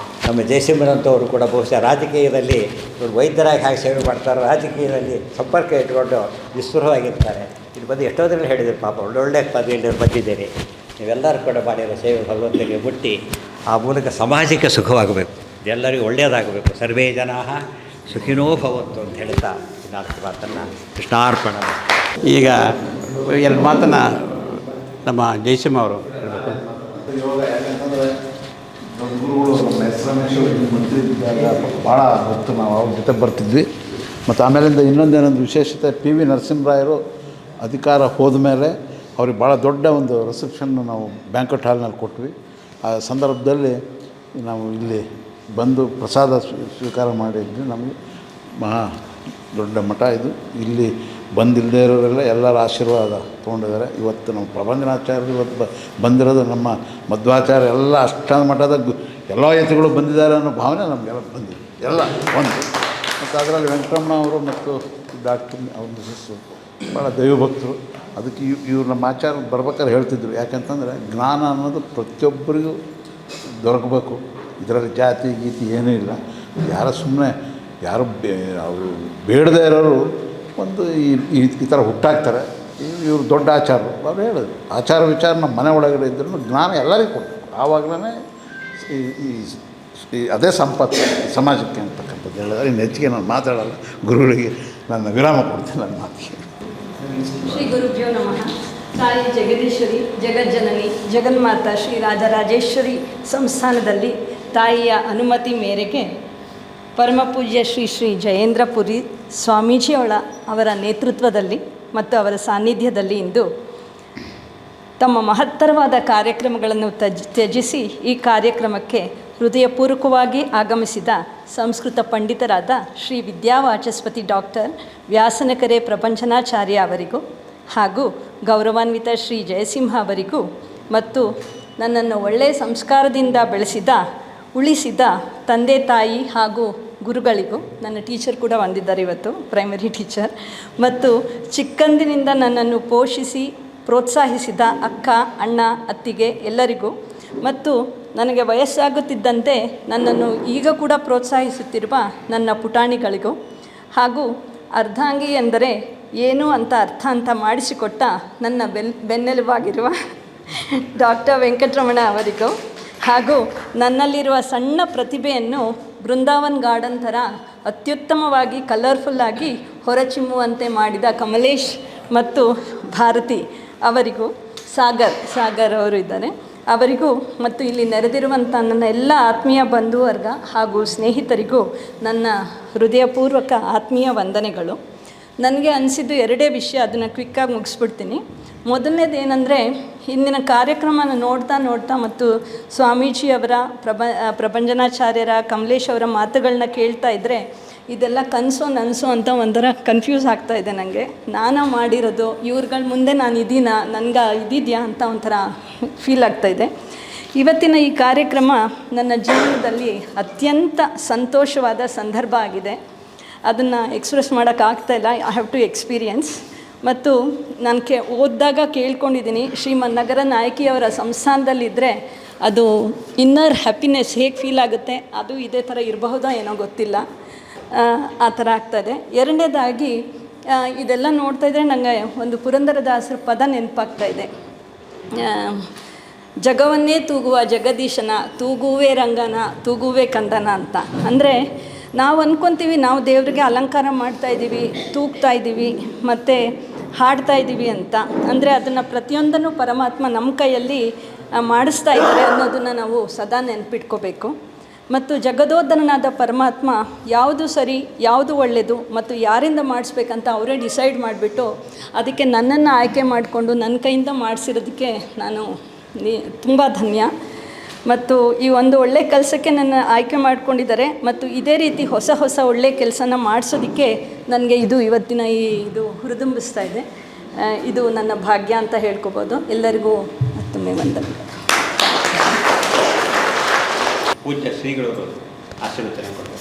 ನಮ್ಮ ಜಯಸಿಂಹನಂತವರು ಕೂಡ ಬಹುಶಃ ರಾಜಕೀಯದಲ್ಲಿ ಇವರು ವೈದ್ಯರಾಗಿ ಹಾಗೆ ಸೇವೆ ಮಾಡ್ತಾರೆ, ರಾಜಕೀಯದಲ್ಲಿ ಸಂಪರ್ಕ ಇಟ್ಕೊಂಡು ವಿಸ್ತೃತವಾಗಿರ್ತಾರೆ. ಇಲ್ಲಿ ಬಂದು ಎಷ್ಟೋದ್ರಲ್ಲಿ ಹೇಳಿದ್ರು, ಪಾಪ ಒಳ್ಳೊಳ್ಳೆ ಪದವಿಯಲ್ಲಿ ಬಂದಿದ್ದೀರಿ. ನೀವೆಲ್ಲರೂ ಕೂಡ ಮಾಡಿರೋ ಸೇವೆ ಭಗವಂತನಿಗೆ ಮುಟ್ಟಿ ಆ ಮೂಲಕ ಸಮಾಜಕ್ಕೆ ಸುಖವಾಗಬೇಕು, ಎಲ್ಲರಿಗೂ ಒಳ್ಳೆಯದಾಗಬೇಕು. ಸರ್ವೇ ಜನಾಃ ಸುಖಿನೋ ಭವಂತು ಅಂತ ಹೇಳ್ತಾ ನಾಲ್ಕು ಮಾತನ್ನು ಕೃಷ್ಣಾರ್ಪಣ. ಈಗ ಎರಡು ಮಾತನ್ನು ನಮ್ಮ ಜಯಸಿಂಹ ಅವರು ಹೇಳಬೇಕು. ಯೋಗ ಯಾಕಂತಂದರೆ ನಮ್ಮ ಗುರುಗಳು ನಮ್ಮ ಹೆಸರಮೇಶ್ವರ ಮಂತ್ರಿ ಇದ್ದಾಗ ಭಾಳ ಹೊತ್ತು ನಾವು ಅವ್ರ ಜೊತೆ ಬರ್ತಿದ್ವಿ. ಮತ್ತು ಆಮೇಲಿಂದ ಇನ್ನೊಂದೇನೊಂದು ವಿಶೇಷತೆ, ಪಿ ವಿ ನರಸಿಂಹರಾಯರು ಅಧಿಕಾರ ಹೋದ ಮೇಲೆ ಅವ್ರಿಗೆ ಭಾಳ ದೊಡ್ಡ ಒಂದು ರಿಸೆಪ್ಷನ್ನು ನಾವು ಬ್ಯಾಂಕ್ವೆಟ್ ಹಾಲ್ನಲ್ಲಿ ಕೊಟ್ವಿ. ಆ ಸಂದರ್ಭದಲ್ಲಿ ನಾವು ಇಲ್ಲಿ ಬಂದು ಪ್ರಸಾದ ಸ್ವೀಕಾರ ಮಾಡಿದ್ವಿ. ನಮಗೆ ಮಹಾ ದೊಡ್ಡ ಮಠ ಇದು. ಇಲ್ಲಿ ಬಂದಿಲ್ಲದೆ ಇರೋರೆಲ್ಲ ಎಲ್ಲರ ಆಶೀರ್ವಾದ ತೊಗೊಂಡಿದ್ದಾರೆ. ಇವತ್ತು ನಮ್ಮ ಪ್ರಬಂಧನಾಚಾರ್ಯರು ಇವತ್ತು ಬಂದಿರೋದು, ನಮ್ಮ ಮಧ್ವಾಚಾರ್ಯ ಎಲ್ಲ ಅಷ್ಟಾಂಗ ಮಠದ ಎಲ್ಲ ಯತಿಗಳು ಬಂದಿದ್ದಾರೆ ಅನ್ನೋ ಭಾವನೆ ನಮಗೆಲ್ಲ ಬಂದಿದೆ, ಎಲ್ಲ ಒಂದು. ಮತ್ತು ಅದರಲ್ಲಿ ವೆಂಕಟರಮಣ ಅವರು ಮತ್ತು ಡಾಕ್ಟರ್ ಅವ್ರ ಮಿಸಸ್ಸು ಭಾಳ ದೈವಭಕ್ತರು. ಅದಕ್ಕೆ ಇವ್ರು ನಮ್ಮ ಆಚಾರ್ಯ ಬರ್ಬೇಕಾದ್ರೆ ಹೇಳ್ತಿದ್ರು, ಯಾಕಂತಂದರೆ ಜ್ಞಾನ ಅನ್ನೋದು ಪ್ರತಿಯೊಬ್ಬರಿಗೂ ದೊರಕಬೇಕು. ಇದರಲ್ಲಿ ಜಾತಿ ಗೀತಿ ಏನೂ ಇಲ್ಲ. ಯಾರು ಸುಮ್ಮನೆ ಯಾರು ಅವರು ಬೇಡದೇ ಇರೋರು ಒಂದು ಈ ಥರ ಹುಟ್ಟಾಕ್ತಾರೆ. ಇವರು ದೊಡ್ಡ ಆಚಾರರು ಅವ್ರು ಹೇಳೋದು ಆಚಾರ ವಿಚಾರ ನಮ್ಮ ಮನೆ ಒಳಗಡೆ ಇದ್ರೂ ಜ್ಞಾನ ಎಲ್ಲರಿಗೂ ಕೊಡಬೇಕು. ಆವಾಗಲೇ ಈ ಅದೇ ಸಂಪತ್ತು ಸಮಾಜಕ್ಕೆ ಅಂತಕ್ಕಂಥದ್ದು ಹೇಳಿದ್ರೆ. ಇನ್ನು ಹೆಚ್ಚಿಗೆ ನಾನು ಮಾತಾಡಲ್ಲ, ಗುರುಗಳಿಗೆ ನನ್ನ ವಿರಾಮ ಕೊಡ್ತೀನಿ ನನ್ನ ಮಾತಿಗೆ. ಶ್ರೀ ಗುರುಭ್ಯೋ ನಮಃ. ತಾಯಿ ಜಗದೀಶ್ವರಿ, ಜಗಜ್ಜನನಿ, ಜಗನ್ಮಾತಾ ಶ್ರೀ ರಾಜರಾಜೇಶ್ವರಿ ಸಂಸ್ಥಾನದಲ್ಲಿ ತಾಯಿಯ ಅನುಮತಿ ಮೇರೆಗೆ ಪರಮಪೂಜ್ಯ ಶ್ರೀ ಶ್ರೀ ಜಯೇಂದ್ರಪುರಿ ಅವರ ನೇತೃತ್ವದಲ್ಲಿ ಮತ್ತು ಅವರ ಸಾನ್ನಿಧ್ಯದಲ್ಲಿ ಇಂದು ತಮ್ಮ ಮಹತ್ತರವಾದ ಕಾರ್ಯಕ್ರಮಗಳನ್ನು ತ್ಯಜಿಸಿ ಈ ಕಾರ್ಯಕ್ರಮಕ್ಕೆ ಹೃದಯಪೂರ್ವಕವಾಗಿ ಆಗಮಿಸಿದ ಸಂಸ್ಕೃತ ಪಂಡಿತರಾದ ಶ್ರೀ ವಿದ್ಯಾವಾಚಸ್ಪತಿ ಡಾಕ್ಟರ್ ವ್ಯಾಸನಕೆರೆ ಪ್ರಪಂಚನಾಚಾರ್ಯ ಅವರಿಗೂ ಹಾಗೂ ಗೌರವಾನ್ವಿತ ಶ್ರೀ ಜಯಸಿಂಹ ಅವರಿಗೂ ಮತ್ತು ನನ್ನನ್ನು ಒಳ್ಳೆಯ ಸಂಸ್ಕಾರದಿಂದ ಬೆಳೆಸಿದ ಉಳಿಸಿದ ತಂದೆ ತಾಯಿ ಹಾಗೂ ಗುರುಗಳಿಗೂ, ನನ್ನ ಟೀಚರ್ ಕೂಡ ಬಂದಿದ್ದಾರೆ ಇವತ್ತು, ಪ್ರೈಮರಿ ಟೀಚರ್, ಮತ್ತು ಚಿಕ್ಕಂದಿನಿಂದ ನನ್ನನ್ನು ಪೋಷಿಸಿ ಪ್ರೋತ್ಸಾಹಿಸಿದ ಅಕ್ಕ, ಅಣ್ಣ, ಅತ್ತಿಗೆ ಎಲ್ಲರಿಗೂ, ಮತ್ತು ನನಗೆ ವಯಸ್ಸಾಗುತ್ತಿದ್ದಂತೆ ನನ್ನನ್ನು ಈಗ ಕೂಡ ಪ್ರೋತ್ಸಾಹಿಸುತ್ತಿರುವ ನನ್ನ ಪುಟಾಣಿಗಳಿಗೂ, ಹಾಗೂ ಅರ್ಧಾಂಗಿ ಎಂದರೆ ಏನು ಅಂತ ಅರ್ಥ ಅಂತ ಮಾಡಿಸಿಕೊಟ್ಟ ನನ್ನ ಬೆನ್ನೆಲುಬಾಗಿರುವ ಡಾಕ್ಟರ್ ವೆಂಕಟರಮಣ ಅವರಿಗೂ, ಹಾಗೂ ನನ್ನಲ್ಲಿರುವ ಸಣ್ಣ ಪ್ರತಿಭೆಯನ್ನು ಬೃಂದಾವನ್ ಗಾರ್ಡನ್ ಥರ ಅತ್ಯುತ್ತಮವಾಗಿ ಕಲರ್ಫುಲ್ಲಾಗಿ ಹೊರಚಿಮ್ಮುವಂತೆ ಮಾಡಿದ ಕಮಲೇಶ್ ಮತ್ತು ಭಾರತಿ ಅವರಿಗೂ, ಸಾಗರ್ ಅವರು ಇದ್ದಾರೆ ಅವರಿಗೂ, ಮತ್ತು ಇಲ್ಲಿ ನೆರೆದಿರುವಂಥ ನನ್ನ ಎಲ್ಲ ಆತ್ಮೀಯ ಬಂಧುವರ್ಗ ಹಾಗೂ ಸ್ನೇಹಿತರಿಗೂ ನನ್ನ ಹೃದಯಪೂರ್ವಕ ಆತ್ಮೀಯ ವಂದನೆಗಳು. ನನಗೆ ಅನಿಸಿದ್ದು ಎರಡೇ ವಿಷಯ, ಅದನ್ನು ಕ್ವಿಕ್ಕಾಗಿ ಮುಗಿಸ್ಬಿಡ್ತೀನಿ. ಮೊದಲನೇದೇನೆಂದರೆ, ಇಂದಿನ ಕಾರ್ಯಕ್ರಮನ ನೋಡ್ತಾ ಮತ್ತು ಸ್ವಾಮೀಜಿಯವರ ಪ್ರಭಂಜನಾಚಾರ್ಯರ ಕಮಲೇಶ್ ಅವರ ಮಾತುಗಳನ್ನ ಕೇಳ್ತಾ ಇದ್ದರೆ ಇದೆಲ್ಲ ಕನಸೋ ನನಸೋ ಅಂತ ಒಂಥರ ಕನ್ಫ್ಯೂಸ್ ಆಗ್ತಾಯಿದೆ ನನಗೆ. ನಾನು ಮಾಡಿರೋದು ಇವ್ರುಗಳ ಮುಂದೆ ನಾನು ಇದೀನಾ, ನನಗೆ ಇದಿದೆಯಾ ಅಂತ ಒಂಥರ ಫೀಲ್ ಆಗ್ತಾಯಿದೆ. ಇವತ್ತಿನ ಈ ಕಾರ್ಯಕ್ರಮ ನನ್ನ ಜೀವನದಲ್ಲಿ ಅತ್ಯಂತ ಸಂತೋಷವಾದ ಸಂದರ್ಭ ಆಗಿದೆ. ಅದನ್ನು ಎಕ್ಸ್ಪ್ರೆಸ್ ಮಾಡೋಕ್ಕಾಗ್ತಾಯಿಲ್ಲ, ಐ ಹ್ಯಾವ್ ಟು ಎಕ್ಸ್ಪೀರಿಯನ್ಸ್. ಮತ್ತು ನಾನು ಓದಿದಾಗ ಕೇಳ್ಕೊಂಡಿದ್ದೀನಿ, ಶ್ರೀಮನ್ನಗರ ನಾಯಕಿಯವರ ಸಂಸ್ಥಾನದಲ್ಲಿದ್ದರೆ ಅದು ಇನ್ನರ್ ಹ್ಯಾಪಿನೆಸ್ ಹೇಗೆ ಫೀಲ್ ಆಗುತ್ತೆ, ಅದು ಇದೇ ಥರ ಇರಬಹುದಾ ಏನೋ ಗೊತ್ತಿಲ್ಲ, ಆ ಥರ ಆಗ್ತಾಯಿದೆ. ಎರಡನೇದಾಗಿ ಇದೆಲ್ಲ ನೋಡ್ತಾಯಿದ್ರೆ ನನಗೆ ಒಂದು ಪುರಂದರದಾಸರ ಪದ ನೆನಪಾಗ್ತಾಯಿದೆ, ಜಗವನ್ನೇ ತೂಗುವ ಜಗದೀಶನ ತೂಗುವೆ ರಂಗನ ತೂಗುವೆ ಕಂದನ ಅಂತ. ಅಂದರೆ ನಾವು ಅಂದ್ಕೊತೀವಿ ನಾವು ದೇವರಿಗೆ ಅಲಂಕಾರ ಮಾಡ್ತಾಯಿದ್ದೀವಿ, ತೂಗ್ತಾ ಇದ್ದೀವಿ ಮತ್ತು ಹಾಡ್ತಾ ಇದ್ದೀವಿ ಅಂತ. ಅಂದರೆ ಅದನ್ನು ಪ್ರತಿಯೊಂದನ್ನು ಪರಮಾತ್ಮ ನಮ್ಮ ಕೈಯಲ್ಲಿ ಮಾಡಿಸ್ತಾ ಇದ್ದಾರೆ ಅನ್ನೋದನ್ನು ನಾವು ಸದಾ ನೆನಪಿಟ್ಕೋಬೇಕು. ಮತ್ತು ಜಗದೋದ್ಧರನಾದ ಪರಮಾತ್ಮ ಯಾವುದು ಸರಿ, ಯಾವುದು ಒಳ್ಳೆಯದು ಮತ್ತು ಯಾರಿಂದ ಮಾಡಿಸ್ಬೇಕಂತ ಅವರೇ ಡಿಸೈಡ್ ಮಾಡಿಬಿಟ್ಟು ಅದಕ್ಕೆ ನನ್ನನ್ನು ಆಯ್ಕೆ ಮಾಡಿಕೊಂಡು ನನ್ನ ಕೈಯಿಂದ ಮಾಡಿಸಿರೋದಕ್ಕೆ ನಾನು ತುಂಬ ಧನ್ಯ. ಮತ್ತು ಈ ಒಂದು ಒಳ್ಳೆಯ ಕೆಲಸಕ್ಕೆ ನನ್ನ ಆಯ್ಕೆ ಮಾಡ್ಕೊಂಡಿದ್ದಾರೆ ಮತ್ತು ಇದೇ ರೀತಿ ಹೊಸ ಒಳ್ಳೆಯ ಕೆಲಸನ ಮಾಡಿಸೋದಕ್ಕೆ ನನಗೆ ಇವತ್ತಿನ ಇದು ಹುರಿದುಂಬಿಸ್ತಾ ಇದೆ. ಇದು ನನ್ನ ಭಾಗ್ಯ ಅಂತ ಹೇಳ್ಕೊಬೋದು. ಎಲ್ಲರಿಗೂ ಮತ್ತೊಮ್ಮೆ ವಂದನೆಗಳು. ಪೂಜ್ಯ ಶ್ರೀಗಳವರು ಆಶೀರ್ವಚನ ಕೊಡಬೇಕು.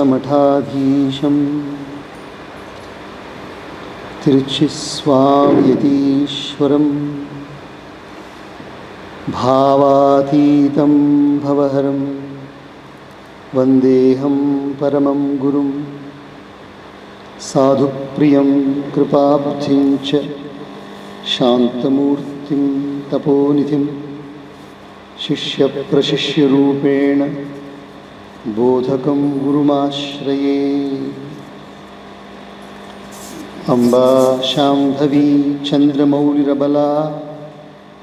श्रीकैलासमठाधीशं तिरुचिस्वाम्यतीश्वरं भावातीतं भवहरं वन्देऽहं परमं गुरुं साधुप्रियं कृपाब्धिं च शान्तमूर्तिं तपोनिधिं शिष्यप्रशिष्यरूपेण बोधकं गुरुमाश्रये. अम्बा शाम्भवी चन्द्रमौलिरबला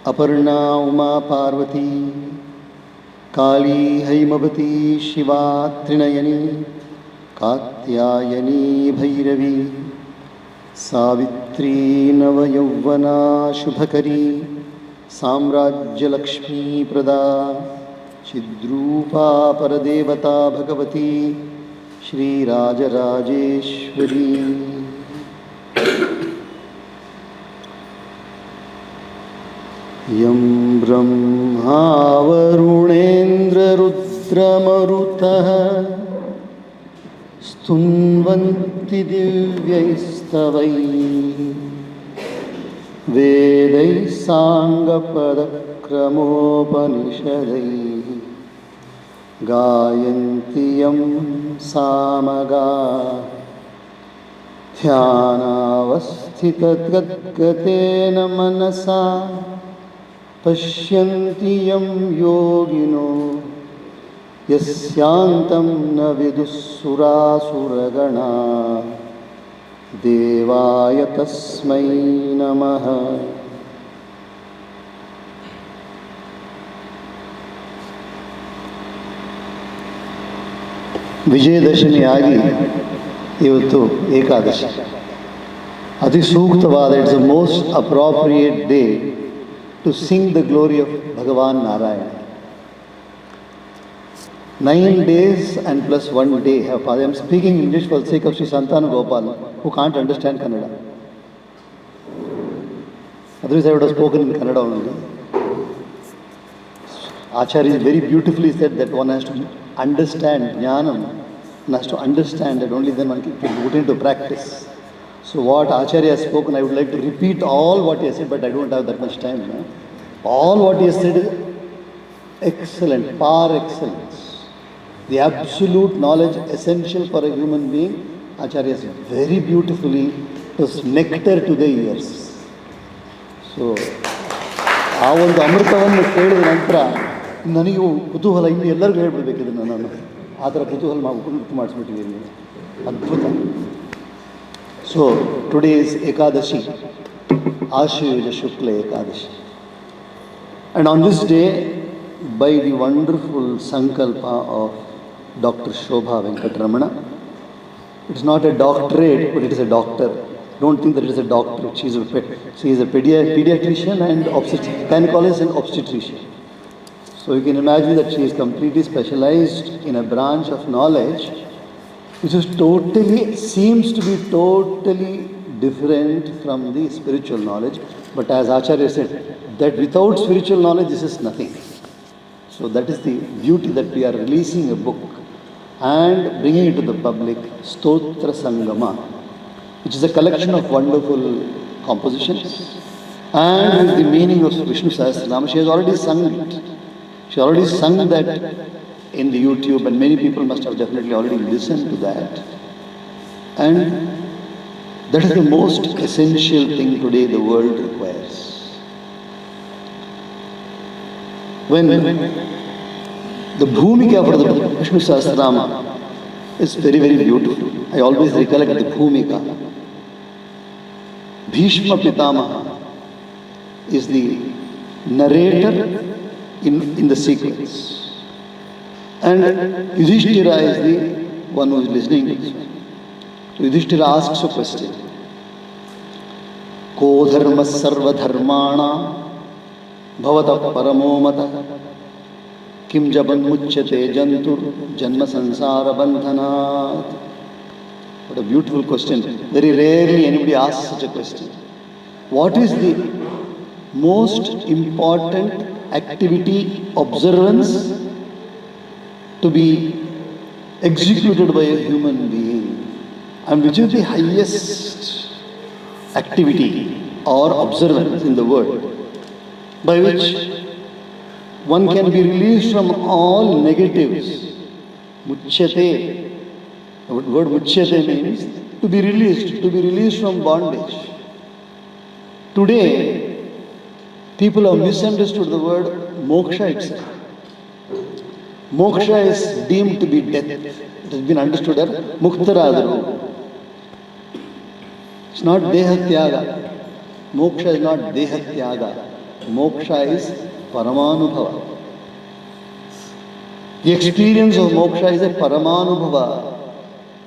अपर्णा उमा पार्वती काली हैमवती शिवा त्रिनयनी कात्यायनी भैरवी सावित्री नवयौवना शुभकरी साम्राज्यलक्ष्मीप्रदा चिद्रूपा परदेवता भगवती श्रीराजराजेश्वरी. यं ब्रह्मा वरुणेन्द्ररुद्रमरुतः स्तुन्वन्ति दिव्यैस्तवैः वेदैः साङ्गपदक्रमोपनिषदैः गायन्ति यं सामगाः ध्यानावस्थितगद्गतेन मनसा पश्यन्ति यं योगिनो यस्यान्तं न विदुःसुरासुरगणा देवाय तस्मै नमः. ವಿಜಯದಶಮಿ ಆಗಿ ಇವತ್ತು ಏಕಾದಶಿ. ಅತಿ ಸೂಕ್ತವಾದ, it's the most appropriate day to sing the glory of Bhagavan Narayana. 9 days and plus 1 day have passed. I am speaking English for the sake of Sri Santana Gopal, who can't understand Kannada. Otherwise I would have spoken in Kannada only. Acharya very beautifully said that one has to understand Jnanam, one has to understand that only then one can put into practice. So what Acharya has spoken, I would like to repeat all what he has said, but I don't have that much time. No? All what he has said is excellent, par excellence. The absolute knowledge essential for a human being, Acharya has very beautifully, was nectar to the ears. So, ಆ ಒಂದು ಅಮೃತವನ್ನು ಕೇಳಿದ ನಂತರ ನನಗೂ ಕುತೂಹಲ, ಇನ್ನು ಎಲ್ಲರಿಗೂ ಹೇಳ್ಬಿಡ್ಬೇಕು ಇದನ್ನು ನಾನು. ಆ ಥರ ಕುತೂಹಲ ಮಾಡಿಸ್ಬಿಟ್ಟಿದ್ದೀನಿ, ಅದ್ಭುತ. So today is Ekadashi, Ashwayuja Shukla Ekadashi. And on this day, by the wonderful sankalpa of Dr. Shobha Venkatesh, it is not a doctorate, but it is a doctor. Don't think that it is a doctorate. She is a pediatrician and gynecologist and obstetrician. So you can imagine that she is completely specialized in a branch of knowledge which is seems to be totally different from the spiritual knowledge. But as Acharya said, that without spiritual knowledge, this is nothing. So that is the beauty, that we are releasing a book and bringing it to the public, Stotra Sangama, which is a collection of wonderful compositions and with the meaning of Vishnu Sahasranama. She has already sung it. She already sung that in the YouTube, and many people must have definitely already listened to that. And that is the most essential thing today the world requires. When the Bhumika for the Vishnu Sahasranama is very, very beautiful. I always recollect the Bhumika. Bhishma Pitamaha is the narrator in the sequence. And Yudhishthira is the one who is listening to this. So Yudhishthira asks a question. Ko dharma sarva dharmana bhavata paramomata kim jaban muchyate jantur janma sansara bandhanat. What a beautiful question. Very rarely anybody asks such a question. What is the most important activity, observance to be executed by a human being? And which is the highest activity or observance in the world by which one can be released from all negatives? Muchyate. The word muchyate means to be released from bondage. Today, people have misunderstood the word moksha itself. Moksha is deemed to be death. It has been understood as muktaradaru. It's not dehatyaga. Moksha is not dehatyaga. Moksha is paramanubhava. The experience of moksha is a paramanubhava.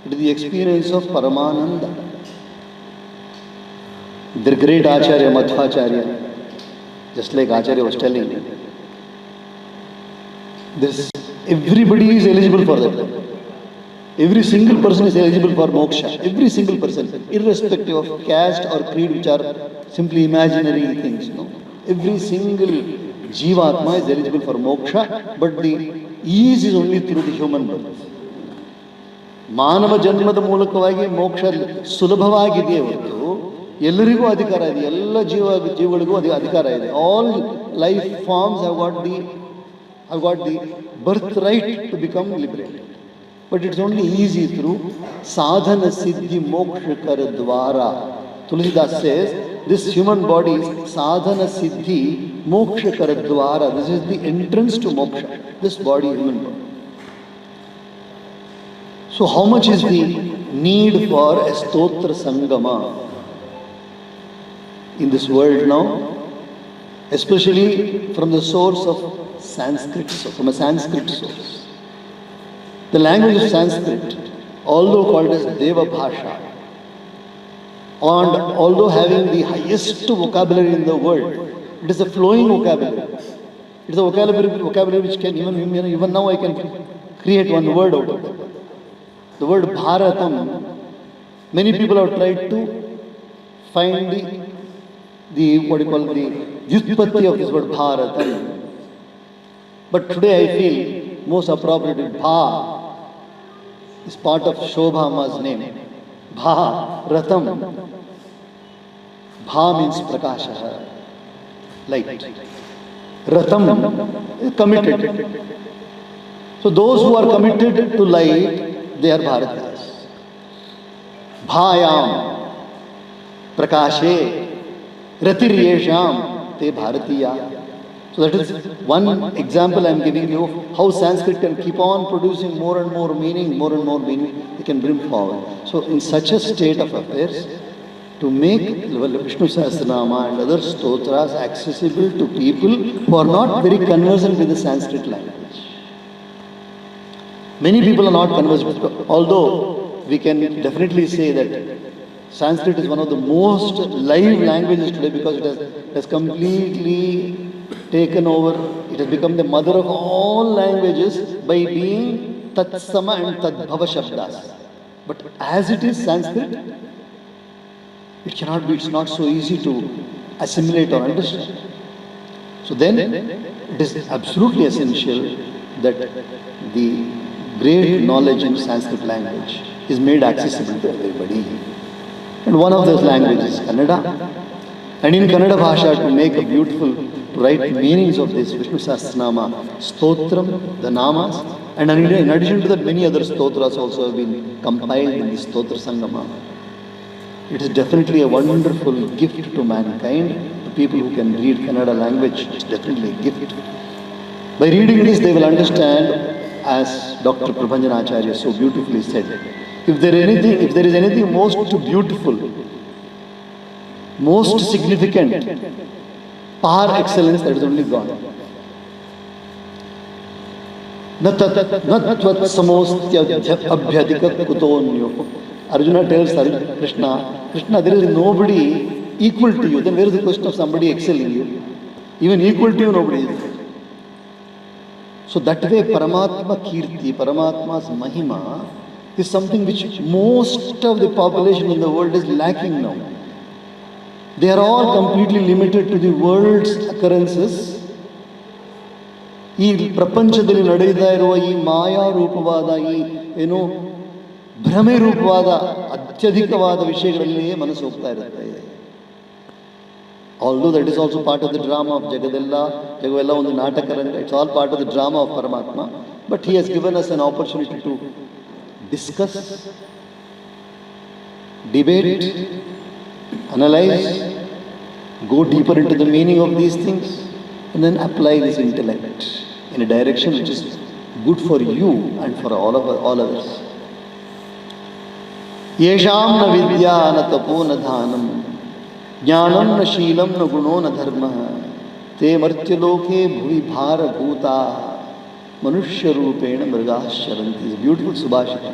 It is the experience of Paramananda. The great Acharya, Madhvacharya, just like Acharya was telling me, everybody is eligible for that. Every single person is eligible for moksha. Every single person, irrespective of caste or creed, which are simply imaginary things. No? Every single Jivatma is eligible for moksha, but the ease is only through the human birth. ಮಾನವ ಜನ್ಮದ ಮೂಲಕವಾಗಿ ಮೋಕ್ಷ ಸುಲಭವಾಗಿದೆಯೇ ಹೊರತು ಎಲ್ಲರಿಗೂ ಅಧಿಕಾರ ಇದೆ, ಎಲ್ಲ ಜೀವಗಳಿಗೂ ಅಧಿಕಾರ ಇದೆ. All life forms have got the birthright to become liberated. But it's only easy through sadhana siddhi moksha kar dwara. Tulsidas says, this human body is sadhana siddhi moksha kar dwara. This is the entrance to moksha. This body, human body. So how much is the need for a Stotra Sangama in this world now? Especially from the source of Sanskrit, from a Sanskrit source. The language of Sanskrit, although called as Deva Bhasha, and although having the highest vocabulary in the world, it is a flowing vocabulary. It is a vocabulary which can even now I can create one word out of it. The word Bharatam, many people have tried to find the Vyutpatti of this word Bharatam. But today I feel most appropriate Bha is part of Shobhama's name. Bha, Ratam. Bha means Prakasha, light. Ratam, committed. So those who are committed to light, they are Bharatas. Bhayam, Prakashe, Ratiryesham, te Bharatiya. So that is one example I am giving you how Sanskrit can keep on producing more and more meaning, it can bring forward. So in such a state of affairs, to make Vishnu Sahasranama and other stotras accessible to people who are not very conversant with the Sanskrit language. Many people are not conversant, although we can definitely say that Sanskrit is one of the most live languages today because it has completely taken over. It has become the mother of all languages by being Tatsama and Tadbhava Shabdas. But as it is Sanskrit, it cannot be, it's not so easy to assimilate or understand. So then, it is absolutely essential that the great knowledge in Sanskrit language is made accessible to everybody. And one of those languages is Kannada. And in Kannada Bhasha, to make a beautiful, to write meanings of this Vishnu Sahasranama, Stotram, the Namas, and in addition to that, many other Stotras also have been compiled in the Stotra Sangama. It is definitely a wonderful gift to mankind, to people who can read Kannada language. It's definitely a gift. By reading this, they will understand, as Dr. Prabhanjan Acharya so beautifully said, if there is anything most beautiful, most significant, par excellence, that is only God. Natvat samostya abhyadika kutonyo. Arjuna tells Krishna, there is nobody equal to you. Then where is the question of somebody excelling you? Even equal to you, nobody is. So that way, Paramatma Kirti, Paramatma's Mahima, is something which most of the population in the world is lacking now. They are all completely limited to the world's occurrences. ಈ ಪ್ರಪಂಚದಲ್ಲಿ ನಡೆಯುತ್ತಾ ಇರುವ ಈ ಮಾಯಾ ರೂಪವಾದ ಭ್ರಮೆ ರೂಪವಾದ ಅತ್ಯಧಿಕವಾದ ವಿಷಯಗಳಲ್ಲಿಯೇ ಮನಸ್ಸು ಹೋಗ್ತಾ ಇರುತ್ತೆ. Although that is also part of the drama of ಜಗವೆಲ್ಲ ಒಂದು ನಾಟಕ ರಂಗ, it's all part of the drama of Paramatma. But he has given us an opportunity to discuss, debate, analyze, go deeper into the meaning of these things, and then apply this intellect in a direction which is good for you and for all others. Yesham na vidya na tapo na dhanam, jnanam na sheelam na guno na dharma, te martyaloke bhuvi bhara bhuta, manushya rupena mrigas charanti. It's a beautiful subhashita.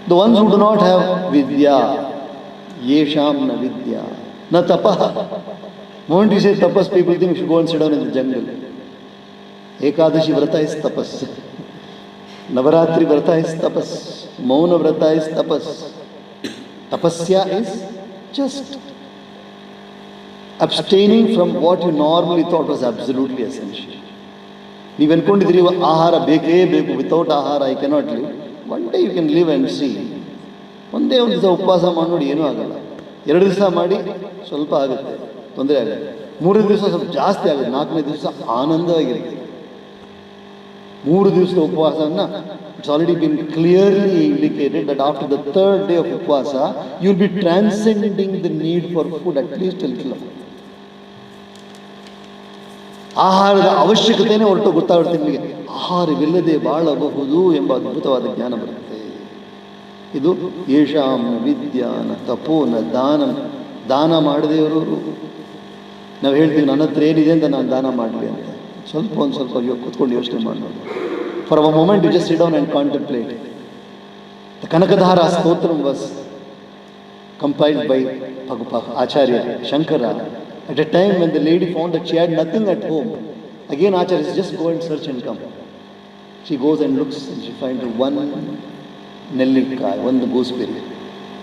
The ones who do not have vidya, yesham na vidya, na tapaha. The moment you say tapas, people think you should go and sit down in the jungle. Ekadashi Vrata is tapas. Navaratri Vrata is tapas. Mauna Vrata is tapas. Tapasya is just abstaining from what you normally thought was absolutely essential. ನೀವು ಅನ್ಕೊಂಡಿದ್ರಿ ಆಹಾರ ಬೇಕೇ ಬೇಕು, without ಆಹಾರ I cannot live. One day you can live and see. ಒಂದೇ ಒಂದು ದಿವಸ ಉಪವಾಸ ಮಾಡಿ ನೋಡಿ, ಏನೂ ಆಗಲ್ಲ. 2 ದಿವಸ ಮಾಡಿ ಸ್ವಲ್ಪ ಆಗುತ್ತೆ, ತೊಂದರೆ ಆಗುತ್ತೆ. 3 ದಿವಸ ಸ್ವಲ್ಪ ಜಾಸ್ತಿ ಆಗುತ್ತೆ. 4ನೇ ದಿವಸ ಆನಂದವಾಗಿರುತ್ತೆ. 3 ದಿವಸದ ಉಪವಾಸವನ್ನು it's already been clearly indicated that after the 3rd day of upavasa you will be transcending the need for food at least a little. ಆಹಾರದ ಅವಶ್ಯಕತೆಯೇ ಹೊರಟು ಗೊತ್ತಾಗುತ್ತೆ ನಿಮಗೆ. ಆಹಾರವಿಲ್ಲದೆ ಬಾಳಬಹುದು ಎಂಬ ಅದ್ಭುತವಾದ ಜ್ಞಾನ ಬರುತ್ತೆ. ಇದು ಯೇಷಾಂ ವಿದ್ಯಾನ ತಪೋನ ದಾನ. ದಾನ ಮಾಡದೇವರು ನಾವು ಹೇಳ್ತೀವಿ, ನನ್ನ ಹತ್ರ ಏನಿದೆ ಅಂತ ನಾನು ದಾನ ಮಾಡಲಿ ಅಂತ. ಒಂದು ಸ್ವಲ್ಪ ಕೂತ್ಕೊಂಡು ಯೋಚನೆ ಮಾಡೋದು. For a moment you just sit down and contemplate. The Kanakadhara stotram was compiled by Acharya Shankara at a time when the lady found that she had nothing at home. Again Acharya says, just go and search and come. She goes and looks and she finds one nellikkai, one gooseberry.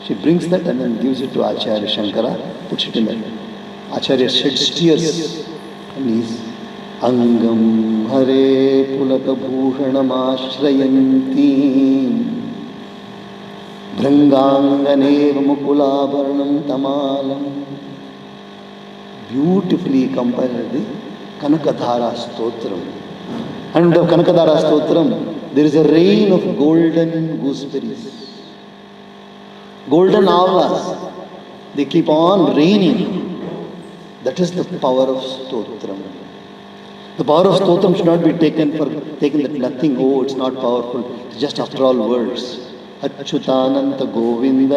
She brings that and then gives it to Acharya Shankara, puts it in there. Acharya sheds tears and he's angam hare pulaka bhushanam ashrayanti ಭೃಂಗಾಂಗನೇವ ಮುಕುಲಾಭರಣಂ ತಮಾಲಂ. Beautifully compiled the Kanakadhara stotram. And Kanakadhara stotram there is a rain of golden gooseberries, golden avlas, they keep on raining. That is the power of stotram. The power of stotram should not be taken that nothing, oh it's not powerful, it's just after all words. Achyutananta Govinda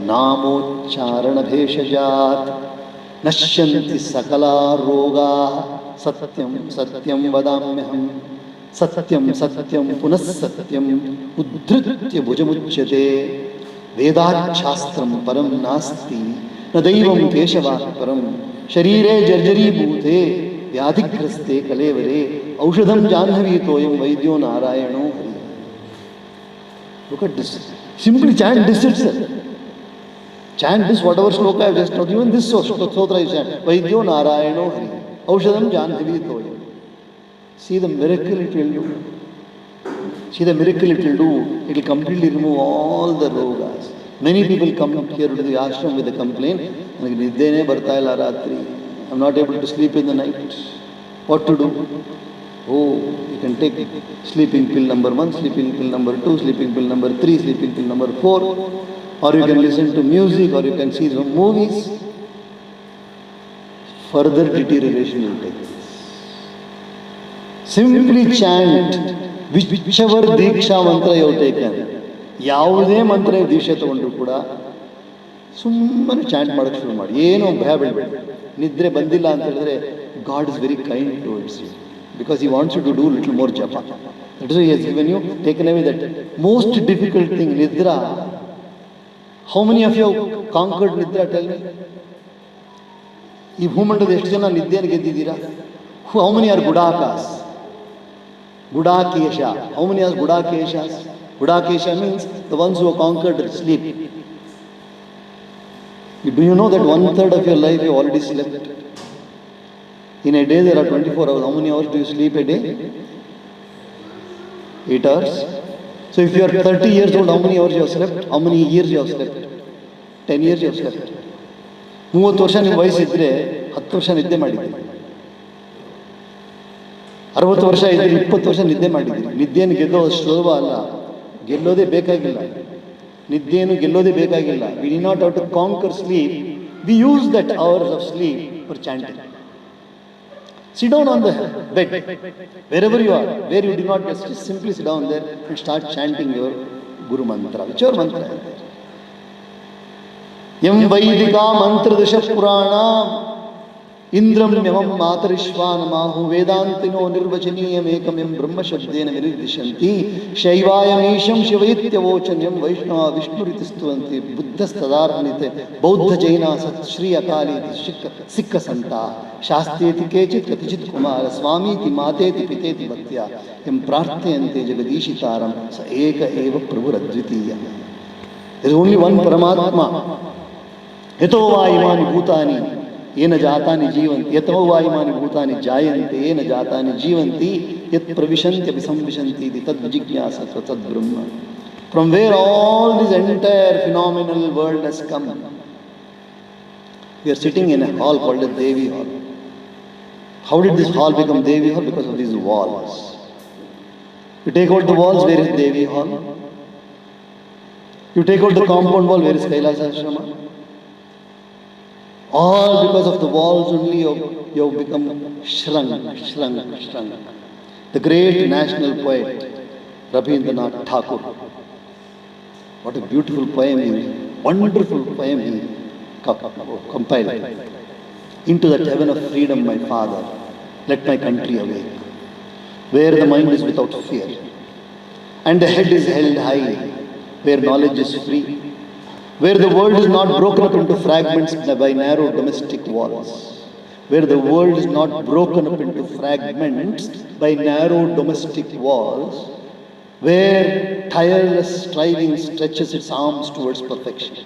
ನಾಮೋಚ್ಚಾರಣ ಭೇಷಜಾತ್ ನಶ್ಯಂತಿ ಸಕಲಾ ರೋಗಾ ಸತ್ಯಂ ಸತ್ಯಂ ವದಾಮ್ಯಹಂ ಸತ್ಯಂ ಸತ್ಯಂ ಪುನಃ ಸತ್ಯಂ ಉದ್ಧೃತ್ಯ ಭುಜಮುಚ್ಯತೆ. ವೇದಾಚ್ಛಾಸ್ತ್ರಂ ಪರಂ ನಾಸ್ತಿ ನ ದೈವಂ ಕೇಶವಾತ್ ಪರಂ ಶರೀರೇ ಜರ್ಜರೀಭೂತೆ ವ್ಯಾಧಿಗ್ರಸ್ತೆ ಕಲೇವರೆ ಔಷಧಂ ಜಾಹ್ನವೀತೋಯಂ ವೈದ್ಯೋ ನಾರಾಯಣೋ ಹರಿ. Look at this. Simply chant this itself. Chant this, whatever shloka I have just taught. Even this stotra is chant. Vaidyo Narayano Hari. Aushadam Janhavi Toya. See the miracle it will do. See the miracle it will do. It will completely remove all the rogas. Many people come here to the ashram with a complaint. Niddene barta illa ratri. I am not able to sleep in the night. What to do? Oh, you can take sleeping pill number 1, sleeping pill number 2, sleeping pill number 3, sleeping pill number 4, or you can listen to music, or you can see some movies. Further deterioration will take place. Simply chant whichever Diksha mantra you have taken. ಯಾವುದೇ ಮಂತ್ರ ದೀಕ್ಷೆ ತಗೊಂಡ್ರು ಕೂಡ ಸುಮ್ಮನೆ chant ಮಾಡೋಕ್ಕೆ ಶುರು ಮಾಡಿ. ಏನೋ ಭಯ ಬೀಳಬೇಡಿ. ನಿದ್ರೆ ಬಂದಿಲ್ಲ ಅಂತ ಹೇಳಿದ್ರೆ God is very kind towards you. Because he wants you to do little more japa. That is why he has given you, taken away that most difficult thing, nidra. How many of you have conquered nidra? Tell me. Ee bhumandada ಎಷ್ಟು ಜನ ನಿದ್ದೆಯನ್ನು ಗೆದ್ದಿದ್ದೀರಾ? How many are gudakas? Gudakesha. How many are gudakeshas? Gudakesha means the ones who have conquered sleep. Do you know that 1/3 of your life you already slept? In a day there are 24 hours. How many hours do you sleep a day? 8 hours. So if you are 30 years old, how many hours you have slept? How many years you have slept? 10 years you have slept. 30 ವರ್ಷ ನಿಮ್ಮ ವಯಸ್ಸಿದ್ರೆ 10 ವರ್ಷ ನಿದ್ದೆ ಮಾಡಿದ್ದೀರಿ. 60 ವರ್ಷ ಇದ್ದರೆ 20 ವರ್ಷ ನಿದ್ದೆ ಮಾಡಿದ್ದೀರಿ. ನಿದ್ದೆಯನ್ನು ಗೆಲ್ಲೋದು ಸುಲಭ ಅಲ್ಲ. ಗೆಲ್ಲೋದೇ ಬೇಕಾಗಿಲ್ಲ. ನಿದ್ದೆಯನ್ನು ಗೆಲ್ಲೋದೇ ಬೇಕಾಗಿಲ್ಲ. We need not have to conquer sleep. We use that hours of sleep for chanting. Sit down on the bed, wherever you are, where you do not just simply sit down there and start chanting your Guru mantra, whichever mantra. Yam Vaidika mantra dasha purana Indram Yamam Matarishvanamahu Vedantino Nirvachaniyam Ekam Yam Brahma Shabdena Viridishanti Shaivayamisham Shivayityavochanam Vaishnava Vishnuritistuvanti Buddhasthadarhanite Bauddha Jaina Sat Shri Akali Sikha Santa Shasteti Kechit Katichit Kumara Swamiti Mateti Piteti Bhaktya Yam Prarthayante Jagadishitaram Sa Eka Eva Prabhuradvitiya. There is only one Paramatma. Yato va imani bhutani येन जातानि जीवन्ति यतो वा इमानि भूतानि जायन्ते येन जातानि जीवन्ति यत् प्रविशन्ति अभिसंविशन्ति इति तद् जिज्ञासत्व तद्ब्रह्म. from where all this entire phenomenal world has come. We are sitting in a hall called the Devi Hall. How did this hall become Devi Hall? Because of these walls. You take out the walls, where is Devi Hall? You take out the compound wall, where is Kailasa Ashrama? All because of the walls only you have become shrunk. The great national poet, Rabindranath Tagore. What a beautiful poem wonderful poem he compiled. Into that heaven of freedom, my father, let my country awake, where the mind is without fear, and the head is held high, where knowledge is free, where the world is not broken up into fragments by narrow domestic walls, where the world is not broken up into fragments by narrow domestic walls, where tireless striving stretches its arms towards perfection,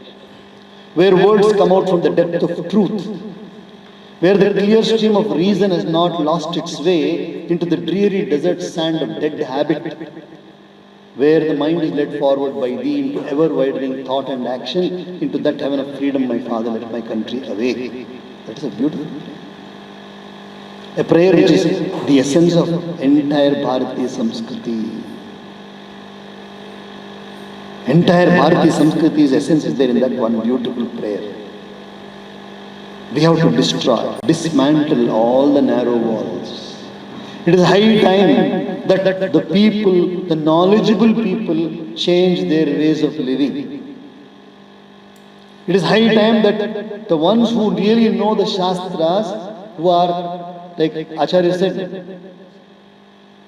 where words come out from the depth of truth, where the clear stream of reason has not lost its way into the dreary desert sand of dead habit, where the mind is led forward by thee into ever-widening thought and action, into that heaven of freedom, my father, let my country awake. That is a beautiful prayer. A prayer which is the essence of entire Bharatiya Samskriti. Entire Bharatiya Samskriti's essence is there in that one beautiful prayer. We have to dismantle all the narrow walls. It is high time that the people, the knowledgeable people, change their ways of living. It is high time that the ones who really know the Shastras, who are, like Acharya said,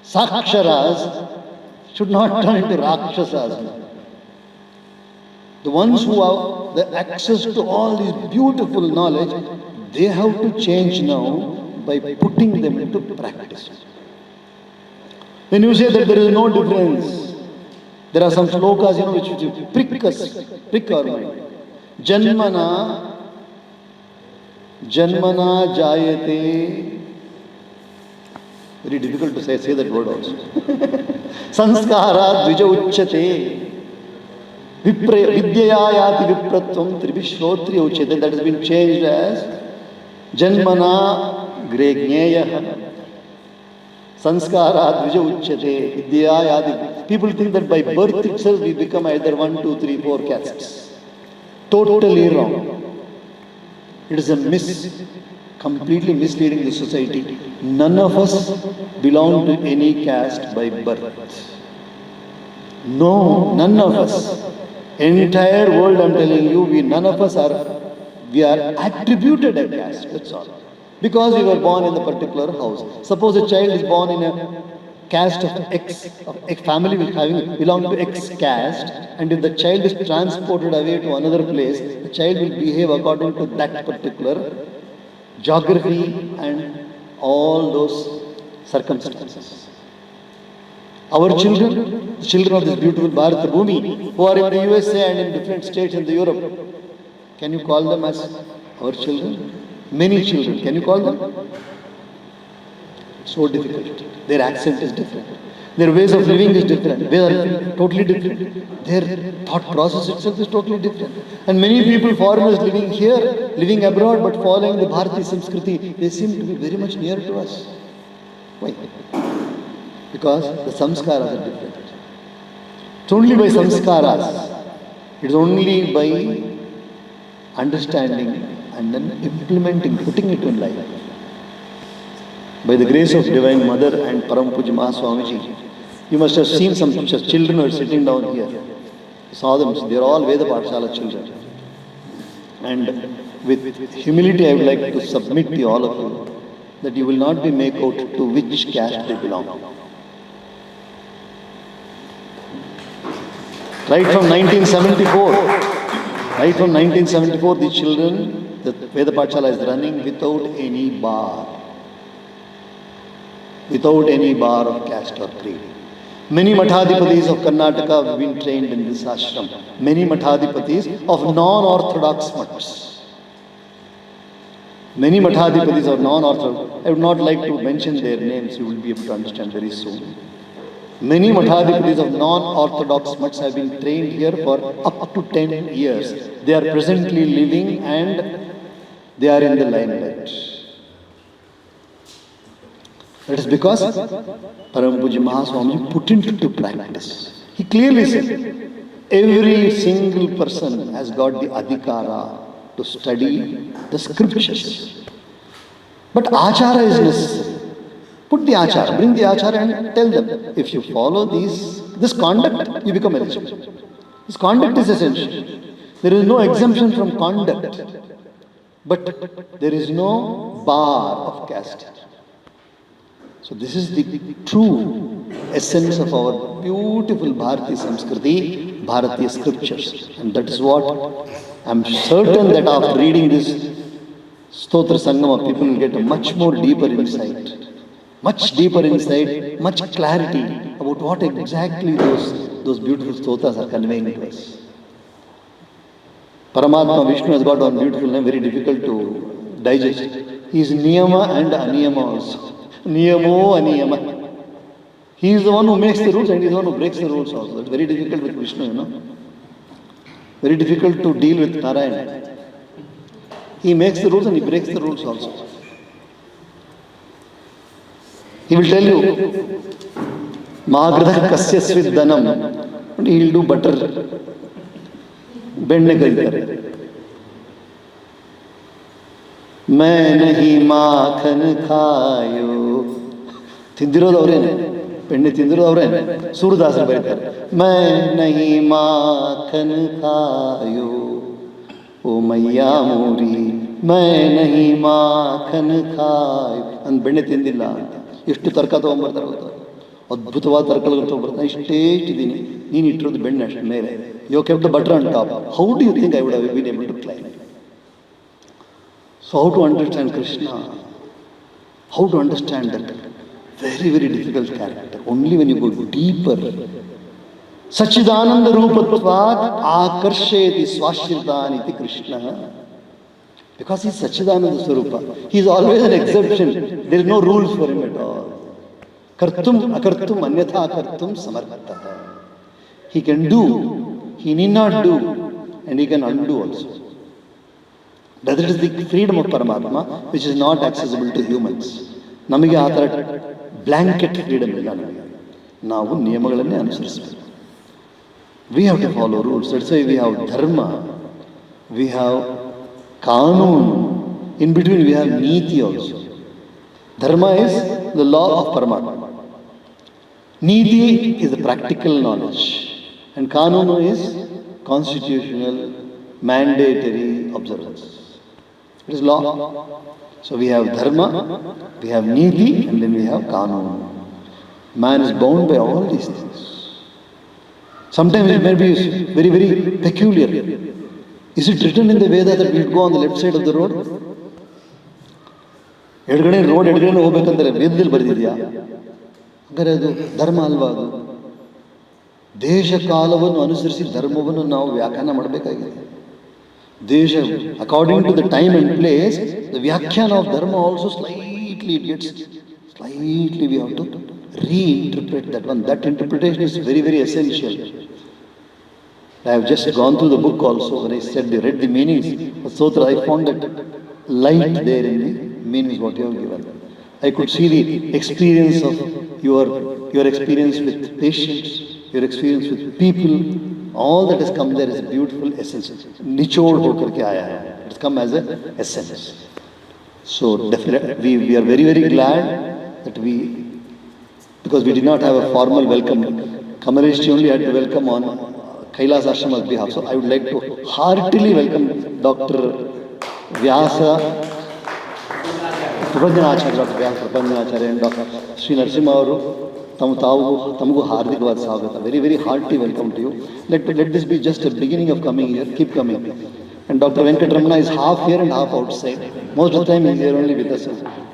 Saksharas, should not turn into Rakshasas. The ones who have the access to all this beautiful knowledge, they have to change now by putting them into practice. When you say that there is no difference, there are some slokas, which prick our mind. Janmana jayate. Very difficult to say that word also. Sanskara dvija uchyate. Vidyaya yati vipratvam tribhishrotriya uchyate. That has been changed as Janmana gregneya. Sanskara dvija uchyate. Vidyaya yati. People think that by birth itself we become either 1, 2, 3, 4 castes. Totally wrong. It is a completely misleading the society. None of us belong to any caste by birth. No, none of us. Entire world, I'm telling you, none of us are attributed a caste, that's all. Because we were born in a particular house. Suppose a child is born in a caste of X, a family belong to X caste, and if the child is transported away to another place, the child will behave according to that particular geography and all those circumstances. Our children, the children of this beautiful Bharata Bhumi, who are in the USA and in different states in Europe, can you call them as our children? Many children, can you call them? So difficult. Their accent is different. Their ways of living is different. They are totally different. Their thought process itself is totally different. And many people, foreigners living here, living abroad, but following the Bharati Samskriti, they seem to be very much near to us. Why? Because the samskaras are different. It's only by samskaras. It's only by understanding and then implementing, putting it in life. By the grace of Divine Mother and Param Puja Mahaswamiji, you must have seen some children who are sitting down here. You saw them, they are all Veda Pathshala children. And with humility, I would like to submit to all of you that you will not be made out to which caste they belong. Right from 1974, the children, the Veda Pathshala is running without any bar. Without any bar of caste or creed. Many Mathadipatis of Karnataka have been trained in this ashram. Many Mathadipatis of non-orthodox mats. Many Mathadipatis are non-orthodox. I would not like to mention their names, you will be able to understand very soon. Many Mathadhipatis of non-orthodox mutts have been trained here for up to 10 years. They are presently living and they are in the limelight. That is because Param Puja Mahaswami put into practice. He clearly said, every single person has got the adhikara to study the scriptures. But achara is necessary. Put the achara, bring the achara and tell them, if you follow this conduct, you become eligible. This conduct is essential. There is no exemption from conduct, but there is no bar of caste. So this is the true essence of our beautiful Bharati Samskriti, Bharatiya scriptures. And that is what I am certain that after reading this Stotra Sangama, people will get a much more deeper insight. Much deeper insight, much clarity about what exactly those beautiful stotras are conveying to us. Paramatma Vishnu has got one beautiful name, very difficult to digest. He is Niyama and Aniyama also. Niyamo Aniyama. He is the one who makes the rules and he is the one who breaks the rules also. It's very difficult with Vishnu, you know. Very difficult to deal with Narayana. He makes the rules and he breaks the rules also. He will tell you, Mahagradha Kasyasvid Dhanam. And he will do butter. Benne kare. मैं नहीं माखन खायो ತಿಂದಿರೋದು ಅವರೇನೆ ಬೆಣ್ಣೆ ತಿಂದಿರೋದು ಅವರೇನೆ ಸೂರದಾಸರು ಬರೀತಾರೆ मैं नहीं माखन खायो ओ मैया मोरी मैं नहीं माखन खायो ಅಂದ್ ಬೆಣ್ಣೆ ತಿಂದಿಲ್ಲ ಅಂತ ಎಷ್ಟು ತರ್ಕ ತೊಗೊಂಡ್ಬರ್ತಾರೆ ಗೊತ್ತಾ ಅದ್ಭುತವಾದ ತರ್ಕಗಳು ತೊಗೊಂಡ್ಬರ್ತಾರೆ ಇಷ್ಟೇ ಇಟ್ಟಿದ್ದೀನಿ ನೀನು ಇಟ್ಟಿರೋದು ಬೆಣ್ಣೆ ಅಷ್ಟು ಮೇಲೆ you kept the butter on top how do you think I would have been able to claim? So how to understand Krishna? How to understand that very, very difficult character? Only when you go deeper. Sachidananda Rupatvat Akarsheti Swashritaniti Krishna. Because he is Sachidananda Swarupa. He is always an exception. There is no rules for him at all. Kartum akartum anyatha kartum samartha. He can do, he need not do, and he can undo also. That is the freedom of Paramatma, which is not accessible to humans. ನಮಗೆ ಆ ಥರ blanket freedom ಇಲ್ಲ ನಮಗೆ. ನಾವು ನಿಯಮಗಳನ್ನೇ ಅನುಸರಿಸಬೇಕು. We have to follow rules. That's why we have dharma, we have kanoon, in between we have neeti also. Dharma is the law of Paramatma. Neeti is the practical knowledge and kanoon is constitutional mandatory observance. It is law. So we have dharma, we have niti, and then we have kanun. Man is bound by all these things. Sometimes it may be very, very peculiar. Is it written in the Veda that we should go on the left side of the road? ಎಡಗಡೆ road ಎಡಗಡೆ ಹೋಗ್ಬೇಕಂದ್ರೆ ವೇದದಲ್ಲಿ ಬರೆದಿದೆಯಾ? ಹಾಗಾದ್ರೆ ಅದು ಧರ್ಮ ಅಲ್ವಾ? ಅದು ದೇಶ ಕಾಲವನ್ನು ಅನುಸರಿಸಿ ಧರ್ಮವನ್ನು ನಾವು ವ್ಯಾಖ್ಯಾನ ಮಾಡಬೇಕಾಗಿದೆ. Desha, according to the time and place, the Vyakhyan of Dharma also slightly, it gets slightly, we have to reinterpret that one. That interpretation is very, very essential. I have just gone through the book also. When I said, read the meanings of Stotra, I found that light there in the meanings what you have given. I could see the experience of your experience with patients, your experience with people. All that has come there is a beautiful essence. Nichod hokar ke aaya hai. It's come as an essence. So definitely we are very, very glad that because we did not have a formal welcome. Kamalesh only had to welcome on Kailas Ashrama's behalf. So I would like to heartily welcome Dr. Vyasa, Prapanjanacharya and Dr. Sri Narasimha Avaru. ತಮಗೂ ಹಾರ್ದಿಕವಾದ ಸ್ವಾಗತ. Very very hearty welcome to you. Let this be just a beginning of coming here. Keep coming. And Dr. Venkateramana is half here and half outside. Most of the time he is here only with us.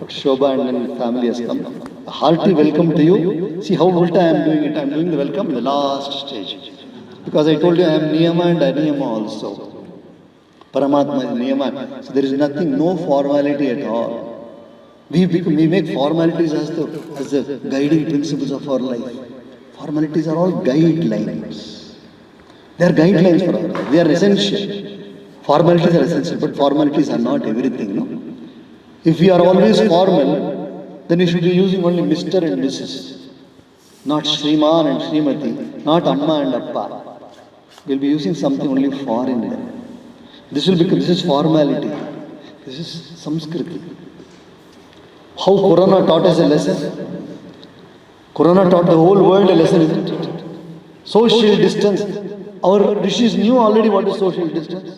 But Shobha and then family has come. A hearty welcome to you. See how ulta I am doing it. I am doing the welcome in the last stage. Because I told you I am Niyama and Aniyama also. Paramatma is Niyama. So there is nothing, no formality at all. We make formalities as the guiding principles of our life. Formalities are all guidelines. They are guidelines for us. They are essential. Formalities are essential, but formalities are not everything. No? If we are always formal, then we should be using only Mr. and Mrs. Not Shriman and Srimati, not Amma and Appa. We'll be using something only foreign there. This is formality. This is Samskriti. How Corona taught us a lesson? Corona taught the whole world a lesson, isn't it? Social distance. Our rishis knew already what is social distance.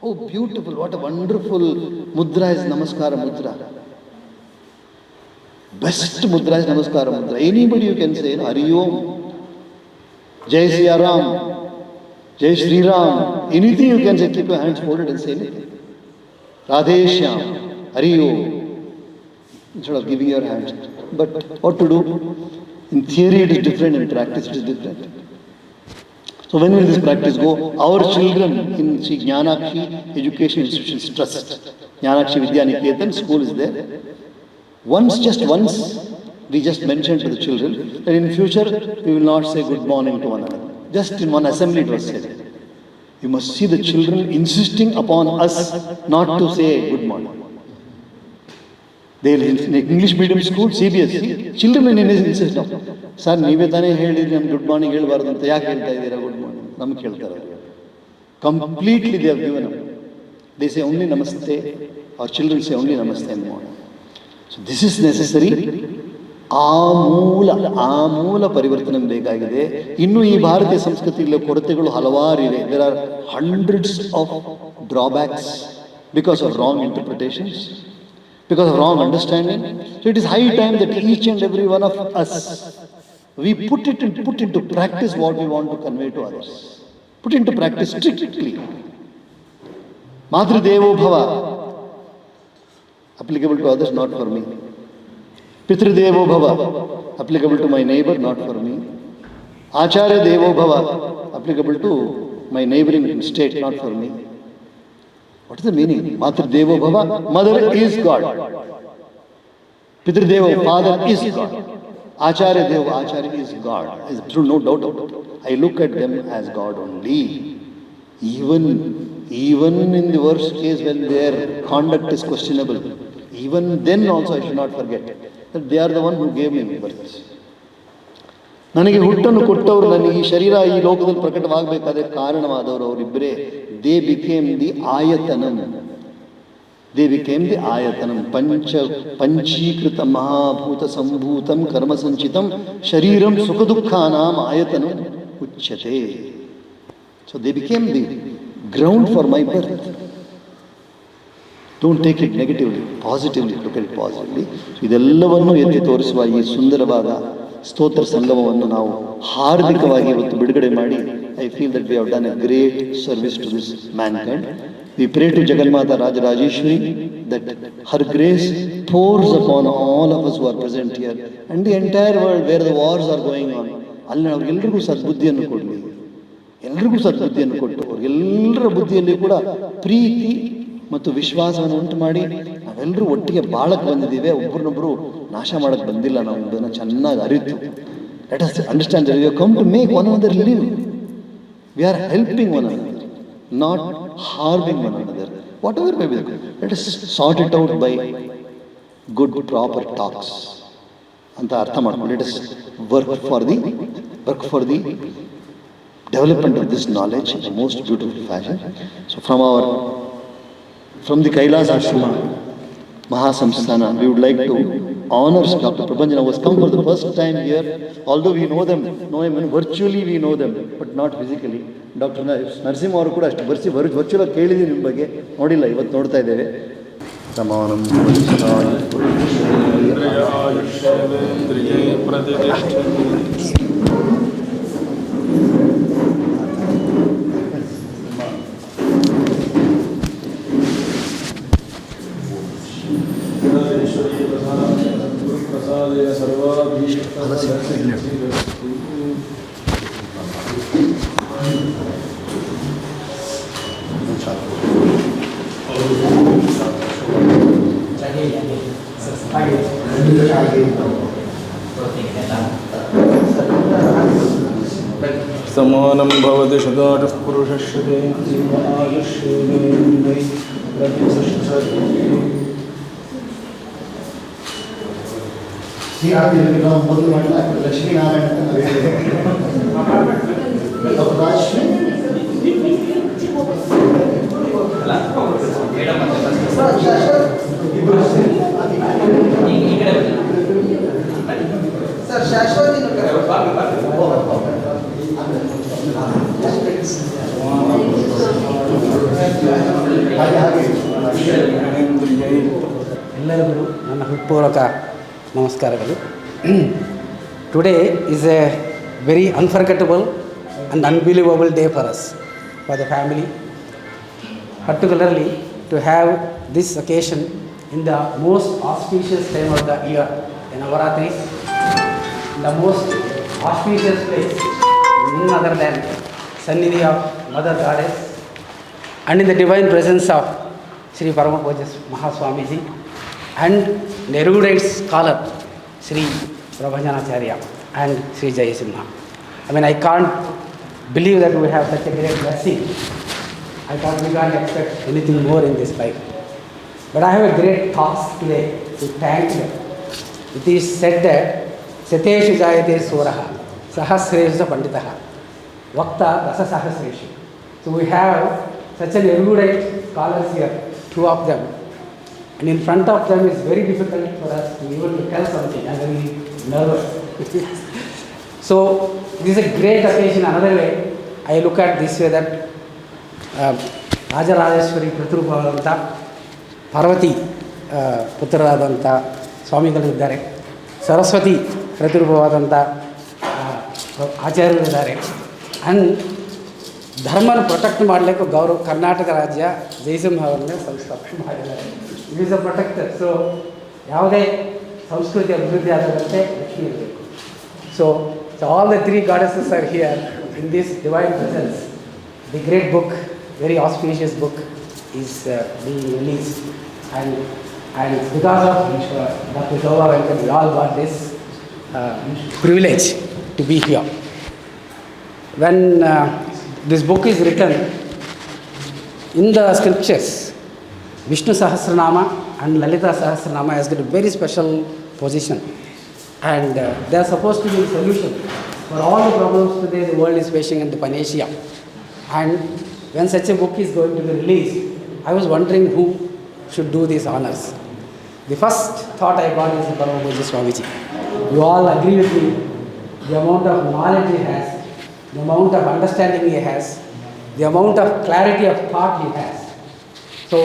Oh, beautiful. What a wonderful mudra is Namaskara mudra. Best mudra is Namaskara mudra. Anybody you can say, Hari Om, Jai Siya Ram, Jai Shri Ram, anything you can say, keep your hands folded and say anything. Radhe Shyam, Hari Om, instead of giving your hands. But what to do? In theory it is different, in practice it is different. So when will this practice go? Our children in Sri Jnanakshi Education Institutions Trust, Jnanakshi Vidya Niketan school is there. Just once, we just mentioned to the children that in future we will not say good morning to one another. Just in one assembly it was said. You must see the children insisting upon us not to say good morning. They in English medium school, CBSE, children in insist now. Sir, ನೀವೇ ತಾನೇ ಹೇಳಿದ್ರಿ ನಮ್ಗೆ good morning ಹೇಳ್ಬಾರ್ದು ಅಂತ ಯಾಕೆ ಹೇಳ್ತಾ ಇದ್ದೀರಾ good morning? ನಮ್ಗೆ ಕೇಳ್ತಾರೆ. Completely they have given up. They say only namaste. Our children say only namaste in the morning. So this is necessary. ಆಮೂಲ ಪರಿವರ್ತನೆ ಬೇಕಾಗಿದೆ. ಇನ್ನು ಈ ಭಾರತೀಯ ಸಂಸ್ಕೃತಿಯಲ್ಲಿ ಕೊರತೆಗಳು ಹಲವಾರಿವೆ. There are hundreds of drawbacks because of wrong interpretations, because of wrong understanding. So it is high time that each and every one of us, we put into practice what we want to convey to others. Put into practice strictly. Matru Devo Bhava, applicable to others, not for me. Pitru Devo Bhava, applicable to my neighbor, not for me. Acharya Devo Bhava, applicable to my neighboring state, not for me. What is the meaning? Matru Devo Bhava, mother is God. Pitru Devo, father is God. Acharya Devo, Acharya is God. There is no doubt about it. I look at them as God only. Even in the worst case when their conduct is questionable, even then also I should not forget that they are the one who gave me birth. ನನಗೆ ಹುಟ್ಟನ್ನು ಕೊಟ್ಟವರು, ನನಗೆ ಈ ಶರೀರ ಈ ಲೋಕದಲ್ಲಿ ಪ್ರಕಟವಾಗಬೇಕಾದ್ರೆ ಕಾರಣವಾದವರು ಅವರಿಬ್ಬರೇ. They became the ayatanam. ಪಂಚೀಕೃತ ಮಹಾಭೂತ ಸಂಭೂತಂ ಕರ್ಮ ಸಂಚಿತಂ ಶರೀರಂ ಸುಖ ದುಃಖಾನಾಂ ಆಯತನಂ ಉಚ್ಯತೆ. So they became the ground for my birth. Don't take it negatively, positively, look at it positively. ಇದೆಲ್ಲವನ್ನು ಎತ್ತಿ ತೋರಿಸುವ ಈ ಸುಂದರವಾದ ಸ್ತೋತ್ರ ಸಂಗಮವನ್ನು ನಾವು ಹಾರ್ದಿಕವಾಗಿ ಇವತ್ತು ಬಿಡುಗಡೆ ಮಾಡಿ, I feel that we have done a great service to this mankind. We pray to Jagannatha Rajarajeshwari that her grace pours upon all of us who are present here and the entire world where the wars are going on. ಅಲ್ಲಿ ಅವ್ರಿಗೆಲ್ಲರಿಗೂ ಸದ್ಬುದ್ಧಿಯನ್ನು ಕೊಡಲಿ. ಎಲ್ಲರಿಗೂ ಸದ್ಬುದ್ಧಿಯನ್ನು ಕೊಟ್ಟು ಅವ್ರಿಗೆಲ್ಲರ ಬುದ್ಧಿಯಲ್ಲಿ ಕೂಡ ಪ್ರೀತಿ ಮತ್ತು ವಿಶ್ವಾಸವನ್ನು ಉಂಟು ಮಾಡಿ ನಾವೆಲ್ಲರೂ ಒಟ್ಟಿಗೆ ಬಾಳಕ್ಕೆ ಬಂದಿದ್ದೀವಿ. ಒಬ್ಬರನ್ನೊಬ್ಬರು ನಾಶ ಮಾಡಕ್ಕೆ ಬಂದಿಲ್ಲ. ನಾವು ಇದನ್ನು ಚೆನ್ನಾಗಿ ಅರಿತು, let us understand that we have come to make one another live. We are helping one another, not harming one another. Whatever may be, let us sort it out by good, proper talks. ಅಂತ ಅರ್ಥ ಮಾಡ್ಕೊಂಡು let us work for the development of this knowledge in the most beautiful fashion. So from the Kailas Ashrama Mahasamsthana, we would like to honor Dr. Prabhanjana, who has come for the first time here. Although we know him virtually, we know them, but not physically. Dr. Narasimha ಅವರು ಕೂಡ ಅಷ್ಟು virtual ಕೇಳಿದ್ದೀವಿ, ನಿಮ್ಮ ಬಗ್ಗೆ ನೋಡಿಲ್ಲ, ಇವತ್ತು ನೋಡ್ತಾ ಇದ್ದೇವೆ. ಸಮಾನಂ Protein समानं भवति शतायुः पुरुषस्य तेन्द्रियायुष्येवेन्द्रियै ಮೊದಲು ಮಾಡಲಾಗ್ತದೆ ಲಕ್ಷ್ಮೀನಾರಾಯಣ ಸರ್ ಶಾಶ್ವತಿ ಎಲ್ಲರಿಗೂ ನನ್ನ ಹೃತ್ಪೂರ್ವಕ ನಮಸ್ಕಾರಗಳು. Today is A very unforgettable and unbelievable day for us, for the family, particularly to have this occasion in the most auspicious time of the year, in Navaratri, the most auspicious place, none other than Sannidhi of Mother Goddess, and in the divine presence of Sri Parama Pujya Mahaswamiji and the erudite scholar Sri Prabhajanacharya and Sri Jayasimha. I mean, I can't believe that we have such a great blessing. We can't expect anything more in this life. But I have a great task today to thank them. It is said that Sateshu Jayate Suraha, Sahasreshu Panditaha, Vakta Rasa Sahasreshu. So we have such an erudite scholars here, two of them. And in front of them it's very difficult for us to even tell something. I'm very nervous. So this is a great occasion. Another way I look at this way, that Rajarajeshwari ಪ್ರತಿರೂಪವಾದಂಥ ಪಾರ್ವತಿ ಪುತ್ರರಾದಂಥ ಸ್ವಾಮಿಗಳಿದ್ದಾರೆ, ಸರಸ್ವತಿ ಪ್ರತಿರೂಪವಾದಂಥ ಆಚಾರ್ಯರಿದ್ದಾರೆ. And ಧರ್ಮನ protect ಮಾಡಲಿಕ್ಕೆ ಕರ್ನಾಟಕ ರಾಜ್ಯ ಜಯಸಿಂಹ ಅವರನ್ನೇ ಸಂಸ್ಥಾಪನೆ ಮಾಡಿದ್ದಾರೆ. It is a protector. So ಯಾವುದೇ ಸಂಸ್ಕೃತಿ ಅಭಿವೃದ್ಧಿ ಆದಂತೆ ಲಕ್ಷ್ಮಿ ಇರಬೇಕು. So all the three goddesses are here in this divine presence. The great book, very auspicious book, is being released, and because of Dr. Shobha Venkatesh, we all got this privilege to be here. When this book is written, in the scriptures, Vishnu Sahasranama and Lalita Sahasranama has got a very special position. And they are supposed to be a solution for all the problems today the world is facing in the panacea. And when such a book is going to be released, I was wondering who should do these honors. The first thought I got is Parama Pujya Swamiji. You all agree with me, the amount of knowledge he has, the amount of understanding he has, the amount of clarity of thought he has. So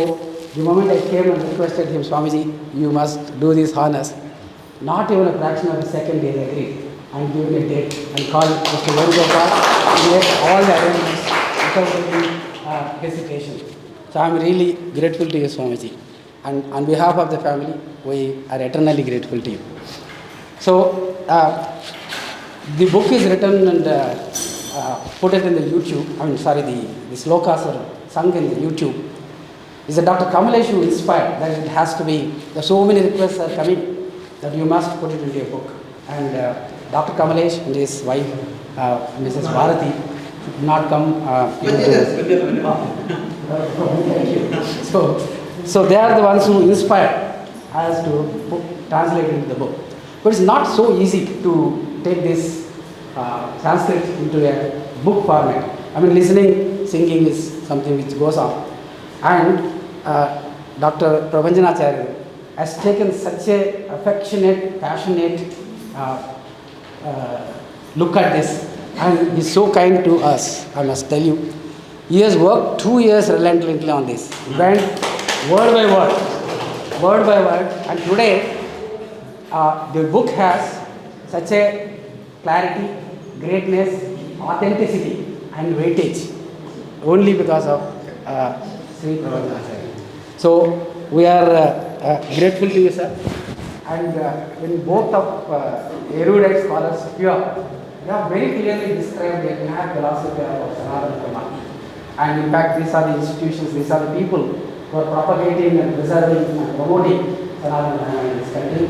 the moment I came and requested him, Swamiji, you must do these honors, not even a fraction of a second he agreed and gave a date and called Mr. Venugopal to make all the arrangements without any hesitation. So I am really grateful to you, Swamiji, and on behalf of the family, we are eternally grateful to you. So the book is written and put it in the YouTube. The slokas are sung in the YouTube. Is that Dr. Kamalesh who inspired that it has to be, there are so many requests are coming that you must put it into your book. And Dr. Kamalesh and his wife, Mrs. Bharati, did not come thank you. So they are the ones who inspired us to translate it into the book. But it's not so easy to take this Sanskrit into a book format. I mean, listening, singing is something which goes on. And Dr. Prabhajanacharya has taken such a affectionate, passionate look at this, and he's so kind to us, I must tell you. He has worked 2 years relentlessly on this. He went word by word, and today the book has such a clarity, greatness, authenticity and weightage only because of Sri Prabhajanacharya. So we are grateful to you, sir. And when both of erudite scholars here, they have very clearly described the entire philosophy of Sanatana Dharma. And in fact, these are the institutions, these are the people who are propagating and preserving and promoting Sanatana Dharma in this country.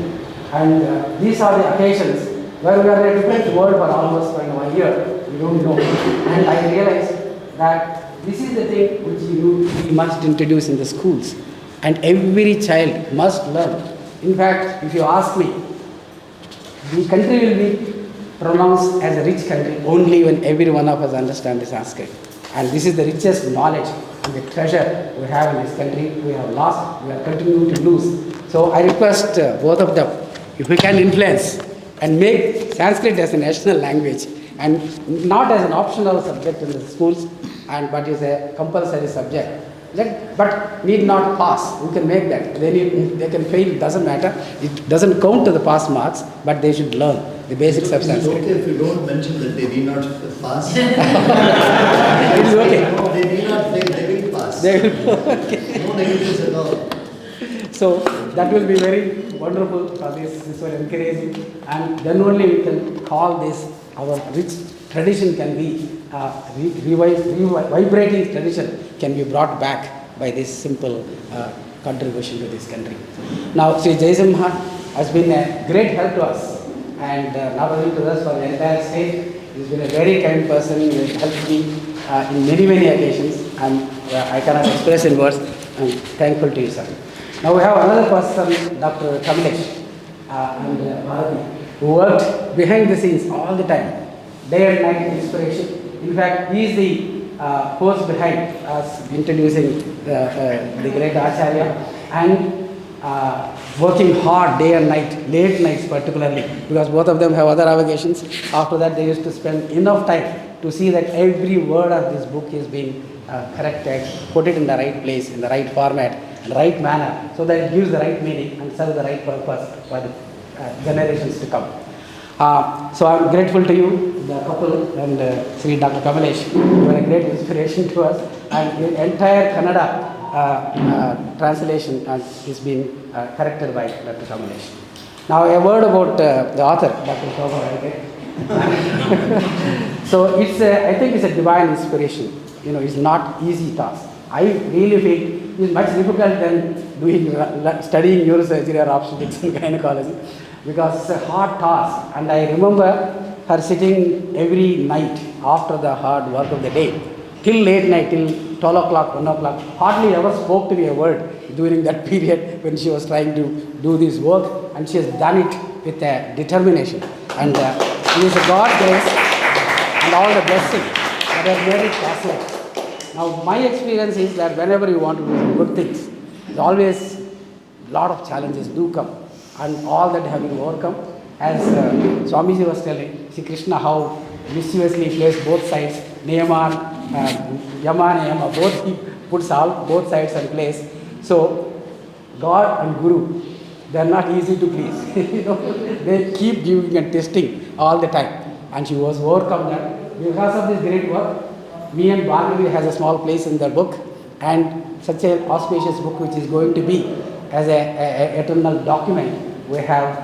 And these are the occasions where we are in a different world for almost a year. We don't know. And I realized that this is the thing which we must introduce in the schools. And every child must learn. In fact, if you ask me, the country will be pronounced as a rich country only when every one of us understands Sanskrit. And this is the richest knowledge and the treasure we have in this country. We have lost, we are continuing to lose. So I request both of them, if we can influence and make Sanskrit as a national language and not as an optional subject in the schools, but is a compulsory subject. But need not pass. We can make that. They can fail, doesn't matter. It doesn't count to the pass marks, but they should learn the basics of Sanskrit. It's okay if you don't mention that they need not pass. It is okay. They need not fail, they will pass. They will, okay. No negatives at all. So that will be very wonderful for this will encourage, and then only we can call this our rich tradition can be vibrating tradition can be brought back by this simple contribution to this country. Now, Sri Jaisimha has been a great help to us, and not only to us, for the entire state. He's been a very kind person. He has helped me in many, many occasions, and I cannot express in words. I'm thankful to you, sir. Now we have another person, Dr. Kamlesh and Bhargavi, who worked behind the scenes all the time, day and night inspiration. In fact, he is the force behind us introducing the great Acharya and working hard day and night, late nights particularly, because both of them have other avocations. After that, they used to spend enough time to see that every word of this book is being corrected, put it in the right place, in the right format, in the right manner, so that it gives the right meaning and serves the right purpose for the generations to come. So I'm grateful to you, the couple, and Sri Dr. Kamlesh. You are a great inspiration to us, and the entire Kannada translation is being corrected by Dr. Kamlesh. Now a word about the author, Dr. Shobha Venkatesh. So I think it's a divine inspiration. You know, it's not easy task. I really feel it's much difficult than studying neurosurgery or obstetrics and gynecology, because it's a hard task. And I remember her sitting every night after the hard work of the day, till late night, till 12 o'clock, 1 o'clock, hardly ever spoke to me a word during that period when she was trying to do this work, and she has done it with a determination. And it is a God's grace and all the blessings that have made it possible. Now, my experience is that whenever you want to do some good things, there's always a lot of challenges do come, and all that have been overcome. As Swamiji was telling, see Krishna how mischievously placed both sides, Niyama, Yama, Niyama, both he puts both sides in place. So, God and Guru, they are not easy to please. You know, they keep giving and testing all the time, and she was overcome that. Because of this great work, me and Bhargavi has a small place in the book, and such an auspicious book which is going to be as a eternal document. We have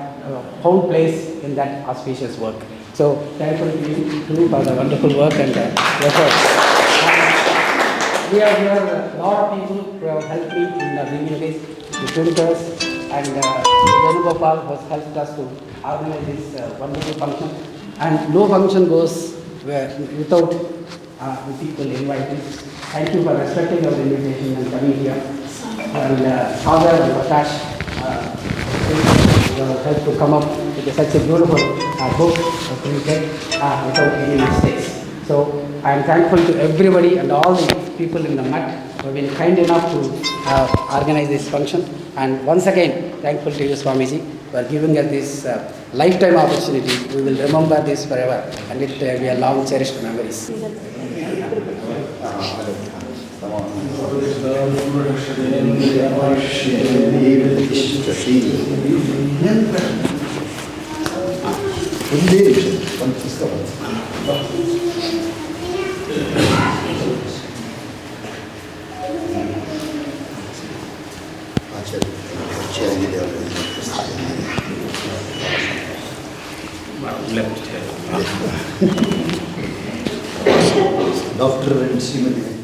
found place in that auspicious work. So thankful to you for the wonderful work and effort. We have a lot of people who have helped me in bringing this, the printers, and Venu Gopal has helped us to organize this wonderful function. And no function goes without the people invited. Thank you for respecting our invitation and coming here. And Sagar and Prakash helped to come up with such a beautiful book printed without any mistakes. So I am thankful to everybody and all the people in the MUT who have been kind enough to organize this function. And once again, thankful to you, Swamiji, for giving us this lifetime opportunity. We will remember this forever, and it will be a long cherished memories. Doctor and Srimati